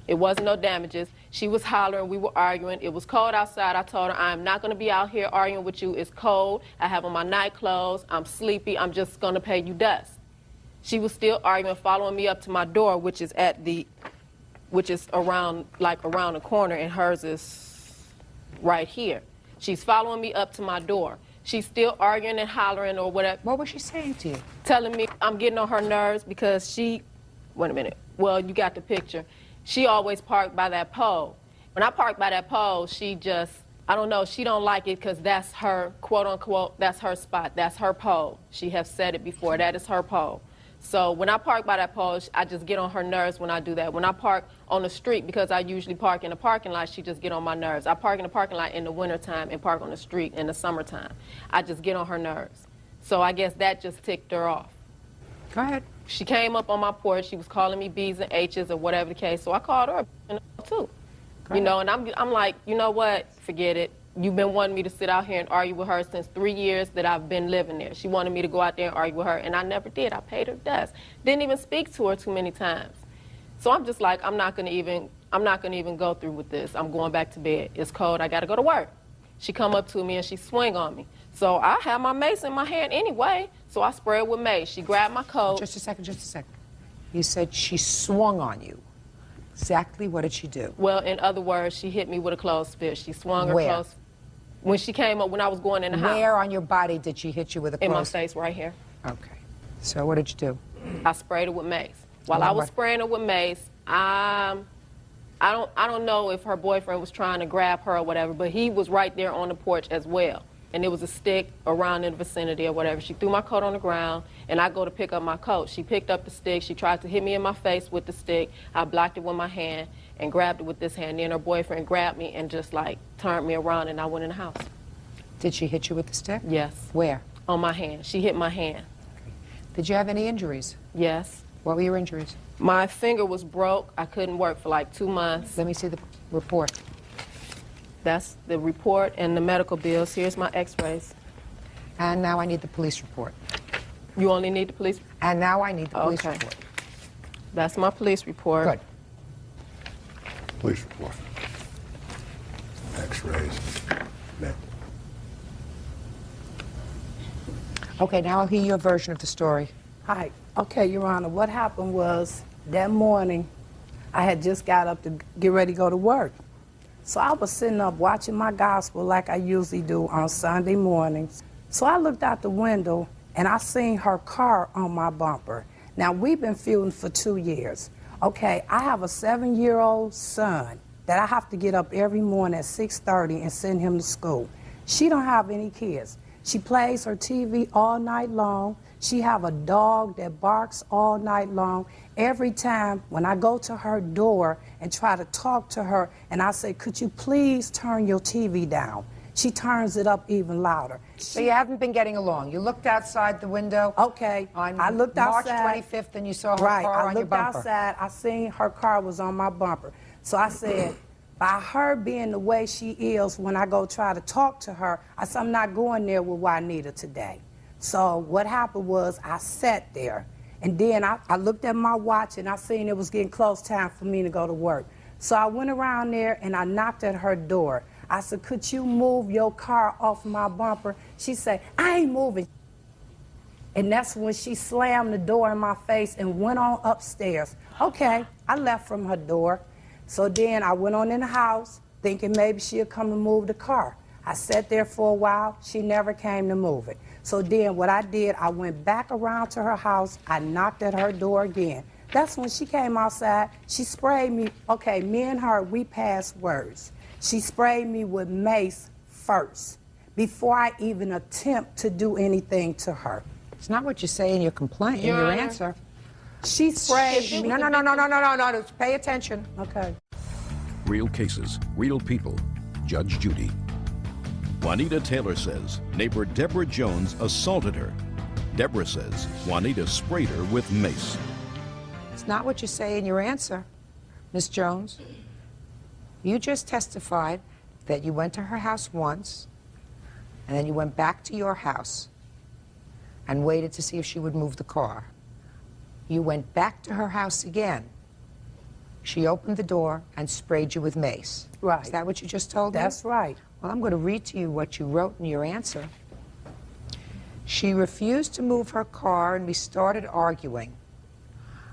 It wasn't no damages. She was hollering. We were arguing. It was cold outside. I told her, I'm not going to be out here arguing with you. It's cold. I have on my night clothes. I'm sleepy. I'm just going to pay you dust. She was still arguing, following me up to my door, which is around the corner, and hers is right here. She's following me up to my door. She's still arguing and hollering or whatever.
What was she saying to you?
Telling me I'm getting on her nerves because she, wait a minute, well, you got the picture. She always parked by that pole. When I parked by that pole, she just, I don't know, she don't like it because that's her, quote unquote, that's her spot, that's her pole. She has said it before, that is her pole. So when I park by that pole, I just get on her nerves when I do that. When I park on the street, because I usually park in the parking lot, she just get on my nerves. I park in the parking lot in the wintertime and park on the street in the summertime. I just get on her nerves. So I guess that just ticked her off.
Go ahead.
She came up on my porch. She was calling me B's and H's or whatever the case. So I called her too. You know, and I'm like, you know what? Forget it. You've been wanting me to sit out here and argue with her since 3 years that I've been living there. She wanted me to go out there and argue with her, and I never did. I paid her dust. Didn't even speak to her too many times. So I'm just like, I'm not gonna even go through with this. I'm going back to bed. It's cold. I gotta go to work. She come up to me and she swing on me. So I have my mace in my hand anyway. So I spray it with mace. She grabbed my coat.
Just a second. You said she swung on you. Exactly what did she do?
Well, in other words, she hit me with a clothes fist. She swung her clothes. When she came up, when I was going in the house.
Where on your body did she hit you with a clothes?
In my face, right here.
Okay. So what did you do?
I sprayed her with mace. While I was spraying her with mace, I don't know if her boyfriend was trying to grab her or whatever, but he was right there on the porch as well. And there was a stick around in the vicinity or whatever. She threw my coat on the ground, and I go to pick up my coat. She picked up the stick. She tried to hit me in my face with the stick. I blocked it with my hand and grabbed it with this hand. Then her boyfriend grabbed me and just like turned me around, and I went in the house.
Did she hit you with the stick?
Yes.
Where?
On my hand. She hit my hand.
Okay. Did you have any injuries?
Yes.
What were your injuries?
My finger was broke. I couldn't work for like 2 months.
Let me see the report.
That's the report and the medical bills. Here's my x-rays.
And now I need the police report.
You only need the police?
And now I need the police report.
That's my police report.
Good.
Police report. X-rays. Now.
Okay, now I'll hear your version of the story.
Hi. Okay, Your Honor, what happened was that morning I had just got up to get ready to go to work. So I was sitting up watching my gospel like I usually do on Sunday mornings. So I looked out the window and I seen her car on my bumper. Now we've been feuding for 2 years. Okay, I have a 7-year-old son that I have to get up every morning at 6:30 and send him to school. She don't have any kids. She plays her TV all night long. She have a dog that barks all night long. Every time when I go to her door and try to talk to her and I say, could you please turn your TV down? She turns it up even louder.
So you haven't been getting along. You looked outside the window.
Okay.
I
looked
March
outside.
25th and you saw her car on your bumper.
I looked outside. I seen her car was on my bumper. So I said, by her being the way she is when I go try to talk to her, I said, I'm not going there with Juanita today. So what happened was I sat there, and then I looked at my watch, and I seen it was getting close time for me to go to work. So I went around there, and I knocked at her door. I said, could you move your car off my bumper? She said, I ain't moving. And that's when she slammed the door in my face and went on upstairs. Okay, I left from her door. So then I went on in the house, thinking maybe she'll come and move the car. I sat there for a while. She never came to move it. So then what I did, I went back around to her house. I knocked at her door again. That's when she came outside. She sprayed me. Okay, me and her, we passed words. She sprayed me with mace first before I even attempt to do anything to her.
It's not what you say in your complaint, in your answer.
She sprayed me.
No. Pay attention.
Okay.
Real cases, real people. Judge Judy. Juanita Taylor says neighbor Deborah Jones assaulted her. Deborah says Juanita sprayed her with mace.
It's not what you say in your answer, Miss Jones. You just testified that you went to her house once, and then you went back to your house and waited to see if she would move the car. You went back to her house again. she opened the door and sprayed you with mace.
Right.
Is that what you just told me?
That's right.
Well, I'm going to read to you what you wrote in your answer. She refused to move her car and we started arguing.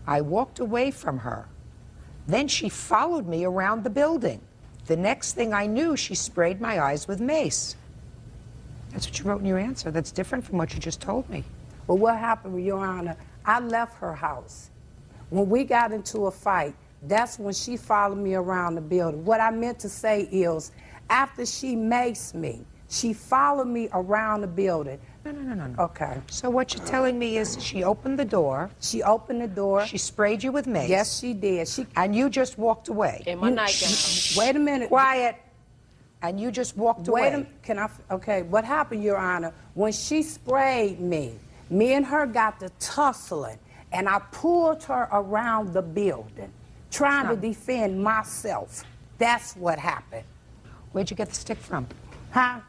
I walked away from her. Then she followed me around the building. The next thing I knew, she sprayed my eyes with mace. That's what you wrote in your answer. That's different from what you just told me.
Well, what happened, Your Honor, I left her house. When we got into a fight, that's when she followed me around the building. What I meant to say is, after she maced me, she followed me around the building.
No.
Okay.
So what you're telling me is she opened the door.
She opened the door.
She sprayed you with mace.
Yes, she did.
And you just walked away.
In my nightgown.
Wait a minute.
Quiet. And you just walked away.
Okay, what happened, Your Honor? When she sprayed me and her got to tussling, and I pulled her around the building, trying to defend myself. That's what happened.
Where'd you get the stick from?
Huh?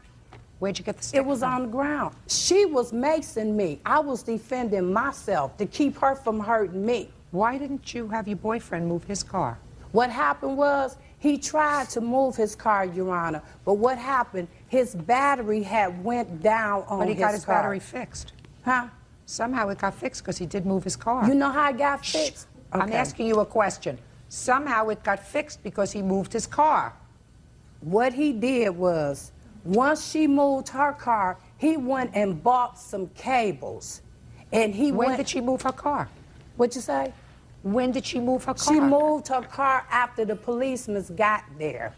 Where'd you get the stick
from? It was on the ground. She was macing me. I was defending myself to keep her from hurting me.
Why didn't you have your boyfriend move his car?
What happened was, he tried to move his car, Your Honor, but what happened, his battery had went down on his car.
But he got his battery fixed.
Huh?
Somehow it got fixed because he did move his car.
You know how it got fixed?
I'm
Okay.
asking you a question. Somehow it got fixed because he moved his car.
What he did was, once she moved her car, he went and bought some cables. And
When did she move her car?
What'd you say?
When did she move her car?
She moved her car after the policemen got there.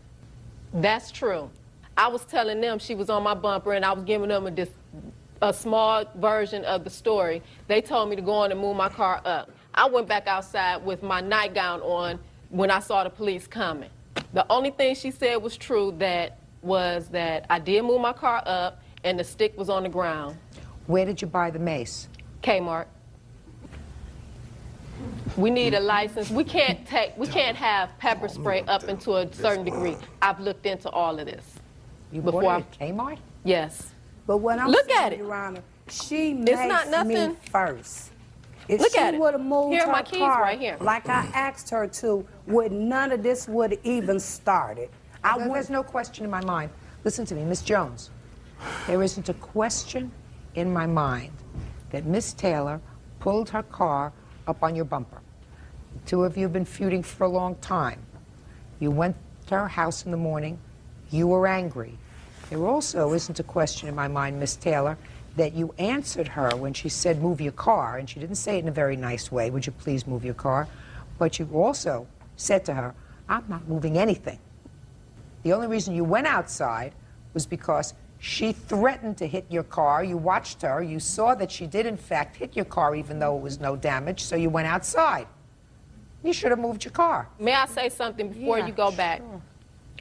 That's true. I was telling them she was on my bumper, and I was giving them a small version of the story. They told me to go on and move my car up. I went back outside with my nightgown on when I saw the police coming. The only thing she said was true, was that I did move my car up and the stick was on the ground.
Where did you buy the mace?
Kmart. We need a license. We can't have pepper spray up into a certain degree. I've looked into all of this.
You bought it at Kmart?
Yes.
But when I'm
Look
saying,
at it.
Your Honor, she
It's not
maced me
nothing.
first. If
Look
she
at it.
would have moved
Here are
her
my keys
car
right here.
like I asked her to, none of this would have even started.
There's no question in my mind. Listen to me, Miss Jones. There isn't a question in my mind that Miss Taylor pulled her car up on your bumper. The two of you have been feuding for a long time. You went to her house in the morning. You were angry. There also isn't a question in my mind, Miss Taylor, that you answered her when she said, move your car, and she didn't say it in a very nice way, would you please move your car? But you also said to her, I'm not moving anything. The only reason you went outside was because she threatened to hit your car. You watched her. You saw that she did, in fact, hit your car, even though it was no damage, so you went outside. You should have moved your car.
May I say something before you go back?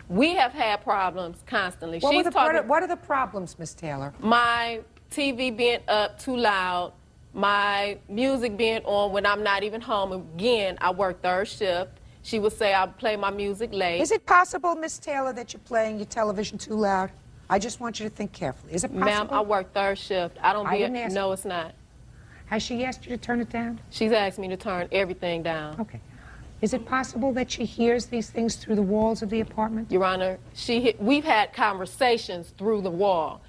We have had problems constantly.
What are the problems, Miss Taylor?
My TV being up too loud, my music being on when I'm not even home. Again, I work third shift. She would say I play my music late.
Is it possible, Miss Taylor, that you're playing your television too loud? I just want you to think carefully. Is it possible?
Ma'am, I work third shift. No, it's not.
Has she asked you to turn it down?
She's asked me to turn everything down.
Okay. Is it possible that she hears these things through the walls of the apartment?
Your Honor, we've had conversations through the wall.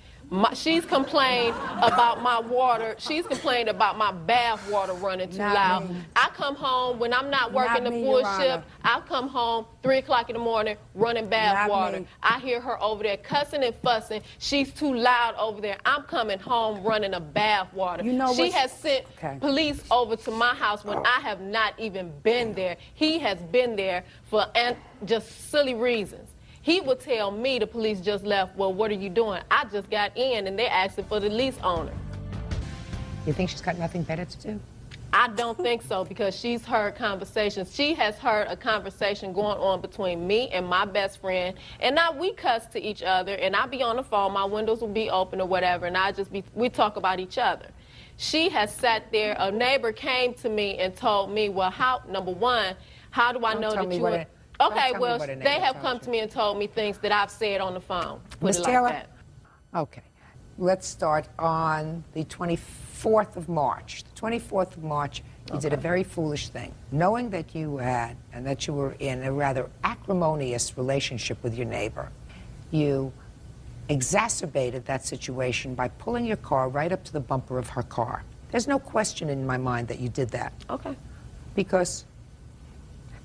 She's complained about my water. She's complained about my bath water running too loud. I come home when I'm not working the full shift. I come home 3 o'clock in the morning running bath water. I hear her over there cussing and fussing. She's too loud over there. I'm coming home running a bath water. She has sent police over to my house when I have not even been there. He has been there for just silly reasons. He would tell me the police just left. Well, what are you doing? I just got in, and they're asking for the lease owner.
You think she's got nothing better to do?
I don't think so, because she's heard conversations. She has heard a conversation going on between me and my best friend, and now we cuss to each other, and I be on the phone, my windows will be open or whatever, and we talk about each other. She has sat there. A neighbor came to me and told me, well, number one, how do I know that you were... Okay, well, they have come to me and told me things that I've said on the phone.
Miss Taylor? Okay. Let's start on the 25th 24th of March. The 24th of March, you did a very foolish thing. Knowing that you had, and that you were in a rather acrimonious relationship with your neighbor, you exacerbated that situation by pulling your car right up to the bumper of her car. There's no question in my mind that you did that.
Okay.
Because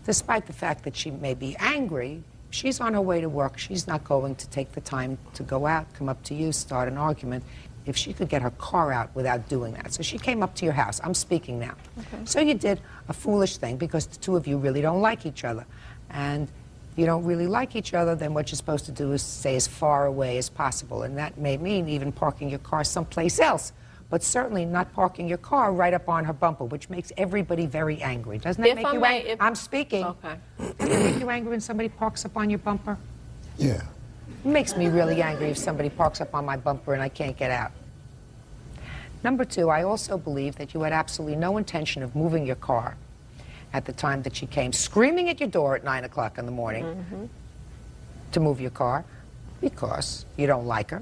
despite the fact that she may be angry, she's on her way to work. She's not going to take the time to go out, come up to you, start an argument, if she could get her car out without doing that. So she came up to your house. I'm speaking now.
Okay.
So you did a foolish thing because the two of you really don't like each other. And if you don't really like each other, then what you're supposed to do is stay as far away as possible. And that may mean even parking your car someplace else, but certainly not parking your car right up on her bumper, which makes everybody very angry. Doesn't that make you angry? I'm speaking.
Okay.
Doesn't it make you angry when somebody parks up on your bumper?
Yeah.
It makes me really angry if somebody parks up on my bumper and I can't get out. Number two, I also believe that you had absolutely no intention of moving your car at the time that she came screaming at your door at 9 o'clock in the morning to move your car because you don't like her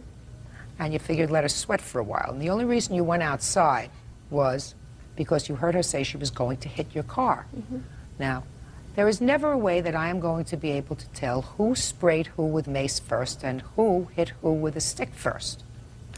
and you figured let her sweat for a while. And the only reason you went outside was because you heard her say she was going to hit your car. Now, there is never a way that I am going to be able to tell who sprayed who with mace first and who hit who with a stick first.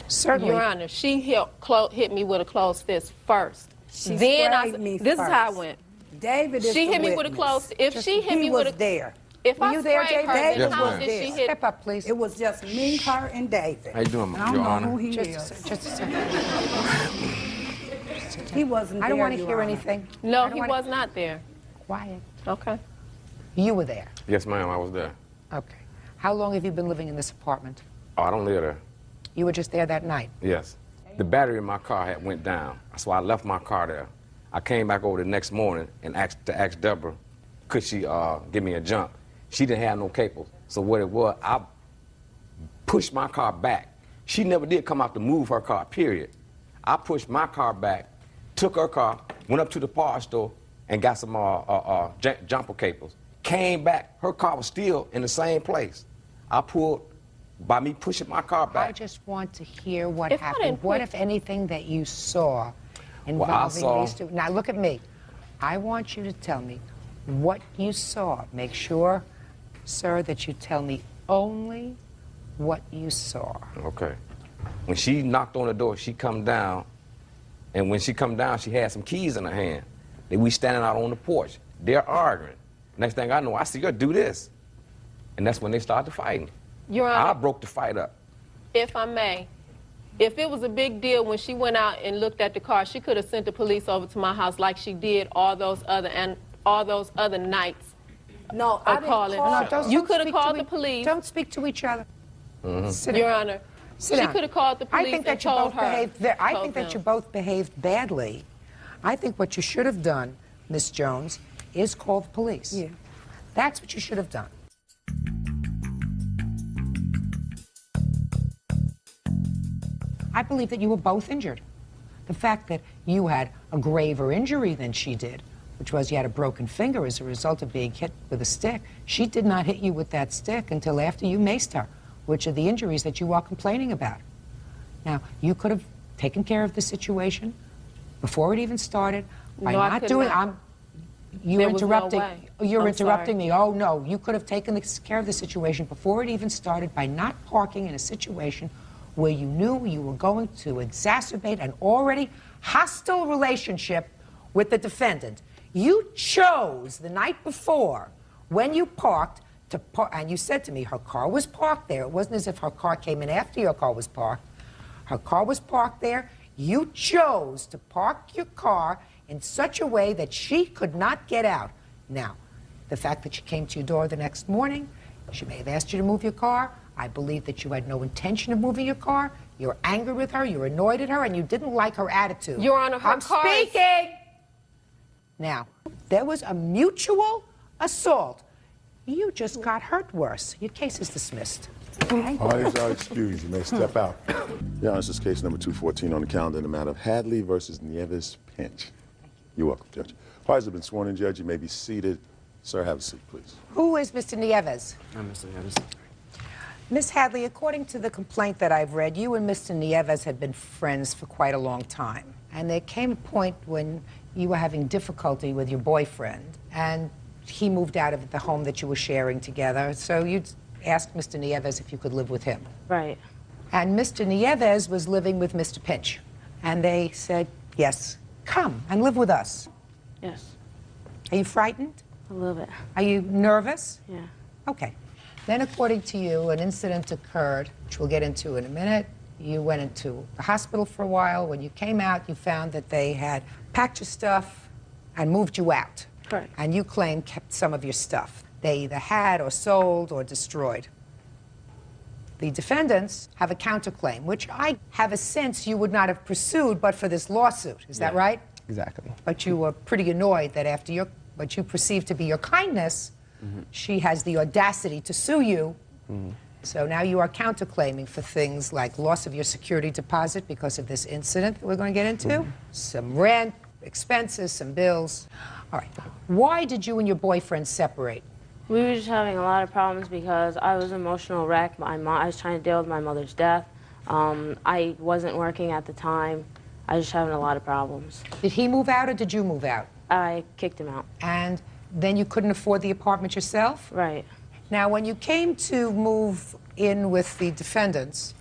Certainly.
Your Honor, she hit me with a closed fist first.
She
then
sprayed me
this
first.
is how it went.
David is
She
the
hit me with a
witness.
closed. If she hit me with a
there.
If
Were
I
you there,
sprayed her,
David?
then how did she hit?
Step up, please.
It was just me, her, and David.
How you doing,
I don't
Your
know
Honor?
who he
Just
is.
a second.
He wasn't there,
I don't want to
Your
hear
Honor.
anything.
No, he was not there.
Quiet.
Okay.
You were there.
Yes, ma'am, I was there.
Okay. How long have you been living in this apartment?
Oh, I don't live there.
You were just there that night.
Yes. The battery in my car had went down, so I left my car there. I came back over the next morning and asked Deborah, could she give me a jump? She didn't have no cables. So what it was, I pushed my car back. She never did come out to move her car, period. I pushed my car back, took her car, went up to the parts store and got some jumper cables. Came back, her car was still in the same place. I pulled, by me pushing my car back.
I just want to hear what
If I
happened.
didn't
What,
put-
if anything, that you saw involving
saw-
these two? Now, look at me. I want you to tell me what you saw. Make sure, sir, that you tell me only what you saw.
Okay. When she knocked on the door, she come down, and when she come down, she had some keys in her hand. Then we standing out on the porch. They're arguing. Next thing I know, I see her do this. And that's when they started fighting.
Your
I
Honor,
broke the fight up.
if I may, if it was a big deal when she went out and looked at the car, she could have sent the police over to my house like she did all those other nights.
No, I didn't
calling.
call
No, don't
You
speak
could have
to
called
e-
the police.
Don't speak to each other. Sit
Your
down.
Honor,
Sit
she
down.
could have called the police
I think that
and
you
told
both
her.
behaved. I
told
think that
them.
you both behaved badly. I think what you should have done, Miss Jones, is call the police. Yeah. That's what you should have done. I believe that you were both injured. The fact that you had a graver injury than she did, which was you had a broken finger as a result of being hit with a stick. She did not hit you with that stick until after you maced her, which are the injuries that you are complaining about. Now, you could have taken care of the situation before it even started by
No, I
not
could
doing.
not.
You're
There was no
interrupting.
way.
You're
I'm
interrupting
sorry.
me. Oh no, you could have taken care of the situation before it even started by not parking in a situation where you knew you were going to exacerbate an already hostile relationship with the defendant. You chose the night before, when you parked, to park, and you said to me her car was parked there. It wasn't as if her car came in after your car was parked. Her car was parked there. You chose to park your car in such a way that she could not get out. Now, the fact that she came to your door the next morning, she may have asked you to move your car. I believe that you had no intention of moving your car. You're angry with her, you're annoyed at her, and you didn't like her attitude.
Your Honor, her
I'm
car is-
speaking! Now, there was a mutual assault. You just got hurt worse. Your case is dismissed. Okay?
Parties are excused. You may step out. Your Honor, this is case number 214 on the calendar in the matter of Hadley versus Nieves Pinch. You're welcome, Judge. Parties have been sworn in, Judge. You may be seated. Sir, have a seat, please.
Who is Mr. Nieves?
I'm Mr. Nieves.
Miss Hadley, according to the complaint that I've read, you and Mr. Nieves had been friends for quite a long time. And there came a point when you were having difficulty with your boyfriend, and he moved out of the home that you were sharing together. So you asked Mr. Nieves if you could live with him.
Right.
And Mr. Nieves was living with Mr. Pinch. And they said, yes, come and live with us.
Yes.
Are you frightened?
A little bit.
Are you nervous?
Yeah.
Okay. Then, according to you, an incident occurred, which we'll get into in a minute. You went into the hospital for a while. When you came out, you found that they had packed your stuff and moved you out.
Correct.
And you claim kept some of your stuff. They either had or sold or destroyed. The defendants have a counterclaim, which I have a sense you would not have pursued but for this lawsuit. Is that right?
Exactly.
But you were pretty annoyed that after what you perceived to be your kindness, she has the audacity to sue you. So now you are counterclaiming for things like loss of your security deposit because of this incident that we're going to get into, some rent, expenses, some bills. All right. Why did you and your boyfriend separate?
We were just having a lot of problems because I was an emotional wreck. I was trying to deal with my mother's death. I wasn't working at the time. I was just having a lot of problems.
Did he move out or did you move out?
I kicked him out.
And then you couldn't afford the apartment yourself?
Right.
Now, when you came to move in with the defendants,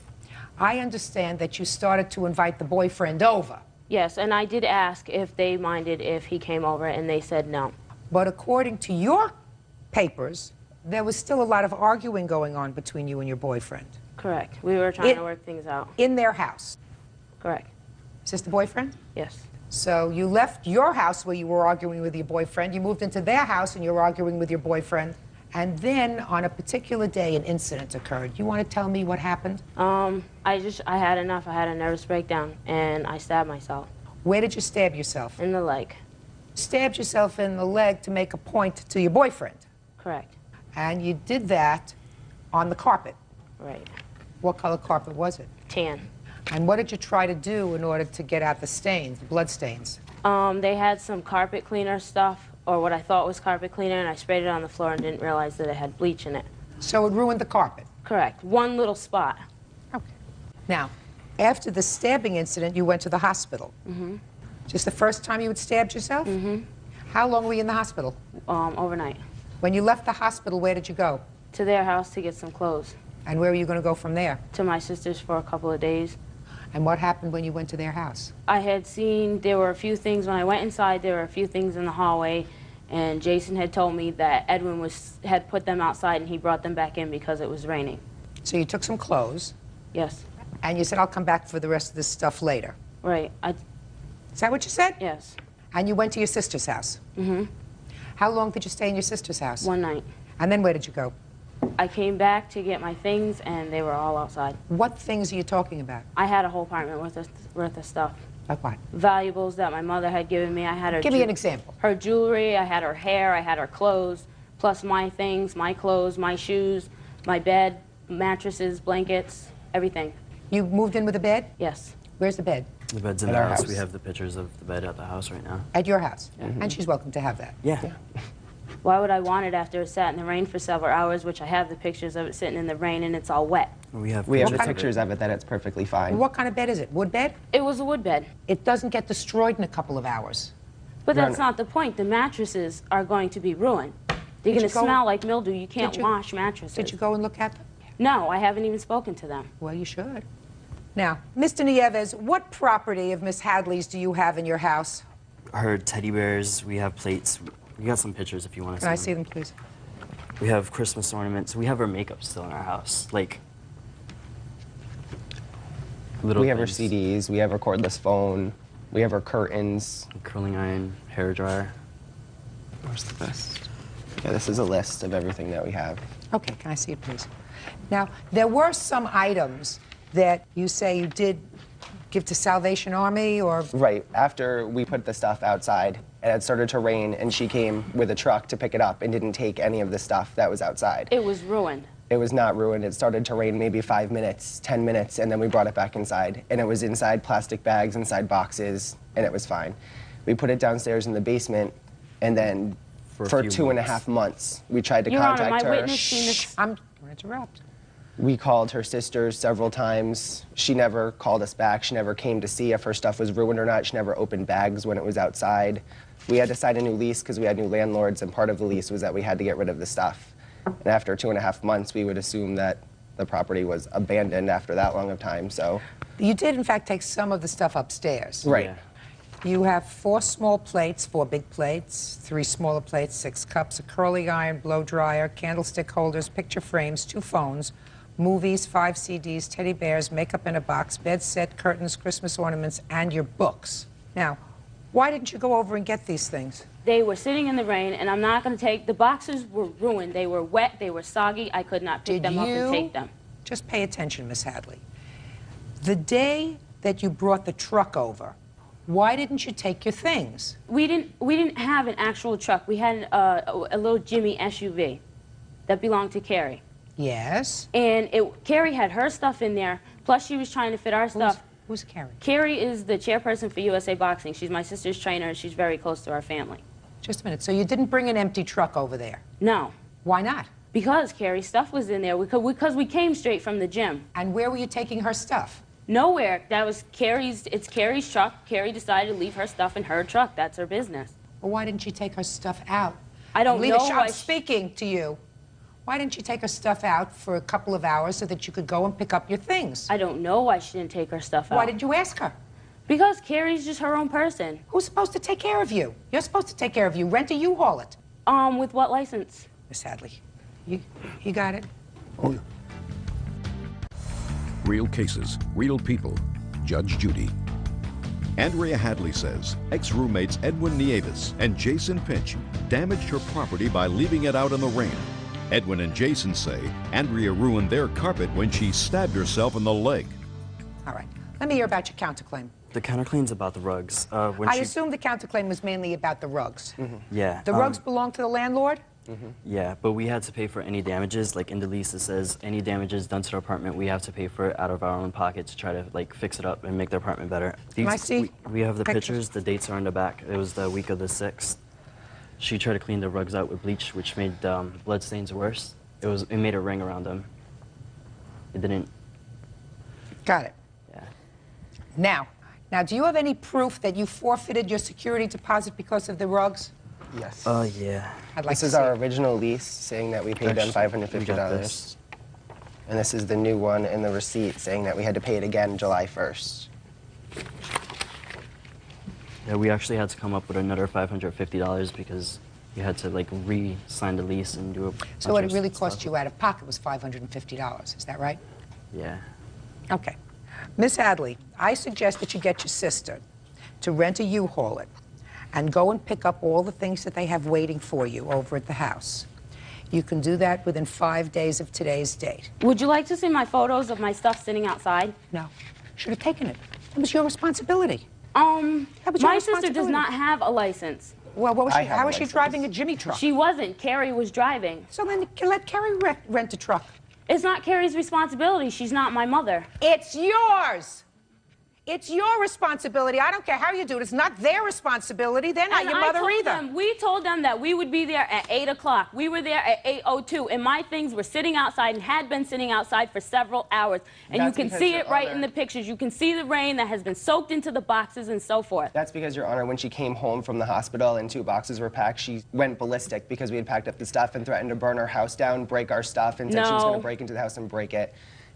I understand that you started to invite the boyfriend over.
Yes, and I did ask if they minded if he came over, and they said no.
But according to your papers, there was still a lot of arguing going on between you and your boyfriend.
Correct. We were trying to work things out.
In their house?
Correct.
Is this the boyfriend?
Yes.
So you left your house where you were arguing with your boyfriend, you moved into their house and you're arguing with your boyfriend, and then on a particular day an incident occurred. You want to tell me what happened?
I had enough. I had a nervous breakdown and I stabbed myself.
Where did you stab yourself?
In the leg.
Stabbed yourself in the leg to make a point to your boyfriend?
Correct.
And you did that on the carpet?
Right.
What color carpet was it?
Tan.
And what did you try to do in order to get out the stains, the blood stains?
They had some carpet cleaner stuff, or what I thought was carpet cleaner, and I sprayed it on the floor and didn't realize that it had bleach in it.
So it ruined the carpet?
Correct. One little spot.
Okay. Now, after the stabbing incident, you went to the hospital.
Mm-hmm.
Just the first time you had stabbed yourself?
Mm-hmm.
How long were you in the hospital?
Overnight.
When you left the hospital, where did you go?
To their house to get some clothes.
And where were you going to go from there?
To my sister's for a couple of days.
And what happened when you went to their house?
I had seen there were a few things, when I went inside, there were a few things in the hallway, and Jason had told me that Edwin had put them outside and he brought them back in because it was raining.
So you took some clothes?
Yes.
And you said, I'll come back for the rest of this stuff later?
Right.
Is that what you said?
Yes.
And you went to your sister's house?
Mm-hmm.
How long did you stay in your sister's house?
One night.
And then where did you go?
I came back to get my things, and they were all outside.
What things are you talking about?
I had a whole apartment worth of stuff.
Like what?
Valuables that my mother had given me. I had her.
Give me an example.
Her jewelry. I had her hair. I had her clothes, plus my things, my clothes, my shoes, my bed, mattresses, blankets, everything.
You moved in with a bed?
Yes.
Where's the bed?
The bed's in
At
our
our
house.
house.
We have the pictures of the bed at the house right now.
At your house?
Mhm.
And she's welcome to have that?
Yeah.
Why would I want it after it sat in the rain for several hours, which I have the pictures of it sitting in the rain and it's all wet?
We have
the pictures of it that it's perfectly fine.
What kind of bed is it? Wood bed?
It was a wood bed.
It doesn't get destroyed in a couple of hours.
But that's not the point. The mattresses are going to be ruined. They're going to smell like mildew. You can't wash mattresses.
Did you go and look at them?
No, I haven't even spoken to them.
Well, you should. Now, Mr. Nieves, what property of Miss Hadley's do you have in your house?
Her teddy bears, we have plates. We got some pictures if you want to see
Can I
them.
see them, please?
We have Christmas ornaments. We have her makeup still in our house. Like,
We have her CDs, we have her cordless phone, we have her curtains.
Curling iron, hair dryer.
Where's the list? Yeah, this is a list of everything that we have.
Okay, can I see it, please? Now, there were some items that you say you did give to Salvation Army, or?
Right, after we put the stuff outside, it had started to rain, and she came with a truck to pick it up and didn't take any of the stuff that was outside.
It was ruined.
It was not ruined. It started to rain maybe 5 minutes, 10 minutes, and then we brought it back inside. And it was inside plastic bags, inside boxes, and it was fine. We put it downstairs in the basement, and then for 2.5 months, we tried to
Your Honor,
contact
my
her.
witness seen this.
I'm going to interrupt.
We called her sisters several times. She never called us back. She never came to see if her stuff was ruined or not. She never opened bags when it was outside. We had to sign a new lease because we had new landlords, and part of the lease was that we had to get rid of the stuff. And after 2.5 months, we would assume that the property was abandoned after that long of time, so.
You did, in fact, take some of the stuff upstairs.
Right.
Yeah.
You have 4 small plates, 4 big plates, 3 smaller plates, 6 cups, a curling iron, blow dryer, candlestick holders, picture frames, 2 phones, movies, 5 CDs, teddy bears, makeup in a box, bed set, curtains, Christmas ornaments, and your books. Now, why didn't you go over and get these things?
They were sitting in the rain, and I'm not going to take, the boxes were ruined. They were wet, they were soggy. I could not pick them up and take them.
Just pay attention, Miss Hadley. The day that you brought the truck over, why didn't you take your things?
We didn't have an actual truck. We had a little Jimmy SUV that belonged to Carrie.
Yes.
And Carrie had her stuff in there, plus she was trying to fit our stuff.
Who's Carrie?
Carrie is the chairperson for USA Boxing. She's my sister's trainer, and she's very close to our family.
Just a minute. So you didn't bring an empty truck over there?
No.
Why not?
Because Carrie's stuff was in there. Because we came straight from the gym.
And where were you taking her stuff?
Nowhere. That was Carrie's. It's Carrie's truck. Carrie decided to leave her stuff in her truck. That's her business.
Well, why didn't you take her stuff out?
I don't know.
I'm speaking to you. Why didn't you take her stuff out for a couple of hours so that you could go and pick up your things?
I don't know why she didn't take her stuff out.
Why did you ask her?
Because Carrie's just her own person.
Who's supposed to take care of you? You're supposed to take care of you. Rent a U-Haul it.
With what license?
Miss Hadley, you got it?
Oh, yeah.
Real cases, real people. Judge Judy. Andrea Hadley says ex-roommates Edwin Nieves and Jason Pinch damaged her property by leaving it out in the rain. Edwin and Jason say Andrea ruined their carpet when she stabbed herself in the leg.
All right. Let me hear about your counterclaim.
The counterclaim's about the rugs.
I assume the counterclaim was mainly about the rugs.
Mm-hmm. Yeah.
The rugs belong to the landlord?
Mm-hmm. Yeah, but we had to pay for any damages. Like in the lease, it says any damages done to the apartment, we have to pay for it out of our own pocket to try to like fix it up and make the apartment better.
Can I see?
We have the pictures. The dates are on the back. It was the week of the 6th. She tried to clean the rugs out with bleach, which made blood stains worse. It made a ring around them. It didn't.
Got it.
Yeah.
Now, do you have any proof that you forfeited your security deposit because of the rugs?
Yes.
Yeah.
I'd like
this
to
is
see
our
it.
original lease saying that we paid them $550. And this is the new one in the receipt saying that we had to pay it again July 1st.
Yeah, we actually had to come up with another $550 because we had to like re-sign the lease and do a
So what it really cost you out of pocket was $550, is that right?
Yeah.
Okay. Miss Hadley, I suggest that you get your sister to rent a U-Haul it and go and pick up all the things that they have waiting for you over at the house. You can do that within 5 days of today's date.
Would you like to see my photos of my stuff sitting outside?
No. Should have taken it. It was your responsibility.
My sister does not have a license.
Well, what was she, how was she driving a Jimmy truck?
She wasn't. Carrie was driving.
So then let Carrie rent a truck.
It's not Carrie's responsibility. She's not my mother.
It's yours. It's your responsibility. I don't care how you do it. It's not their responsibility. They're not your mother either.
We told them that we would be there at 8 o'clock. We were there at 8:02, and my things were sitting outside and had been sitting outside for several hours. And
That's
you can
because
see
Your
it right
Honor-
in the pictures. You can see the rain that has been soaked into the boxes and so forth.
That's because, Your Honor, when she came home from the hospital and 2 boxes were packed, she went ballistic because we had packed up the stuff and threatened to burn our house down, break our stuff, and said she was going to break into the house and break it.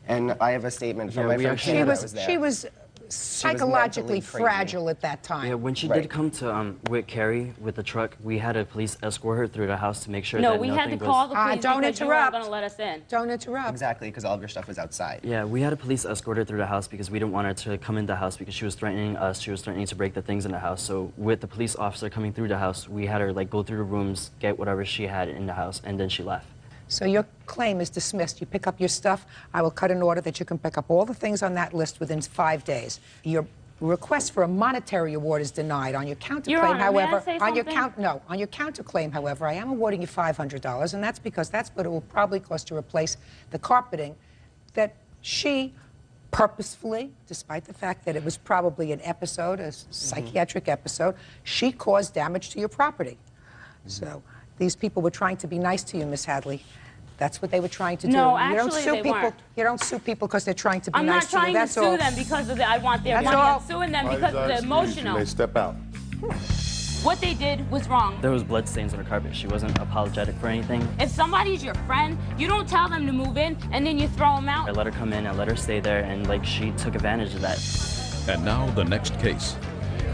And I have a statement from my friend Hannah that was there.
She was psychologically fragile at that time.
Yeah, when she did come to with Carrie with the truck, we had a police escort her through the house to make sure that
we
nothing
had to call the police
don't
because you weren't going to let us in.
Don't interrupt.
Exactly, because all of your stuff was outside.
Yeah, we had a police escort her through the house because we didn't want her to come in the house because she was threatening us. She was threatening to break the things in the house. So with the police officer coming through the house, we had her like go through the rooms, get whatever she had in the house, and then she left.
So your claim is dismissed. You pick up your stuff. I will cut an order that you can pick up all the things on that list within 5 days. Your request for a monetary award is denied. On your counterclaim, however, on your counterclaim, however, I am awarding you $500, and that's because that's what it will probably cost to replace the carpeting that she purposefully, despite the fact that it was probably an episode, a psychiatric episode, she caused damage to your property. So these people were trying to be nice to you, Miss Hadley. That's what they were trying to do.
No,
You don't
actually,
sue
they
people.
weren't.
You don't sue people because they're trying to be
I'm
nice
not trying
to you.
to
That's
sue
all.
them because of I want their
That's
money.
all.
I'm suing them because of the
You
emotional.
may step out.
What they did was wrong.
There was blood stains on the carpet. She wasn't apologetic for anything.
If somebody's your friend, you don't tell them to move in and then you throw them out.
I let her come in, I let her stay there, and like she took advantage of that.
And now the next case.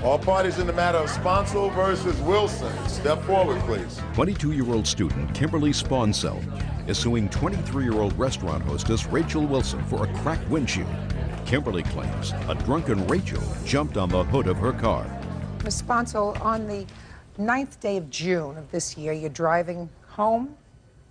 All parties in the matter of Sponsel versus Wilson. Step forward, please.
22-year-old student Kimberly Sponsel is suing 23-year-old restaurant hostess Rachel Wilson for a cracked windshield. Kimberly claims a drunken Rachel jumped on the hood of her car.
Ms. Sponsel, on the 9th day of June of this year, you're driving home?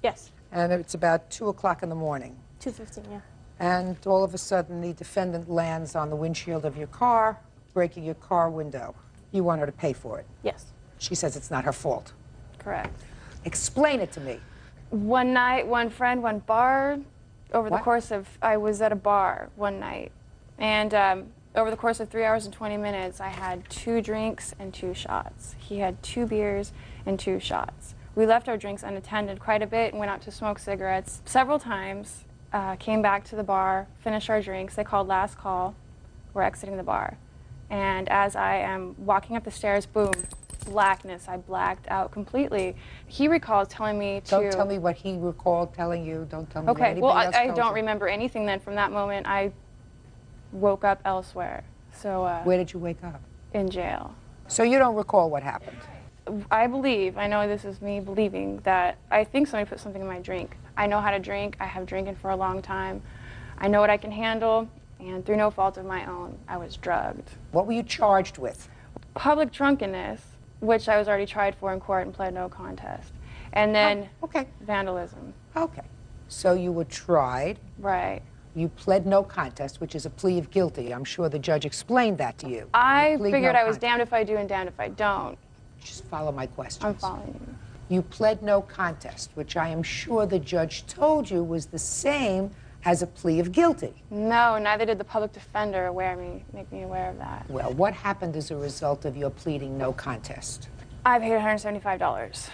Yes.
And it's about 2 o'clock in the morning.
2:15, yeah.
And all of a sudden, the defendant lands on the windshield of your car, breaking your car window. You want her to pay for it?
Yes.
She says it's not her fault.
Correct.
Explain it to me.
One night, one friend, one bar. Over the
What?
course of, I was at a bar one night, and over the course of 3 hours and 20 minutes, I had 2 drinks and 2 shots. He had 2 beers and 2 shots. We left our drinks unattended quite a bit and went out to smoke cigarettes several times, came back to the bar, finished our drinks. They called last call. We're exiting the bar. And as I am walking up the stairs, boom, blackness. I blacked out completely. He recalls telling me to...
Don't tell me what he recalled telling you. Don't tell me what
Okay,
anybody
well,
else
I
told
don't
you.
remember anything then. From that moment, I woke up elsewhere. So,
Where did you wake up?
in jail.
So you don't recall what happened?
I believe, I know this is me believing, that I think somebody put something in my drink. I know how to drink. I have drinking for a long time. I know what I can handle, and through no fault of my own, I was drugged.
What were you charged with?
Public drunkenness, which I was already tried for in court and pled no contest. And then vandalism.
Okay. So you were tried.
Right.
You pled no contest, which is a plea of guilty. I'm sure the judge explained that to you.
I
You plead
figured
no
I was
contest.
damned if I do and damned if I don't.
Just follow my questions.
I'm following you.
You pled no contest, which I am sure the judge told you was the same as a plea of guilty.
No, neither did the public defender make me aware of that.
Well, what happened as a result of your pleading no contest?
I paid $175.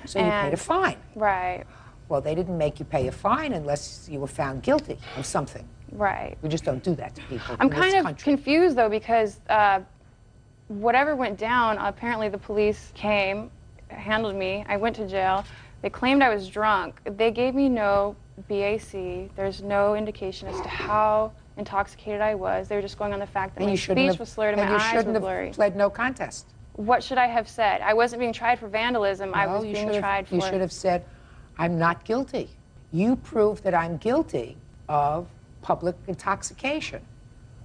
So you paid a fine.
Right,
Well, they didn't make you pay a fine unless you were found guilty of something.
right.
We just don't do that to people
I'm
in this
kind of
country.
confused, though, because whatever went down, apparently the police came, handled me. I went to jail. They claimed I was drunk. They gave me no BAC. There's no indication as to how intoxicated I was. They were just going on the fact that
And
my
you shouldn't
speech
have-
was slurred and
and
my
you
eyes were
shouldn't
blurry.
have pled no contest.
What should I have said? I wasn't being tried for vandalism. I
No,
was
you
being
should have-
tried for...
You should have said, I'm not guilty. You prove that I'm guilty of public intoxication.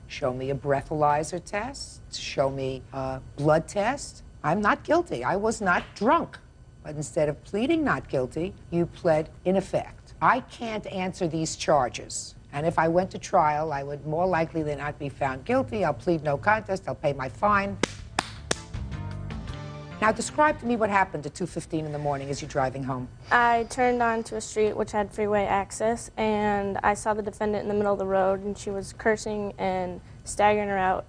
Show me a breathalyzer test. Show me a blood test. I'm not guilty. I was not drunk. But instead of pleading not guilty, you pled in effect. I can't answer these charges. And if I went to trial, I would more likely than not be found guilty. I'll plead no contest. I'll pay my fine. Now describe to me what happened at 2:15 in the morning as you're driving home.
I turned onto a street which had freeway access, and I saw the defendant in the middle of the road, and she was cursing and staggering her out.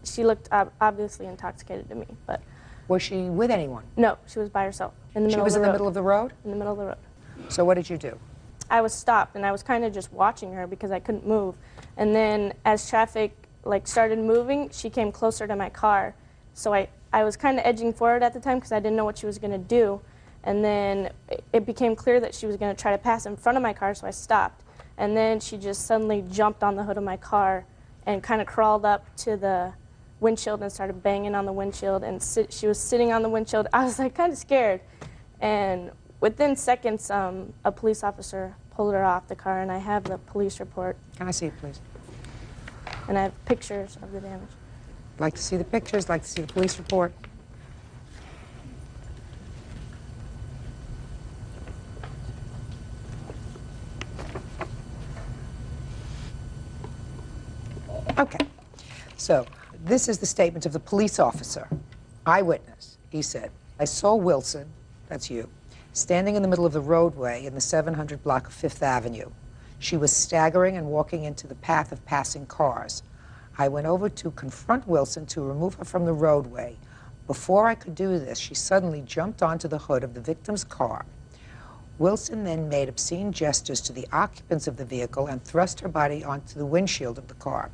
She looked obviously intoxicated to me, but...
Was she with anyone?
No, she was by herself. In the
She
middle
was
of
in
the
the
road.
middle of the road?
In the middle of the road.
So what did you do?
I was stopped, and I was kind of just watching her because I couldn't move. And then as traffic started moving, she came closer to my car. So I was kind of edging forward at the time because I didn't know what she was going to do. And then it became clear that she was going to try to pass in front of my car, so I stopped. And then she just suddenly jumped on the hood of my car and kind of crawled up to the windshield and started banging on the windshield. And she was sitting on the windshield. I was kind of scared. And within seconds, a police officer pulled her off the car, and I have the police report.
Can I see it, please?
And I have pictures of the damage.
Like to see the pictures, like to see the police report. Okay, so this is the statement of the police officer, eyewitness. He said, I saw Wilson, that's you, standing in the middle of the roadway in the 700 block of Fifth Avenue. She was staggering and walking into the path of passing cars. I went over to confront Wilson to remove her from the roadway. Before I could do this, she suddenly jumped onto the hood of the victim's car. Wilson then made obscene gestures to the occupants of the vehicle and thrust her body onto the windshield of the car.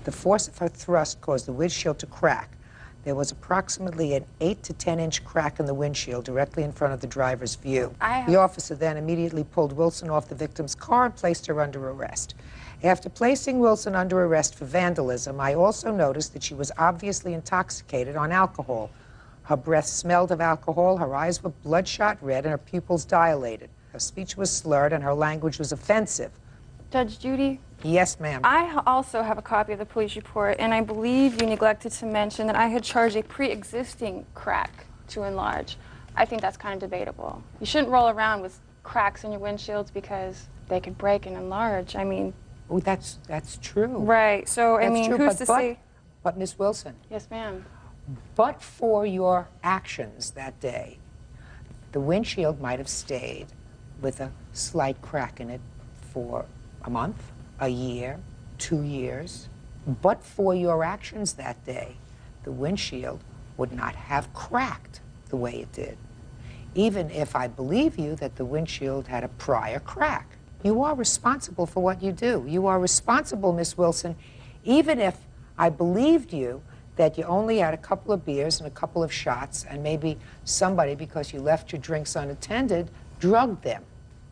The force of her thrust caused the windshield to crack. There was approximately an 8 to 10-inch crack in the windshield directly in front of the driver's view. The officer then immediately pulled Wilson off the victim's car and placed her under arrest. After placing Wilson under arrest for vandalism, I also noticed that she was obviously intoxicated on alcohol. Her breath smelled of alcohol, her eyes were bloodshot red, and her pupils dilated. Her speech was slurred, and her language was offensive.
Judge Judy?
Yes, ma'am.
I also have a copy of the police report, and I believe you neglected to mention that I had charged a pre-existing crack to enlarge. I think that's kind of debatable. You shouldn't roll around with cracks in your windshields because they could break and enlarge. I mean...
Oh, that's true.
Right, so, I mean, who's to say...
But, Miss Wilson...
Yes, ma'am.
But for your actions that day, the windshield might have stayed with a slight crack in it for a month, a year, 2 years. But for your actions that day, the windshield would not have cracked the way it did, even if I believe you that the windshield had a prior crack. You are responsible for what you do. You are responsible, Miss Wilson, even if I believed you that you only had a couple of beers and a couple of shots, and maybe somebody, because you left your drinks unattended, drugged them.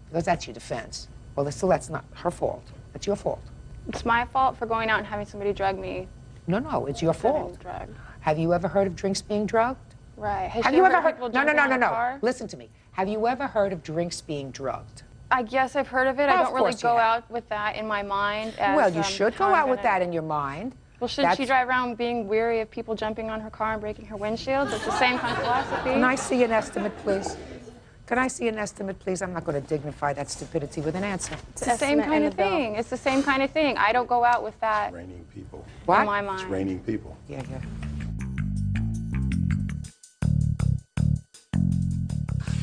Because that's your defense. Well, that's not her fault. That's your fault.
It's my fault for going out and having somebody drug me.
No, it's your fault. Have you ever heard of drinks being drugged?
Right.
Have you ever heard? No. Listen to me. Have you ever heard of drinks being drugged?
I guess I've heard of it. I don't really go out with that in my mind.
Well, you should go out with that in your mind.
Well, shouldn't she drive around being weary of people jumping on her car and breaking her windshield? It's the same kind of philosophy.
Can I see an estimate, please? Can I see an estimate, please? I'm not going to dignify that stupidity with an answer.
It's the same kind of thing. It's the same kind of thing. I don't go out with that.
It's raining people.
What?
In my mind.
It's raining people.
Yeah.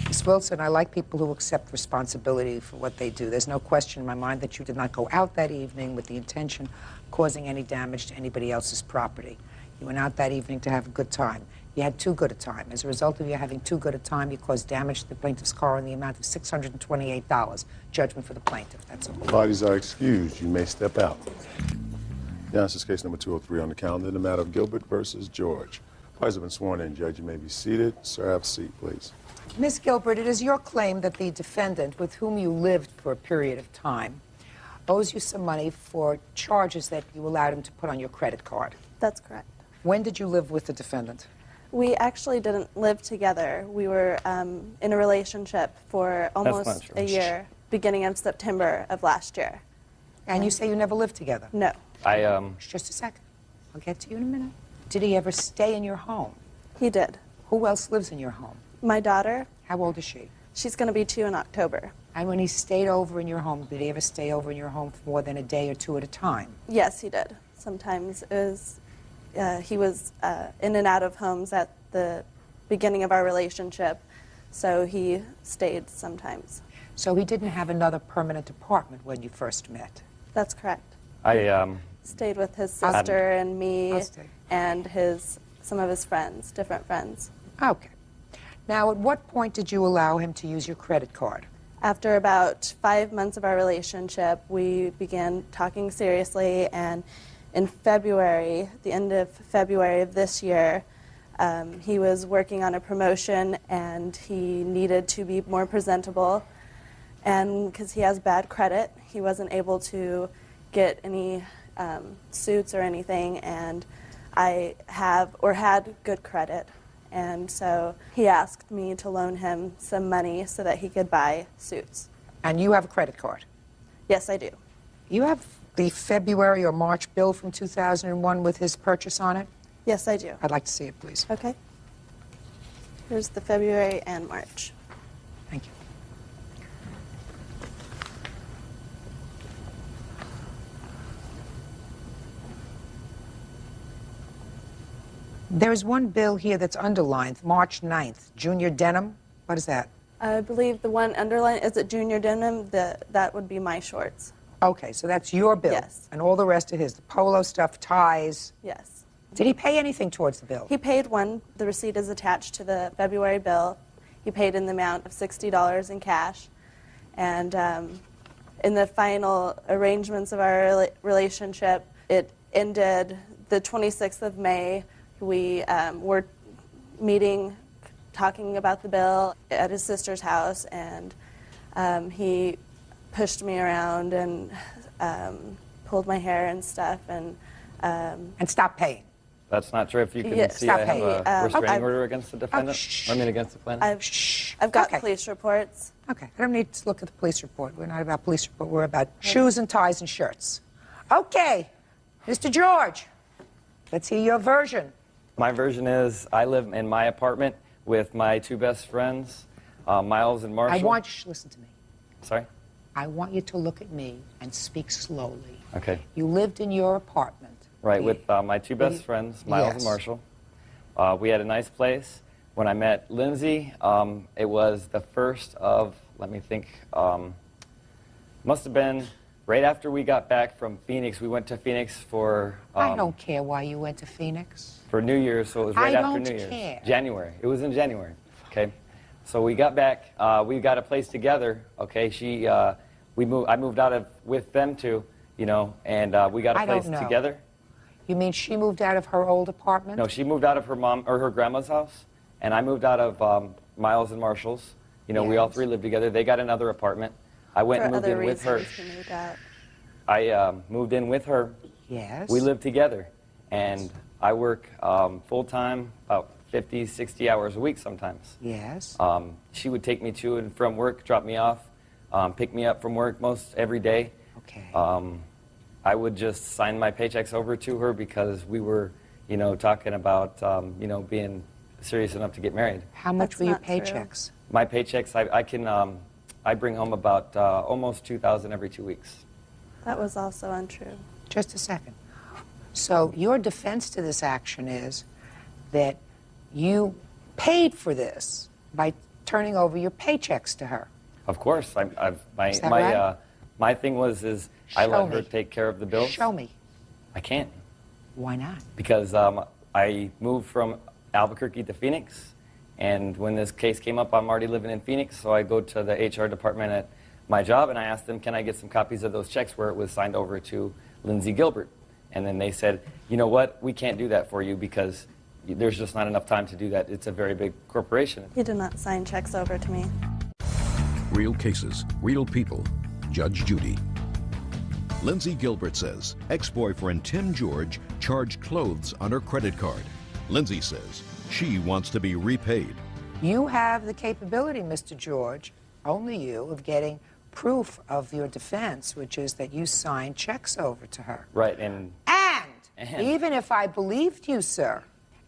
Miss Wilson, I like people who accept responsibility for what they do. There's no question in my mind that you did not go out that evening with the intention of causing any damage to anybody else's property. You went out that evening to have a good time. You had too good a time. As a result of you having too good a time, you caused damage to the plaintiff's car in the amount of $628. Judgment for the plaintiff, that's all.
Parties are excused. You may step out. Now, this is case number 203 on the calendar, the matter of Gilbert versus George. Parties have been sworn in. Judge, you may be seated. Sir, have a seat, please.
Ms. Gilbert, it is your claim that the defendant, with whom you lived for a period of time, owes you some money for charges that you allowed him to put on your credit card.
That's correct.
When did you live with the defendant?
We actually didn't live together. We were in a relationship for almost a year, beginning of September of last year.
And you say you never lived together?
No.
Just a second. I'll get to you in a minute. Did he ever stay in your home?
He did.
Who else lives in your home?
My daughter.
How old is she?
She's going to be 2 in October.
And when he stayed over in your home, did he ever stay over in your home for more than a day or two at a time?
Yes, he did. Sometimes it was, he was in and out of homes at the beginning of our relationship, so he stayed sometimes.
So he didn't have another permanent apartment when you first met?
That's correct.
I
stayed with his sister and me and some of his friends, different friends.
Okay. Now, at what point did you allow him to use your credit card?
After about 5 months of our relationship, we began talking seriously, and in February, the end of February of this year, he was working on a promotion and he needed to be more presentable, and because he has bad credit, he wasn't able to get any suits or anything, and I had good credit. And so he asked me to loan him some money so that he could buy suits.
And you have a credit card?
Yes, I do.
You have the February or March bill from 2001 with his purchase on it?
Yes, I do.
I'd like to see it, please.
Okay. Here's the February and March.
Thank you. There's one bill here that's underlined, March 9th, Junior Denim. What is that?
I believe the one underlined, is it Junior Denim? That would be my shorts.
Okay, so that's your bill?
Yes.
And all the rest of his, the polo stuff, ties?
Yes.
Did he pay anything towards the bill?
He paid one. The receipt is attached to the February bill. He paid in the amount of $60 in cash. And in the final arrangements of our relationship, it ended the 26th of May. We were meeting, talking about the bill at his sister's house, and he pushed me around and pulled my hair and stuff, and
stopped paying.
That's not true. If you can
Yeah,
see, I have a restraining
I've-
order against the defendant. I mean, against the plaintiff.
I've got police reports.
Okay, I don't need to look at the police report. We're not about police report. We're about shoes and ties and shirts. Okay, Mr. George, let's hear your version.
My version is I live in my apartment with my two best friends, Miles and Marshall.
I want you to listen to me.
Sorry?
I want you to look at me and speak slowly.
Okay.
You lived in your apartment.
Right, with my two best friends, Miles and Marshall. We had a nice place. When I met Lindsay, it was the first of, let me think, must have been right after we got back from Phoenix. We went to Phoenix for...
I don't care why you went to Phoenix.
For New Year's, so it was right
I
after
don't
New Year's.
care.
January. It was in January, okay? So we got back, we got a place together, okay? I moved out with them two, you know, and we got a place together.
You mean she moved out of her old apartment?
No, she moved out of her mom or her grandma's house, and I moved out of Miles and Marshall's. You know, we all three lived together. They got another apartment. I went and moved in with her. I moved in with her.
Yes.
We lived together, and I work full-time, about 50, 60 hours a week sometimes.
Yes.
She would take me to and from work, drop me off, pick me up from work most every day.
Okay.
I would just sign my paychecks over to her because we were, you know, talking about, you know, being serious enough to get married.
How much were your paychecks?
My paychecks, I bring home about almost $2,000 every 2 weeks.
That was also untrue.
Just a second. So your defense to this action is that you paid for this by turning over your paychecks to her.
Of course,
Is that right?
my thing is I let her take care of the bills.
Show me.
I can't.
Why not?
Because I moved from Albuquerque to Phoenix, and when this case came up, I'm already living in Phoenix, so I go to the HR department at my job, and I asked them, can I get some copies of those checks where it was signed over to Lindsay Gilbert? And then they said, you know what, we can't do that for you because there's just not enough time to do that. It's a very big corporation.
He did not sign checks over to me.
Real cases, real people. Judge Judy. Lindsay Gilbert says ex-boyfriend Tim George charged clothes on her credit card. Lindsay says she wants to be repaid.
You have the capability, Mr. George, only you, of getting proof of your defense, which is that you signed checks over to her.
Right, and
even if I believed you, sir,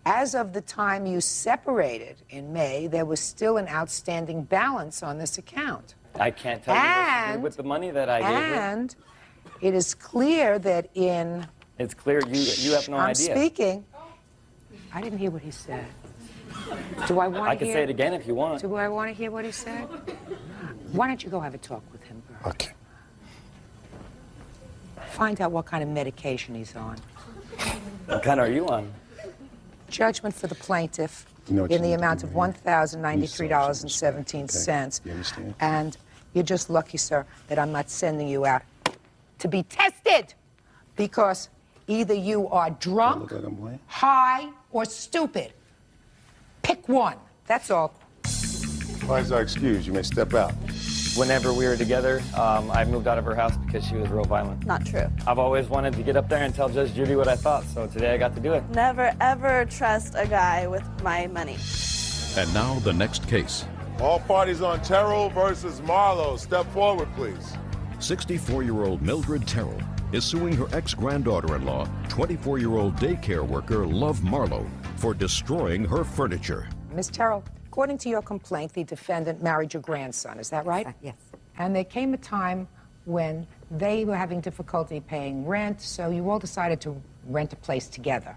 as of the time you separated in May, there was still an outstanding balance on this account.
I can't tell you what to do with the money that I gave her.
And it is clear that in...
It's clear you have no idea.
I'm speaking. I didn't hear what he said. Do I want to hear...
I can say it again if you want.
Do I want to hear what he said? Why don't you go have a talk with him, Bert?
Okay.
Find out what kind of medication he's on.
What kind are you on?
Judgment for the plaintiff
You know what you
in the
need to
amount
do,
of
man?
$1,093.17.
You understand?
And you're just lucky, sir, that I'm not sending you out to be tested, because either you are drunk, high, or stupid. Pick one. That's all.
Why is our excuse? You may step out.
Whenever we were together, I moved out of her house because she was real violent.
Not true.
I've always wanted to get up there and tell Judge Judy what I thought, so today I got to do it.
Never, ever trust a guy with my money.
And now the next case.
All parties on Terrell versus Marlowe. Step forward, please.
64-year-old Mildred Terrell is suing her ex-granddaughter-in-law, 24-year-old daycare worker Love Marlowe, for destroying her furniture.
Ms. Terrell, according to your complaint, the defendant married your grandson. Is that right?
Yes.
And there came a time when they were having difficulty paying rent, so you all decided to rent a place together.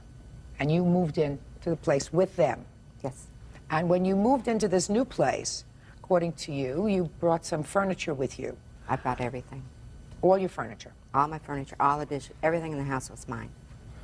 And you moved in to the place with them.
Yes.
And when you moved into this new place, according to you, you brought some furniture with you.
I brought everything.
All your furniture?
All my furniture, all the dishes, everything in the house was mine.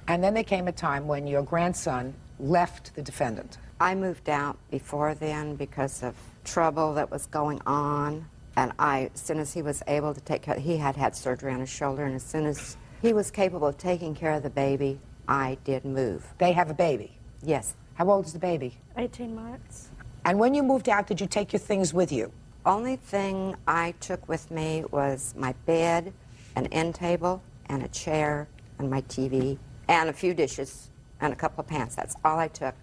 And then there came a time when your grandson left the defendant.
I moved out before then because of trouble that was going on And as soon as he was able to take care, he had had surgery on his shoulder, and as soon as he was capable of taking care of the baby, I did move.
They have a baby?
Yes.
How old is the baby?
18 months.
And when you moved out, did you take your things with you?
Only thing I took with me was my bed, an end table, and a chair, and my TV, and a few dishes, and a couple of pants. That's all I took.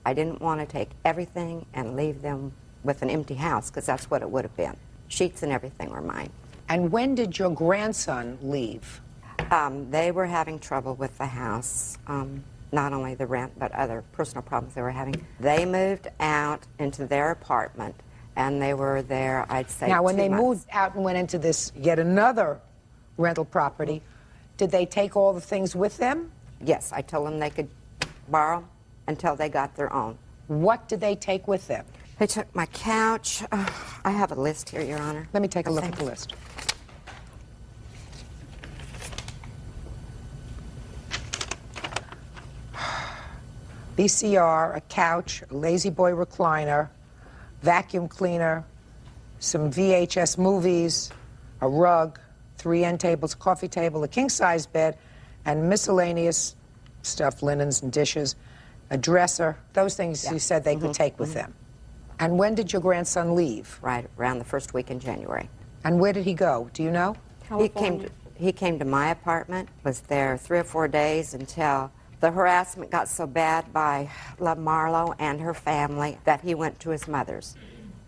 I didn't want to take everything and leave them with an empty house, because that's what it would have been. Sheets and everything were mine.
And when did your grandson leave?
They were having trouble with the house. Not only the rent, but other personal problems they were having. They moved out into their apartment, and they were there, I'd say,
Now, when
2
they
months.
moved out and went into this yet another rental property, did they take all the things with them?
Yes, I told them they could borrow until they got their own.
What did they take with them?
They took my couch. I have a list here, Your Honor.
Let me take a look at the list. VCR, a couch, a lazy boy recliner, vacuum cleaner, some VHS movies, a rug, 3 end tables, a coffee table, a king-size bed, and miscellaneous stuff, linens and dishes, a dresser, those things you said they could take with them. And when did your grandson leave?
Right around the first week in January.
And where did he go? Do you know?
He came to my apartment, was there 3 or 4 days until the harassment got so bad by Love Marlowe and her family that he went to his mother's.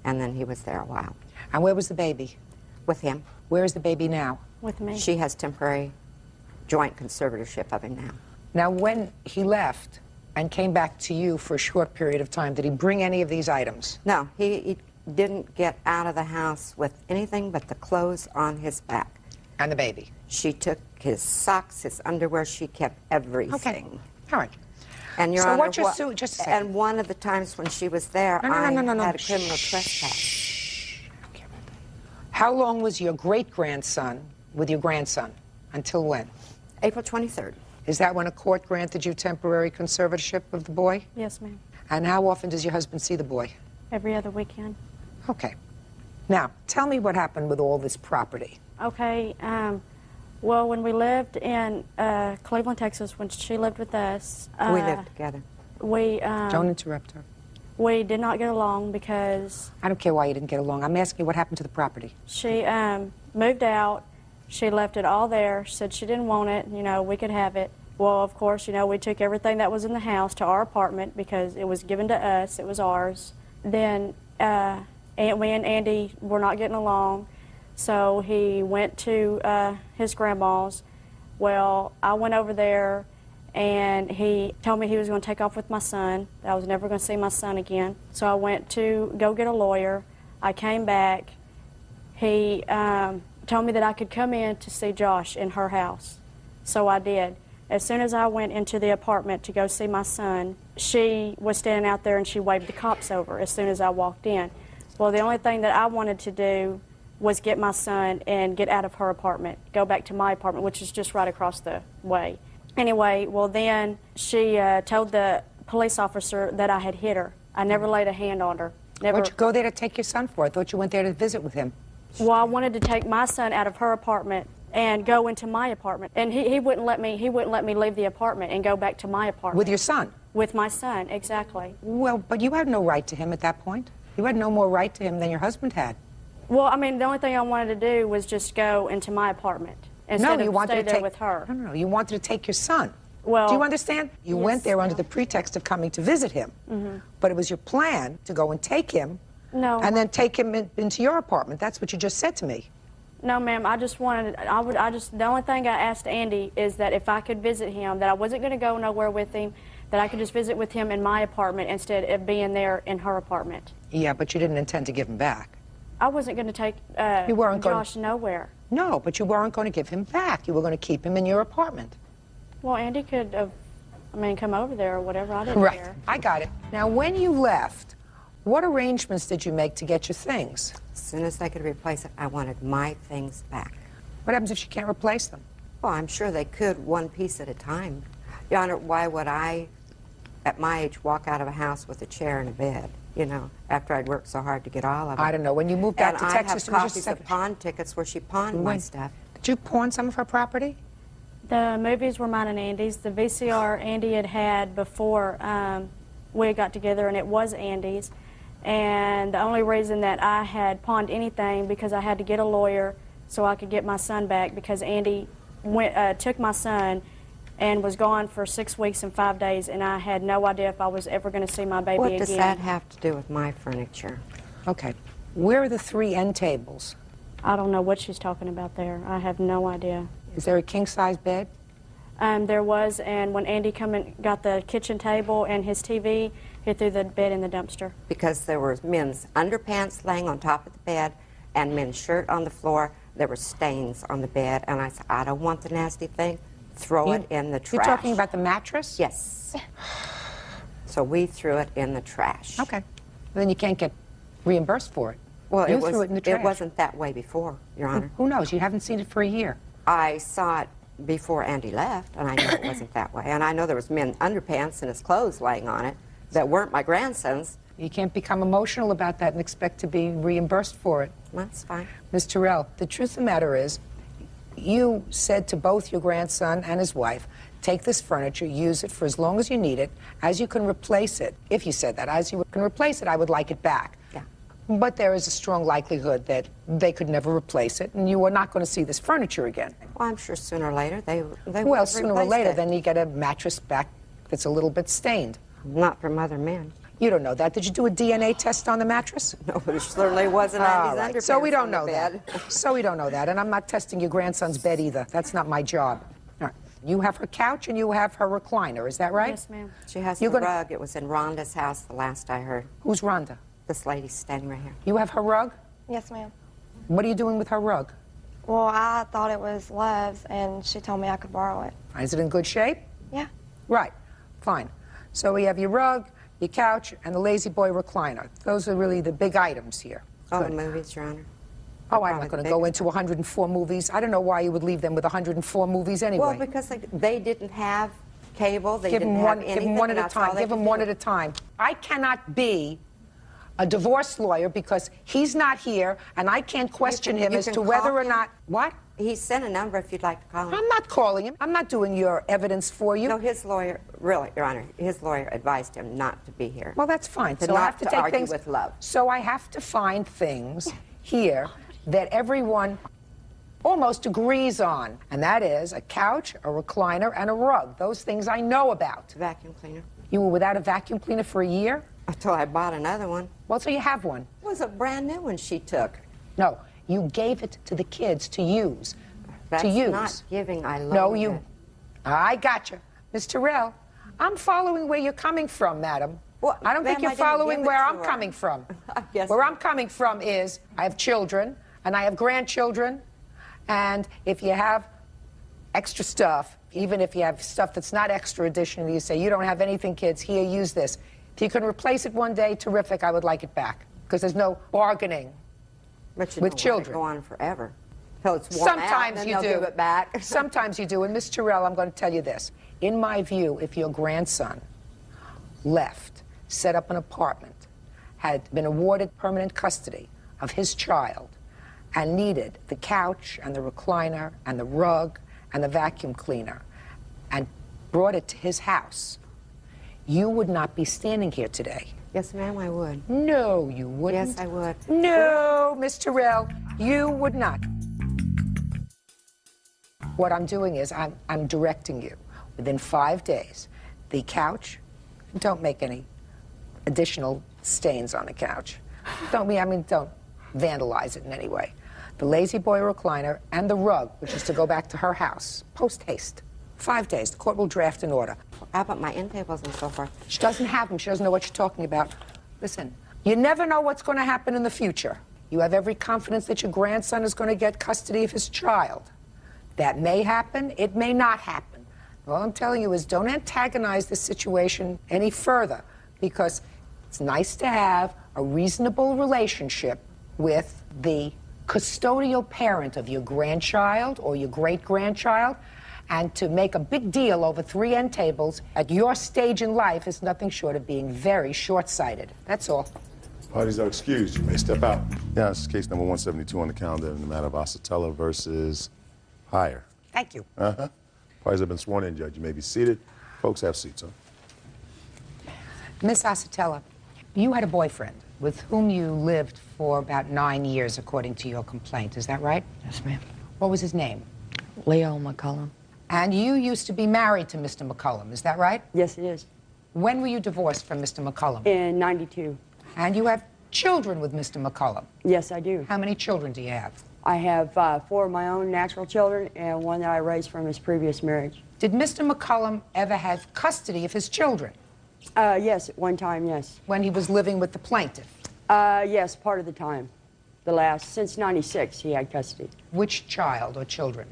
And then he was there a while.
And where was the baby?
With him.
Where is the baby now?
With me.
She has temporary joint conservatorship of him now.
Now, when he left and came back to you for a short period of time, did he bring any of these items?
No, he didn't get out of the house with anything but the clothes on his back.
And the baby?
She took his socks, his underwear, she kept everything.
Okay. All right.
And Your
So
Honor,
what's your suit? Just a second.
and one of the times when she was there,
No.
I had a criminal trespass.
How long was your great-grandson with your grandson? Until when?
April 23rd.
Is that when a court granted you temporary conservatorship of the boy?
Yes, ma'am.
And how often does your husband see the boy?
Every other weekend.
Okay. Now, tell me what happened with all this property.
Okay, well, when we lived in Cleveland, Texas, when she lived with us...
we lived together.
We...
Don't interrupt her.
We did not get along because...
I don't care why you didn't get along. I'm asking you what happened to the property.
She moved out. She left it all there. She said she didn't want it. You know, we could have it. Well, of course, you know, we took everything that was in the house to our apartment because it was given to us. It was ours. Then me and Andy were not getting along, so he went to his grandma's. Well, I went over there, and he told me he was going to take off with my son, that I was never going to see my son again. So I went to go get a lawyer. I came back. He told me that I could come in to see Josh in her house. So I did. As soon as I went into the apartment to go see my son, she was standing out there and she waved the cops over as soon as I walked in. Well, the only thing that I wanted to do was get my son and get out of her apartment, go back to my apartment, which is just right across the way. Anyway, well then she told the police officer that I had hit her. I never laid a hand on her. Never.
What'd you go there to take your son for? I thought you went there to visit with him.
Well, I wanted to take my son out of her apartment and go into my apartment, and he wouldn't let me. He wouldn't let me leave the apartment and go back to my apartment.
With your son?
With my son, exactly.
Well, but you had no right to him at that point. You had no more right to him than your husband had.
Well, I mean, the only thing I wanted to do was just go into my apartment instead of stay there with her.
No, you wanted to take your son.
Well,
do you understand? You
yes,
went there under the pretext of coming to visit him, but it was your plan to go and take him, and then take him into your apartment. That's what you just said to me.
No, ma'am. I just wanted. The only thing I asked Andy is that if I could visit him, that I wasn't going to go nowhere with him, that I could just visit with him in my apartment instead of being there in her apartment.
Yeah, but you didn't intend to give him back.
I wasn't going to take Josh nowhere.
No, but you weren't going to give him back. You were going to keep him in your apartment.
Well, Andy could have, come over there or whatever. I didn't care.
I got it. Now, when you left, what arrangements did you make to get your things?
As soon as I could replace it, I wanted my things back.
What happens if she can't replace them?
Well, I'm sure they could, one piece at a time. Your Honor, why would I at my age, walk out of a house with a chair and a bed, you know, after I'd worked so hard to get all of it.
I don't know. When you moved out to Texas,
I have copies of pawn tickets where she pawned my stuff.
Did you pawn some of her property?
The movies were mine and Andy's. The VCR Andy had before we got together, and it was Andy's. And the only reason that I had pawned anything because I had to get a lawyer so I could get my son back, because Andy took my son and was gone for 6 weeks and 5 days, and I had no idea if I was ever going to see my baby again.
What does that have to do with my furniture?
Okay. Where are the 3 end tables?
I don't know what she's talking about there. I have no idea.
Is there a king-size bed?
There was, and when Andy come and got the kitchen table and his TV, he threw the bed in the dumpster.
Because there were men's underpants laying on top of the bed and men's shirt on the floor. There were stains on the bed, and I said, I don't want the nasty thing. Throw it in the trash.
You're talking about the mattress?
Yes. So we threw it in the trash.
Okay. Then you can't get reimbursed for it.
Well,
you threw it in the trash.
It wasn't that way before, Your Honor.
Who knows? You haven't seen it for a year.
I saw it before Andy left, and I know it wasn't that way. And I know there was men's underpants and his clothes laying on it that weren't my grandson's.
You can't become emotional about that and expect to be reimbursed for it.
That's fine.
Ms. Terrell, the truth of the matter is, you said to both your grandson and his wife, take this furniture, use it for as long as you need it, as you can replace it. If you said that, as you can replace it, I would like it back.
Yeah.
But there is a strong likelihood that they could never replace it, and you are not going to see this furniture again.
Well, I'm sure sooner or later they
Well,
would
sooner or
replace
later,
it.
then you get a mattress back that's a little bit stained.
Not from other men.
You don't know that. Did you do a DNA test on the mattress?
No, it certainly wasn't
All
Andy's
right. So we
underpants
don't
on the
know
bed.
that. So we don't know that. And I'm not testing your grandson's bed either. That's not my job. All right. You have her couch and you have her recliner. Is that right?
Yes, ma'am.
She has
You're
the
gonna-
rug. It was in Rhonda's house the last I heard.
Who's Rhonda?
This lady's standing right here.
You have her rug?
Yes, ma'am.
What are you doing with her rug?
Well, I thought it was Love's, and she told me I could borrow it.
Is it in good shape?
Yeah.
Right. Fine. So we have your rug, your couch, and the Lazy Boy recliner. Those are really the big items here.
All
Good.
the movies, Your Honor.
Oh, I'm not going to go into 104 movies. I don't know why you would leave them with 104 movies anyway.
Well, because they didn't have cable. They
Give
didn't
them
have
one,
anything.
give them one at
and
a
that's all
time.
they
Give them
could
one
do.
at a time. I cannot be a divorce lawyer because he's not here, and I can't question him
you
as
can
to whether
call
or
him.
not. What?
He sent a number if you'd like to call him.
I'm not calling him. I'm not doing your evidence for you.
No, his lawyer, really, Your Honor, his lawyer advised him not to be here.
Well, that's fine.
To
So I
not
have to
to
take
argue
things
with Love.
So I have to find things here that everyone almost agrees on, and that is a couch, a recliner, and a rug. Those things I know about.
Vacuum cleaner.
You were without a vacuum cleaner for a year?
Until I bought another one.
Well, so you have one.
It was a brand new one she took.
No, you gave it to the kids to use.
That's
to use.
not giving. I loaned
No, you.
it.
I gotcha. Ms. Terrell, I'm following where you're coming from, madam.
Well,
I don't think
ma'am,
you're
I didn't
following
give it
where
to
I'm
her.
coming from.
I guess
Where
not.
I'm coming from is I have children and I have grandchildren, and if you have extra stuff, even if you have stuff that's not extra additional, you say, you don't have anything, kids, here, use this. If you can replace it one day, terrific, I would like it back. Because there's no bargaining
But you
with
don't
children.
want it go on forever. Till it's worn out,
Sometimes
then
you
they'll
do.
give it back.
Sometimes you do. And Ms. Terrell, I'm going to tell you this. In my view, if your grandson left, set up an apartment, had been awarded permanent custody of his child, and needed the couch and the recliner and the rug and the vacuum cleaner, and brought it to his house, you would not be standing here today.
Yes, ma'am, I would.
No, you wouldn't.
Yes, I would.
No, Ms. Terrell, you would not. What I'm doing is I'm directing you. Within 5 days, the couch, don't make any additional stains on the couch. Don't vandalize it in any way. The Lazy Boy recliner and the rug, which is to go back to her house, post haste. 5 days. The court will draft an order.
How about my end tables and so forth?
She doesn't have them. She doesn't know what you're talking about. Listen, you never know what's going to happen in the future. You have every confidence that your grandson is going to get custody of his child. That may happen. It may not happen. All I'm telling you is don't antagonize the situation any further, because it's nice to have a reasonable relationship with the custodial parent of your grandchild or your great-grandchild, And to make a big deal over 3 end tables at your stage in life is nothing short of being very short-sighted. That's all.
Parties are excused. You may step out. Yeah, this is case number 172 on the calendar in the matter of Acetella versus Hire.
Thank you.
Uh-huh. Parties have been sworn in, Judge. You may be seated. Folks, have seats, huh?
Miss Acetella, you had a boyfriend with whom you lived for about 9 years, according to your complaint. Is that right?
Yes, ma'am.
What was his name?
Leo McCullum.
And you used to be married to Mr. McCullum, is that right?
Yes, it is.
When were you divorced from Mr. McCullum?
In 92.
And you have children with Mr. McCullum?
Yes, I do.
How many children do you have?
I have 4 of my own natural children and 1 that I raised from his previous marriage.
Did Mr. McCullum ever have custody of his children?
Yes, at one time, yes.
When he was living with the plaintiff?
Yes, part of the time. Since 96, he had custody.
Which child or children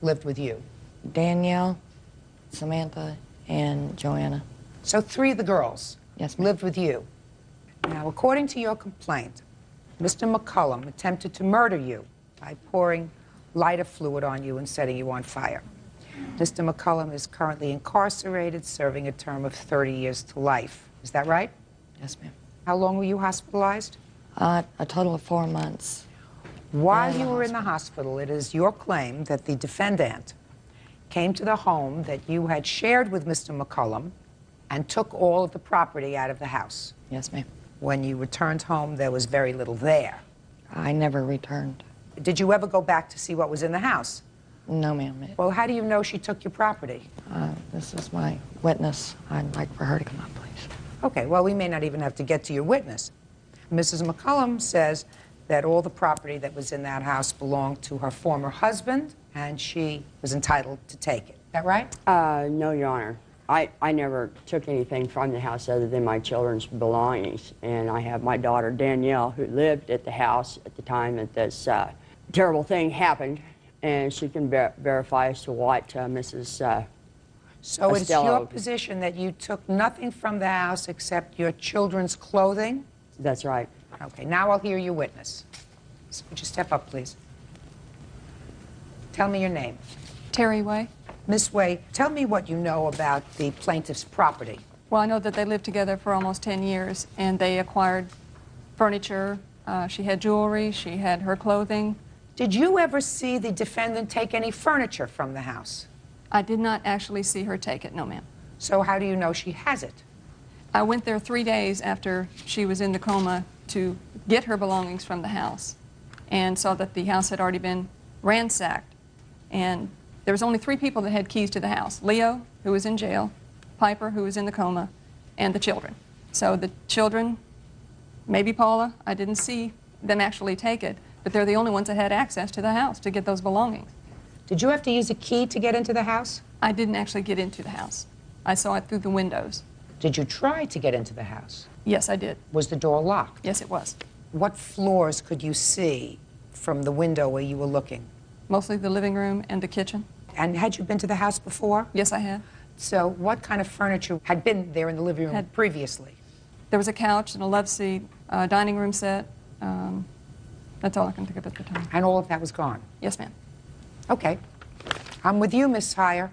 lived with you?
Danielle, Samantha, and Joanna.
So 3 of the girls lived with you. Now, according to your complaint, Mr. McCullum attempted to murder you by pouring lighter fluid on you and setting you on fire. Mr. McCullum is currently incarcerated, serving a term of 30 years to life. Is that right?
Yes, ma'am.
How long were you hospitalized?
A total of 4 months.
While you were in the hospital, it is your claim that the defendant came to the home that you had shared with Mr. McCullum and took all of the property out of the house.
Yes, ma'am.
When you returned home, there was very little there.
I never returned.
Did you ever go back to see what was in the house?
No, ma'am.
Well, how do you know she took your property?
This is my witness. I'd like for her to come up, please.
Okay, well, we may not even have to get to your witness. Mrs. McCullum says that all the property that was in that house belonged to her former husband, and she was entitled to take it. Is that right?
No, Your Honor. I never took anything from the house other than my children's belongings. And I have my daughter, Danielle, who lived at the house at the time that this terrible thing happened. And she can verify as to what Mrs.
So it's
Costello.
your position that you took nothing from the house except your children's clothing?
That's right.
Okay, now I'll hear your witness. So would you step up, please? Tell me your name.
Terry Way.
Miss Way, tell me what you know about the plaintiff's property.
Well, I know that they lived together for almost 10 years, and they acquired furniture. She had jewelry. She had her clothing.
Did you ever see the defendant take any furniture from the house?
I did not actually see her take it, no, ma'am.
So how do you know she has it?
I went there 3 days after she was in the coma to get her belongings from the house and saw that the house had already been ransacked. And there was only 3 people that had keys to the house: Leo, who was in jail, Piper, who was in the coma, and the children. So the children, maybe Paula, I didn't see them actually take it, but they're the only ones that had access to the house to get those belongings.
Did you have to use a key to get into the house?
I didn't actually get into the house. I saw it through the windows.
Did you try to get into the house?
Yes, I did.
Was the door locked?
Yes, it was.
What floors could you see from the window where you were looking?
Mostly the living room and the kitchen.
And had you been to the house before?
Yes, I had.
So what kind of furniture had been there in the living room previously?
There was a couch and a love seat, a dining room set. That's all I can think of at the time.
And all of that was gone?
Yes, ma'am.
Okay. I'm with you, Miss Hire.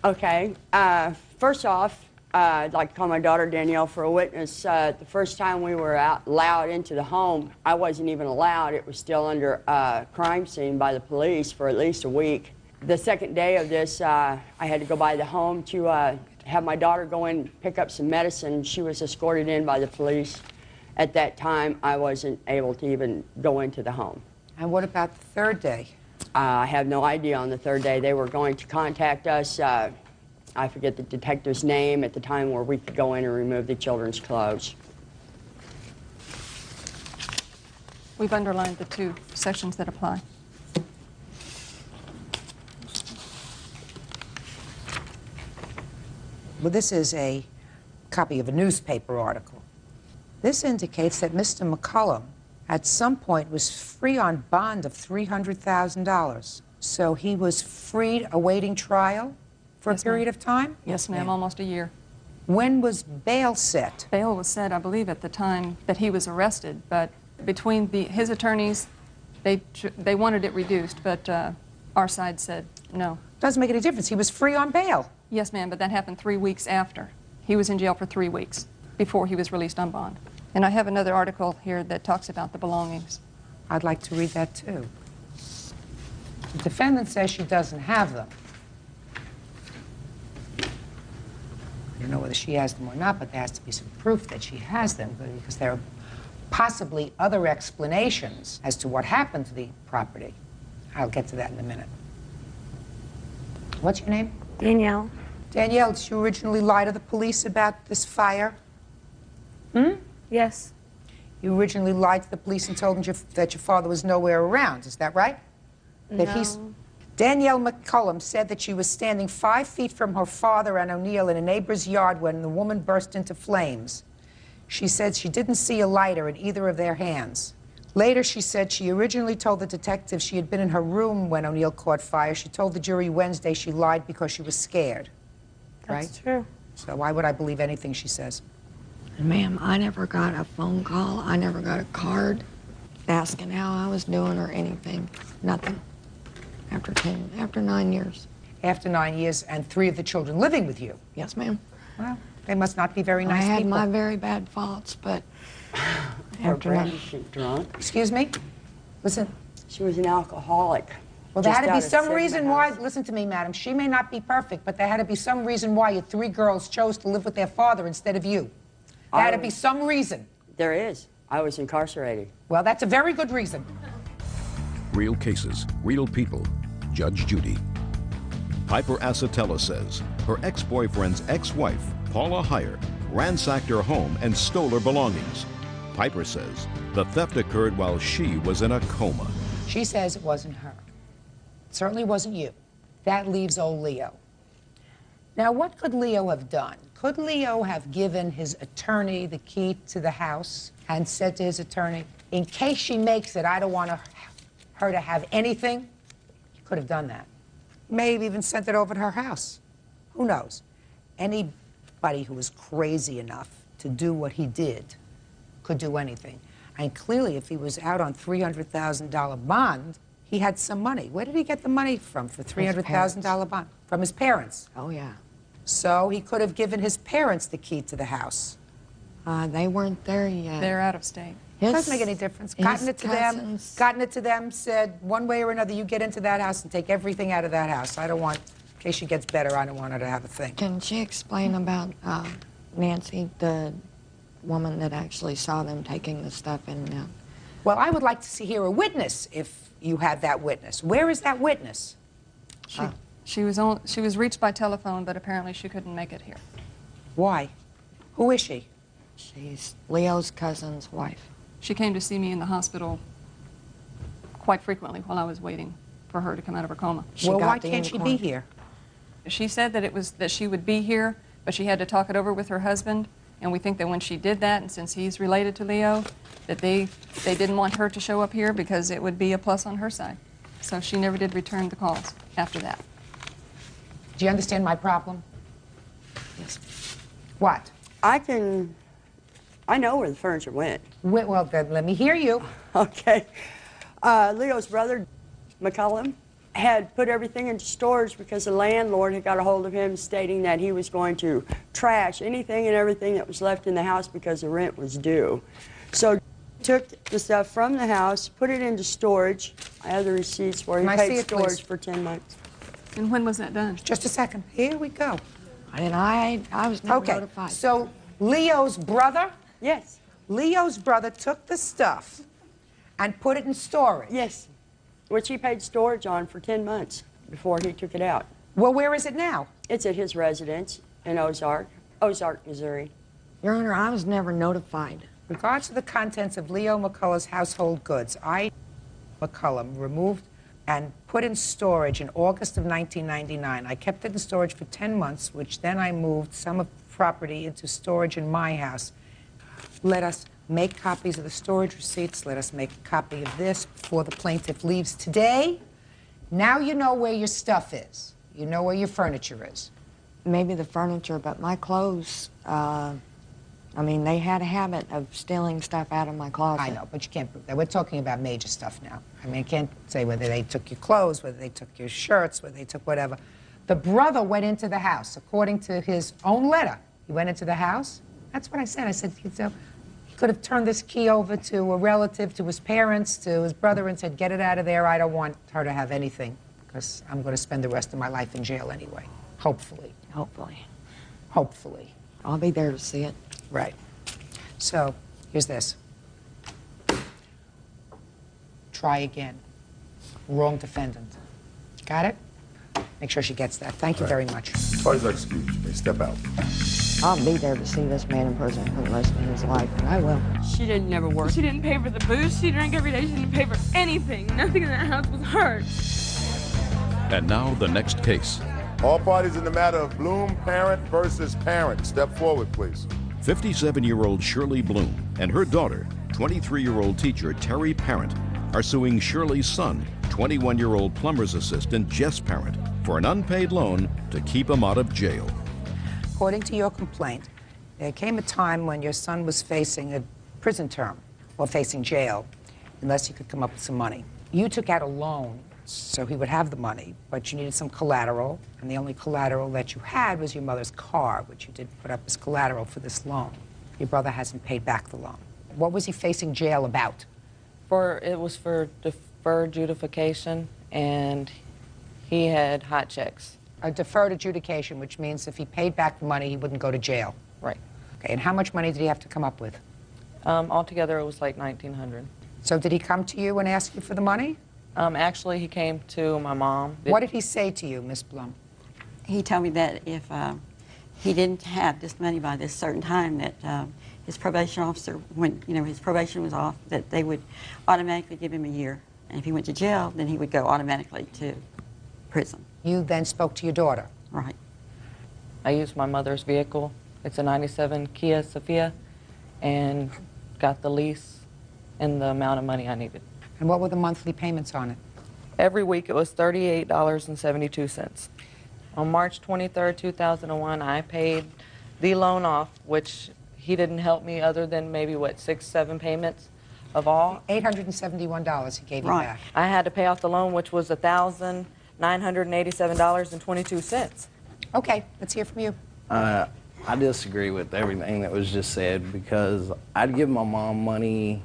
Okay. First off, I'd like to call my daughter Danielle for a witness. The first time we were allowed into the home, I wasn't even allowed. It was still under crime scene by the police for at least a week. The second day of this, I had to go by the home to have my daughter go in and pick up some medicine. She was escorted in by the police. At that time, I wasn't able to even go into the home.
And what about the third day?
I have no idea on the third day. They were going to contact us. I forget the detective's name at the time where we could go in and remove the children's clothes.
We've underlined the 2 sections that apply.
Well, this is a copy of a newspaper article. This indicates that Mr. McCullum at some point was free on bond of $300,000. So he was freed awaiting trial for a period of time?
Yes, ma'am, almost a year.
When was bail set?
Bail was set, I believe, at the time that he was arrested, but between his attorneys, they wanted it reduced, but our side said no.
Doesn't make any difference. He was free on bail.
Yes, ma'am, but that happened 3 weeks after. He was in jail for 3 weeks before he was released on bond. And I have another article here that talks about the belongings.
I'd like to read that too. The defendant says she doesn't have them. I don't know whether she has them or not, but there has to be some proof that she has them, because there are possibly other explanations as to what happened to the property. I'll get to that in a minute. What's your name?
Danielle.
Danielle, did you originally lie to the police about this fire?
Yes.
You originally lied to the police and told them that your father was nowhere around. Is that right?
No.
Danielle McCullum said that she was standing 5 feet from her father and O'Neill in a neighbor's yard when the woman burst into flames. She said she didn't see a lighter in either of their hands. Later, she said she originally told the detective she had been in her room when O'Neill caught fire. She told the jury Wednesday she lied because she was scared.
That's true.
So why would I believe anything she says?
Ma'am, I never got a phone call. I never got a card asking how I was doing or anything. Nothing. After 9 years.
After 9 years and 3 of the children living with you?
Yes, ma'am.
Well, they must not be very nice
I had
people.
my very bad faults, but after
Brenda, she's drunk.
Excuse me? Listen.
She was an alcoholic.
Well, there had to be
Just out
some
of
reason why, listen to me, madam, she may not be perfect, but there had to be some reason why your 3 girls chose to live with their father instead of you. There had to be some reason.
There is. I was incarcerated.
Well, that's a very good reason.
Real cases, real people. Judge Judy. Piper Acetella says her ex-boyfriend's ex-wife, Paula Heyer, ransacked her home and stole her belongings. Piper says the theft occurred while she was in a coma.
She says it wasn't her. It certainly wasn't you. That leaves old Leo. Now, what could Leo have done? Could Leo have given his attorney the key to the house and said to his attorney, in case she makes it, I don't want her to have anything? He could have done that. May have even sent it over to her house. Who knows? Anybody who was crazy enough to do what he did could do anything. And clearly, if he was out on $300,000 bond, he had some money. Where did he get the money from for $300,000 bond? From his parents.
Oh, yeah.
So he could have given his parents the key to the house.
They weren't there yet.
They're out of state.
Doesn't make any difference. Gotten it to them, said one way or another, you get into that house and take everything out of that house. I don't want, in case she gets better, I don't want her to have a thing.
Can she explain about Nancy, the woman that actually saw them taking the stuff in and out?
Well, I would like to hear a witness if you have that witness. Where is that witness?
She was reached by telephone, but apparently she couldn't make it here.
Why? Who is she?
She's Leo's cousin's wife.
She came to see me in the hospital quite frequently while I was waiting for her to come out of her coma.
Well, why can't she be here?
She said that she would be here, but she had to talk it over with her husband, and we think that when she did that, and since he's related to Leo, that they didn't want her to show up here because it would be a plus on her side. So she never did return the calls after that.
Do you understand my problem? Yes. What?
I know where the furniture went.
Well, then let me hear you.
Okay. Leo's brother, McCullum, had put everything into storage because the landlord had got a hold of him stating that he was going to trash anything and everything that was left in the house because the rent was due. So he took the stuff from the house, put it into storage. I have the receipts where he paid storage for 10 months.
And when was that done?
Just a second. Here we go.
And I was never notified.
So Leo's brother?
Yes.
Leo's brother took the stuff and put it in storage?
Yes, which he paid storage on for 10 months before he took it out.
Well, where is it now?
It's at his residence in Ozark, Missouri.
Your Honor, I was never notified.
With regards to the contents of Leo McCullough's household goods, McCullum removed and put in storage in August of 1999. I kept it in storage for 10 months, which then I moved some of the property into storage in my house. Let us make copies of the storage receipts. Let us make a copy of this before the plaintiff leaves today. Now you know where your stuff is. You know where your furniture is.
Maybe the furniture, but my clothes, I mean, they had a habit of stealing stuff out of my closet.
I know, but you can't prove that. We're talking about major stuff now. I mean, I can't say whether they took your clothes, whether they took your shirts, whether they took whatever. The brother went into the house, according to his own letter. He went into the house. That's what I said. I said, so he could have turned this key over to a relative, to his parents, to his brother, and said, get it out of there. I don't want her to have anything, because I'm going to spend the rest of my life in jail anyway. Hopefully.
Hopefully.
Hopefully.
I'll be there to see it.
Right. So, here's this. Try again. Wrong defendant. Got it? Make sure she gets that. Thank you very much.
Parties are excused. You may step out.
I'll be there to see this man in prison for the rest of his life. I will.
She didn't never work. She didn't pay for the booze she drank every day. She didn't pay for anything. Nothing in that house was hers.
And now the next case.
All parties in the matter of Bloom parent versus parent. Step forward, please.
57-year-old Shirley Bloom and her daughter, 23-year-old teacher Terry Parent, are suing Shirley's son, 21-year-old plumber's assistant Jess Parent, for an unpaid loan to keep him out of jail.
According to your complaint, there came a time when your son was facing a prison term or facing jail unless he could come up with some money. You took out a loan so he would have the money, but you needed some collateral, and the only collateral that you had was your mother's car, which you did put up as collateral for this loan. Your brother hasn't paid back the loan. What was he facing jail about?
It was for deferred adjudication, and he had hot checks.
A deferred adjudication, which means if he paid back the money, he wouldn't go to jail.
Right.
Okay, and how much money did he have to come up with?
Altogether, it was like $1,900.
So did he come to you and ask you for the money?
Actually, he came to my mom.
What did he say to you, Miss Blum?
He told me that if he didn't have this money by this certain time, that his probation officer, when his probation was off, that they would automatically give him a year. And if he went to jail, then he would go automatically to prison.
You then spoke to your daughter?
Right.
I used my mother's vehicle. It's a '97 Kia Sophia, and got the lease and the amount of money I needed.
And what were the monthly payments on it?
Every week it was $38.72. On March 23rd, 2001, I paid the loan off, which he didn't help me other than maybe, what, 6, 7 payments of all?
$871 he gave you back.
I had to pay off the loan, which was $1,987.22.
Okay, let's hear from you.
I disagree with everything that was just said, because I'd give my mom money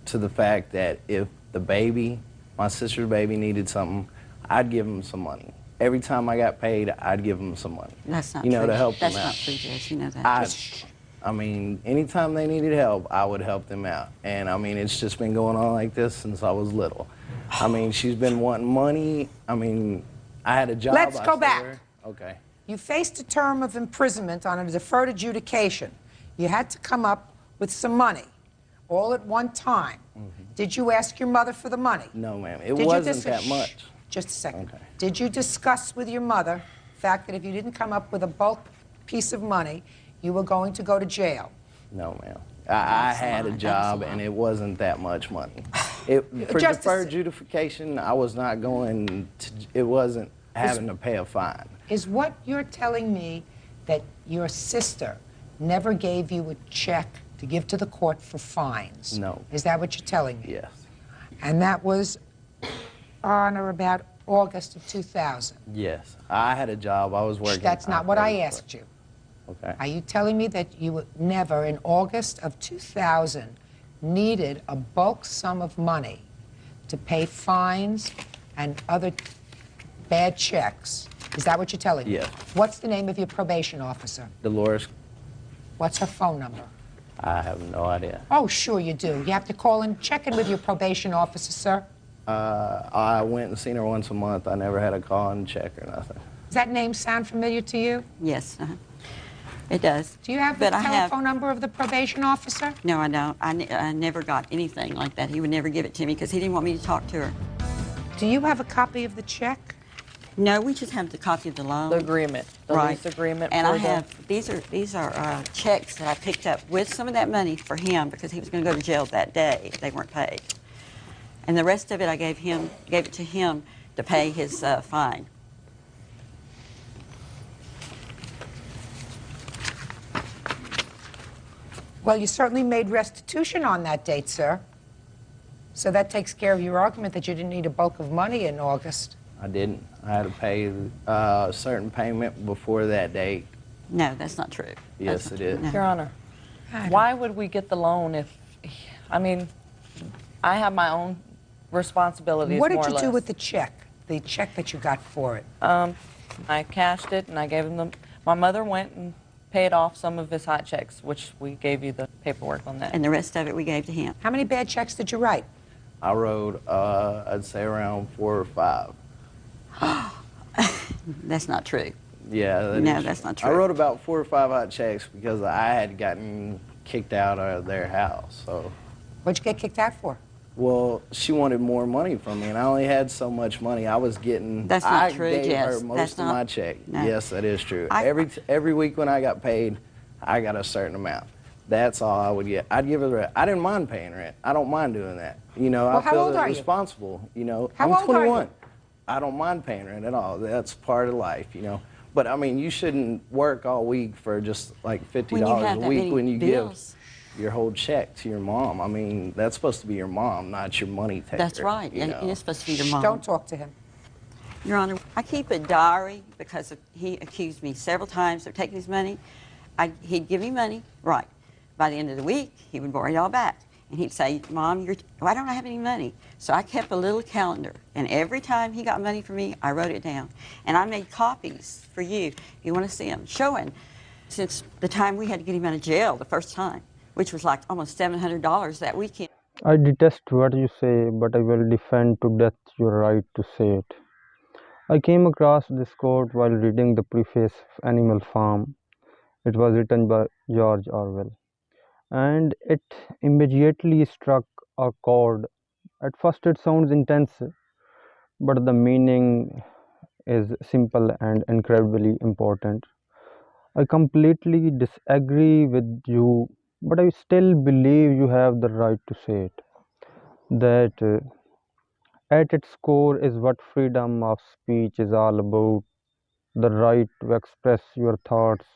to the fact that if the baby, my sister's baby, needed something, I'd give him some money. Every time I got paid, I'd give them some money.
That's not true.
To help them out.
That's not true, Jess. You know that.
I mean, anytime they needed help, I would help them out. And I mean, it's just been going on like this since I was little. I mean, she's been wanting money. I mean, I had a job.
Let's go back.
Okay.
You faced a term of imprisonment on a deferred adjudication. You had to come up with some money, all at one time. Did you ask your mother for the money?
No, ma'am. It wasn't that much.
Just a second. Okay. Did you discuss with your mother the fact that if you didn't come up with a bulk piece of money, you were going to go to jail?
No, ma'am. I had a job, and it wasn't that much money. For deferred adjudication, I was not going to, it wasn't having to pay a fine.
Is what you're telling me that your sister never gave you a check to give to the court for fines?
No.
Is that what you're telling me?
Yes.
And that was on or about August of 2000?
Yes. I had a job. I was working.
That's not what I asked you.
Okay.
Are you telling me that you never, in August of 2000, needed a bulk sum of money to pay fines and other bad checks? Is that what you're telling me?
Yes.
What's the name of your probation officer?
Dolores.
What's her phone number?
I have no idea.
Oh, sure you do. You have to call and check in with your probation officer, sir.
I went and seen her once a month. I never had a call and check or nothing.
Does that name sound familiar to you?
Yes, it does.
Do you have the telephone number of the probation officer?
No, I don't. I never got anything like that. He would never give it to me because he didn't want me to talk to her.
Do you have a copy of the check?
No, we just have the copy of the loan.
The agreement, the lease agreement.
And I have, these are checks that I picked up with some of that money for him because he was going to go to jail that day if they weren't paid. And the rest of it I gave it to him to pay his fine.
Well, you certainly made restitution on that date, sir. So that takes care of your argument that you didn't need a bulk of money in August.
I didn't. I had to pay a certain payment before that date.
No, that's not true.
Yes, it is.
Your Honor, why would we get the loan if, I mean, I have my own responsibilities,
What did
more or
you do
less.
with the check that you got for it?
I cashed it and I gave him my mother went and paid off some of his hot checks, which we gave you the paperwork on that.
And the rest of it we gave to him.
How many bad checks did you write?
I wrote, I'd say around 4 or 5.
That's not true.
Yeah.
No, that's not true.
I wrote about 4 or 5 hot checks because I had gotten kicked out of their house. So.
What'd you get kicked out for?
Well, she wanted more money from me, and I only had so much money. I was getting.
That's not
I
true,
gave
Jess.
her most
That's
of
not-
my check.
No.
Yes, that is true.
I-
Every week when I got paid, I got a certain amount. That's all I would get. I'd give her the rent. I didn't mind paying rent. I don't mind doing that. You know,
Well,
I
how
feel
old are you?
responsible. You know,
How
I'm
old are you?
21. I don't mind paying rent at all. That's part of life. You know. But I mean, you shouldn't work all week for just like $50
have
a
that
week
many
when you
bills.
give your whole check to your mom. I mean, that's supposed to be your mom, not your money taker.
That's right,
you
and
know.
it's supposed to be your mom.
Don't talk to him.
Your Honor, I keep a diary because he accused me several times of taking his money. He'd give me money, right. By the end of the week, he would borrow it all back. And he'd say, Mom, why don't I have any money? So I kept a little calendar, and every time he got money from me, I wrote it down. And I made copies for you. You want to see them, showing since the time we had to get him out of jail the first time, which was like almost $700 that weekend.
I detest what you say, but I will defend to death your right to say it. I came across this quote while reading the preface of Animal Farm. It was written by George Orwell, and it immediately struck a chord. At first it sounds intense, but the meaning is simple and incredibly important. I completely disagree with you, but I still believe you have the right to say it. That at its core is what freedom of speech is all about, the right to express your thoughts,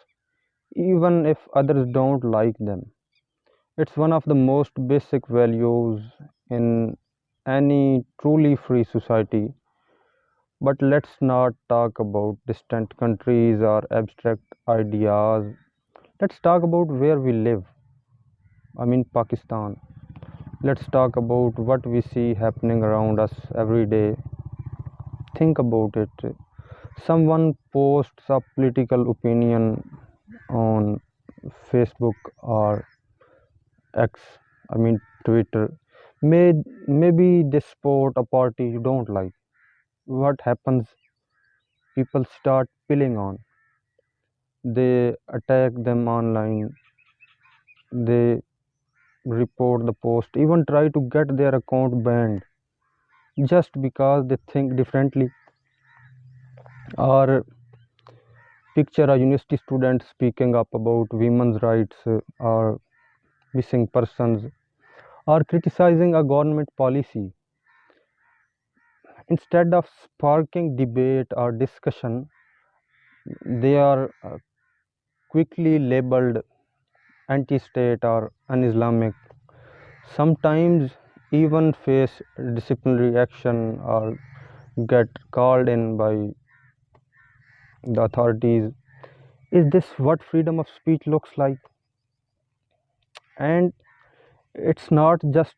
even if others don't like them. It's one of the most basic values in any truly free society. But let's not talk about distant countries or abstract ideas. Let's talk about where we live. I mean, Pakistan. Let's talk about what we see happening around us every day. Think about it. Someone posts a political opinion on Facebook or X, I mean Twitter. Maybe they support a party you don't like. What happens? People start piling on. They attack them online. They report the post, even try to get their account banned just because they think differently. Or picture a university student speaking up about women's rights or missing persons or criticizing a government policy. Instead of sparking debate or discussion, they are quickly labeled anti-state or un-Islamic, sometimes even face disciplinary action or get called in by the authorities. Is this what freedom of speech looks like? And it's not just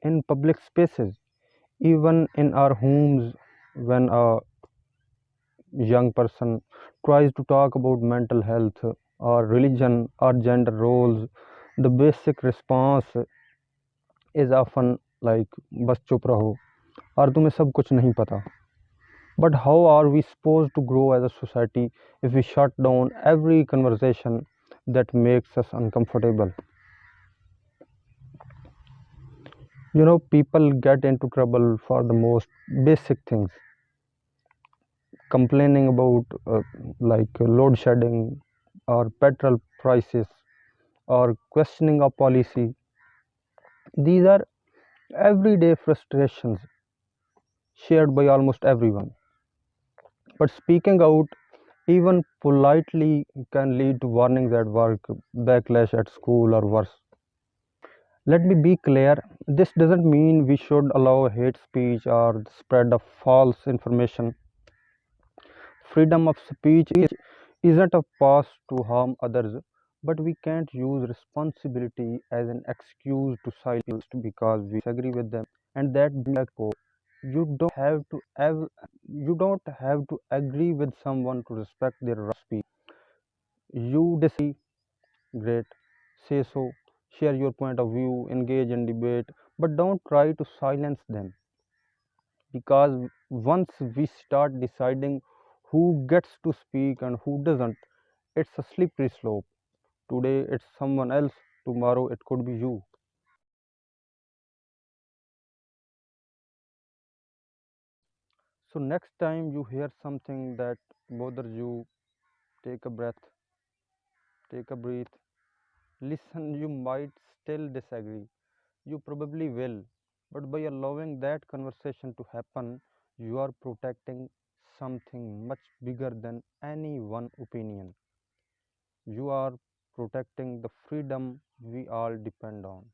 in public spaces, even in our homes. When a young person tries to talk about mental health or religion or gender roles, the basic response is often like बस चुप रहो और तुम्हें सब कुछ नहीं पता. But how are we supposed to grow as a society if we shut down every conversation that makes us uncomfortable? You know, people get into trouble for the most basic things. Complaining about load shedding or petrol prices or questioning a policy. These are everyday frustrations shared by almost everyone. But speaking out, even politely, can lead to warnings at work, backlash at school, or worse. Let me be clear, this doesn't mean we should allow hate speech or the spread of false information. Freedom of speech isn't a pass to harm others, but we can't use responsibility as an excuse to silence because we disagree with them. And that brings back to you don't have to agree with someone to respect their right to speak. You disagree, great, say so, share your point of view, engage in debate, but don't try to silence them because once we start deciding who gets to speak and who doesn't, it's a slippery slope. Today it's someone else, tomorrow it could be you. So, next time you hear something that bothers you, take a breath, take a breath, listen. You might still disagree, you probably will, but by allowing that conversation to happen, you are protecting something much bigger than any one opinion. You are protecting the freedom we all depend on.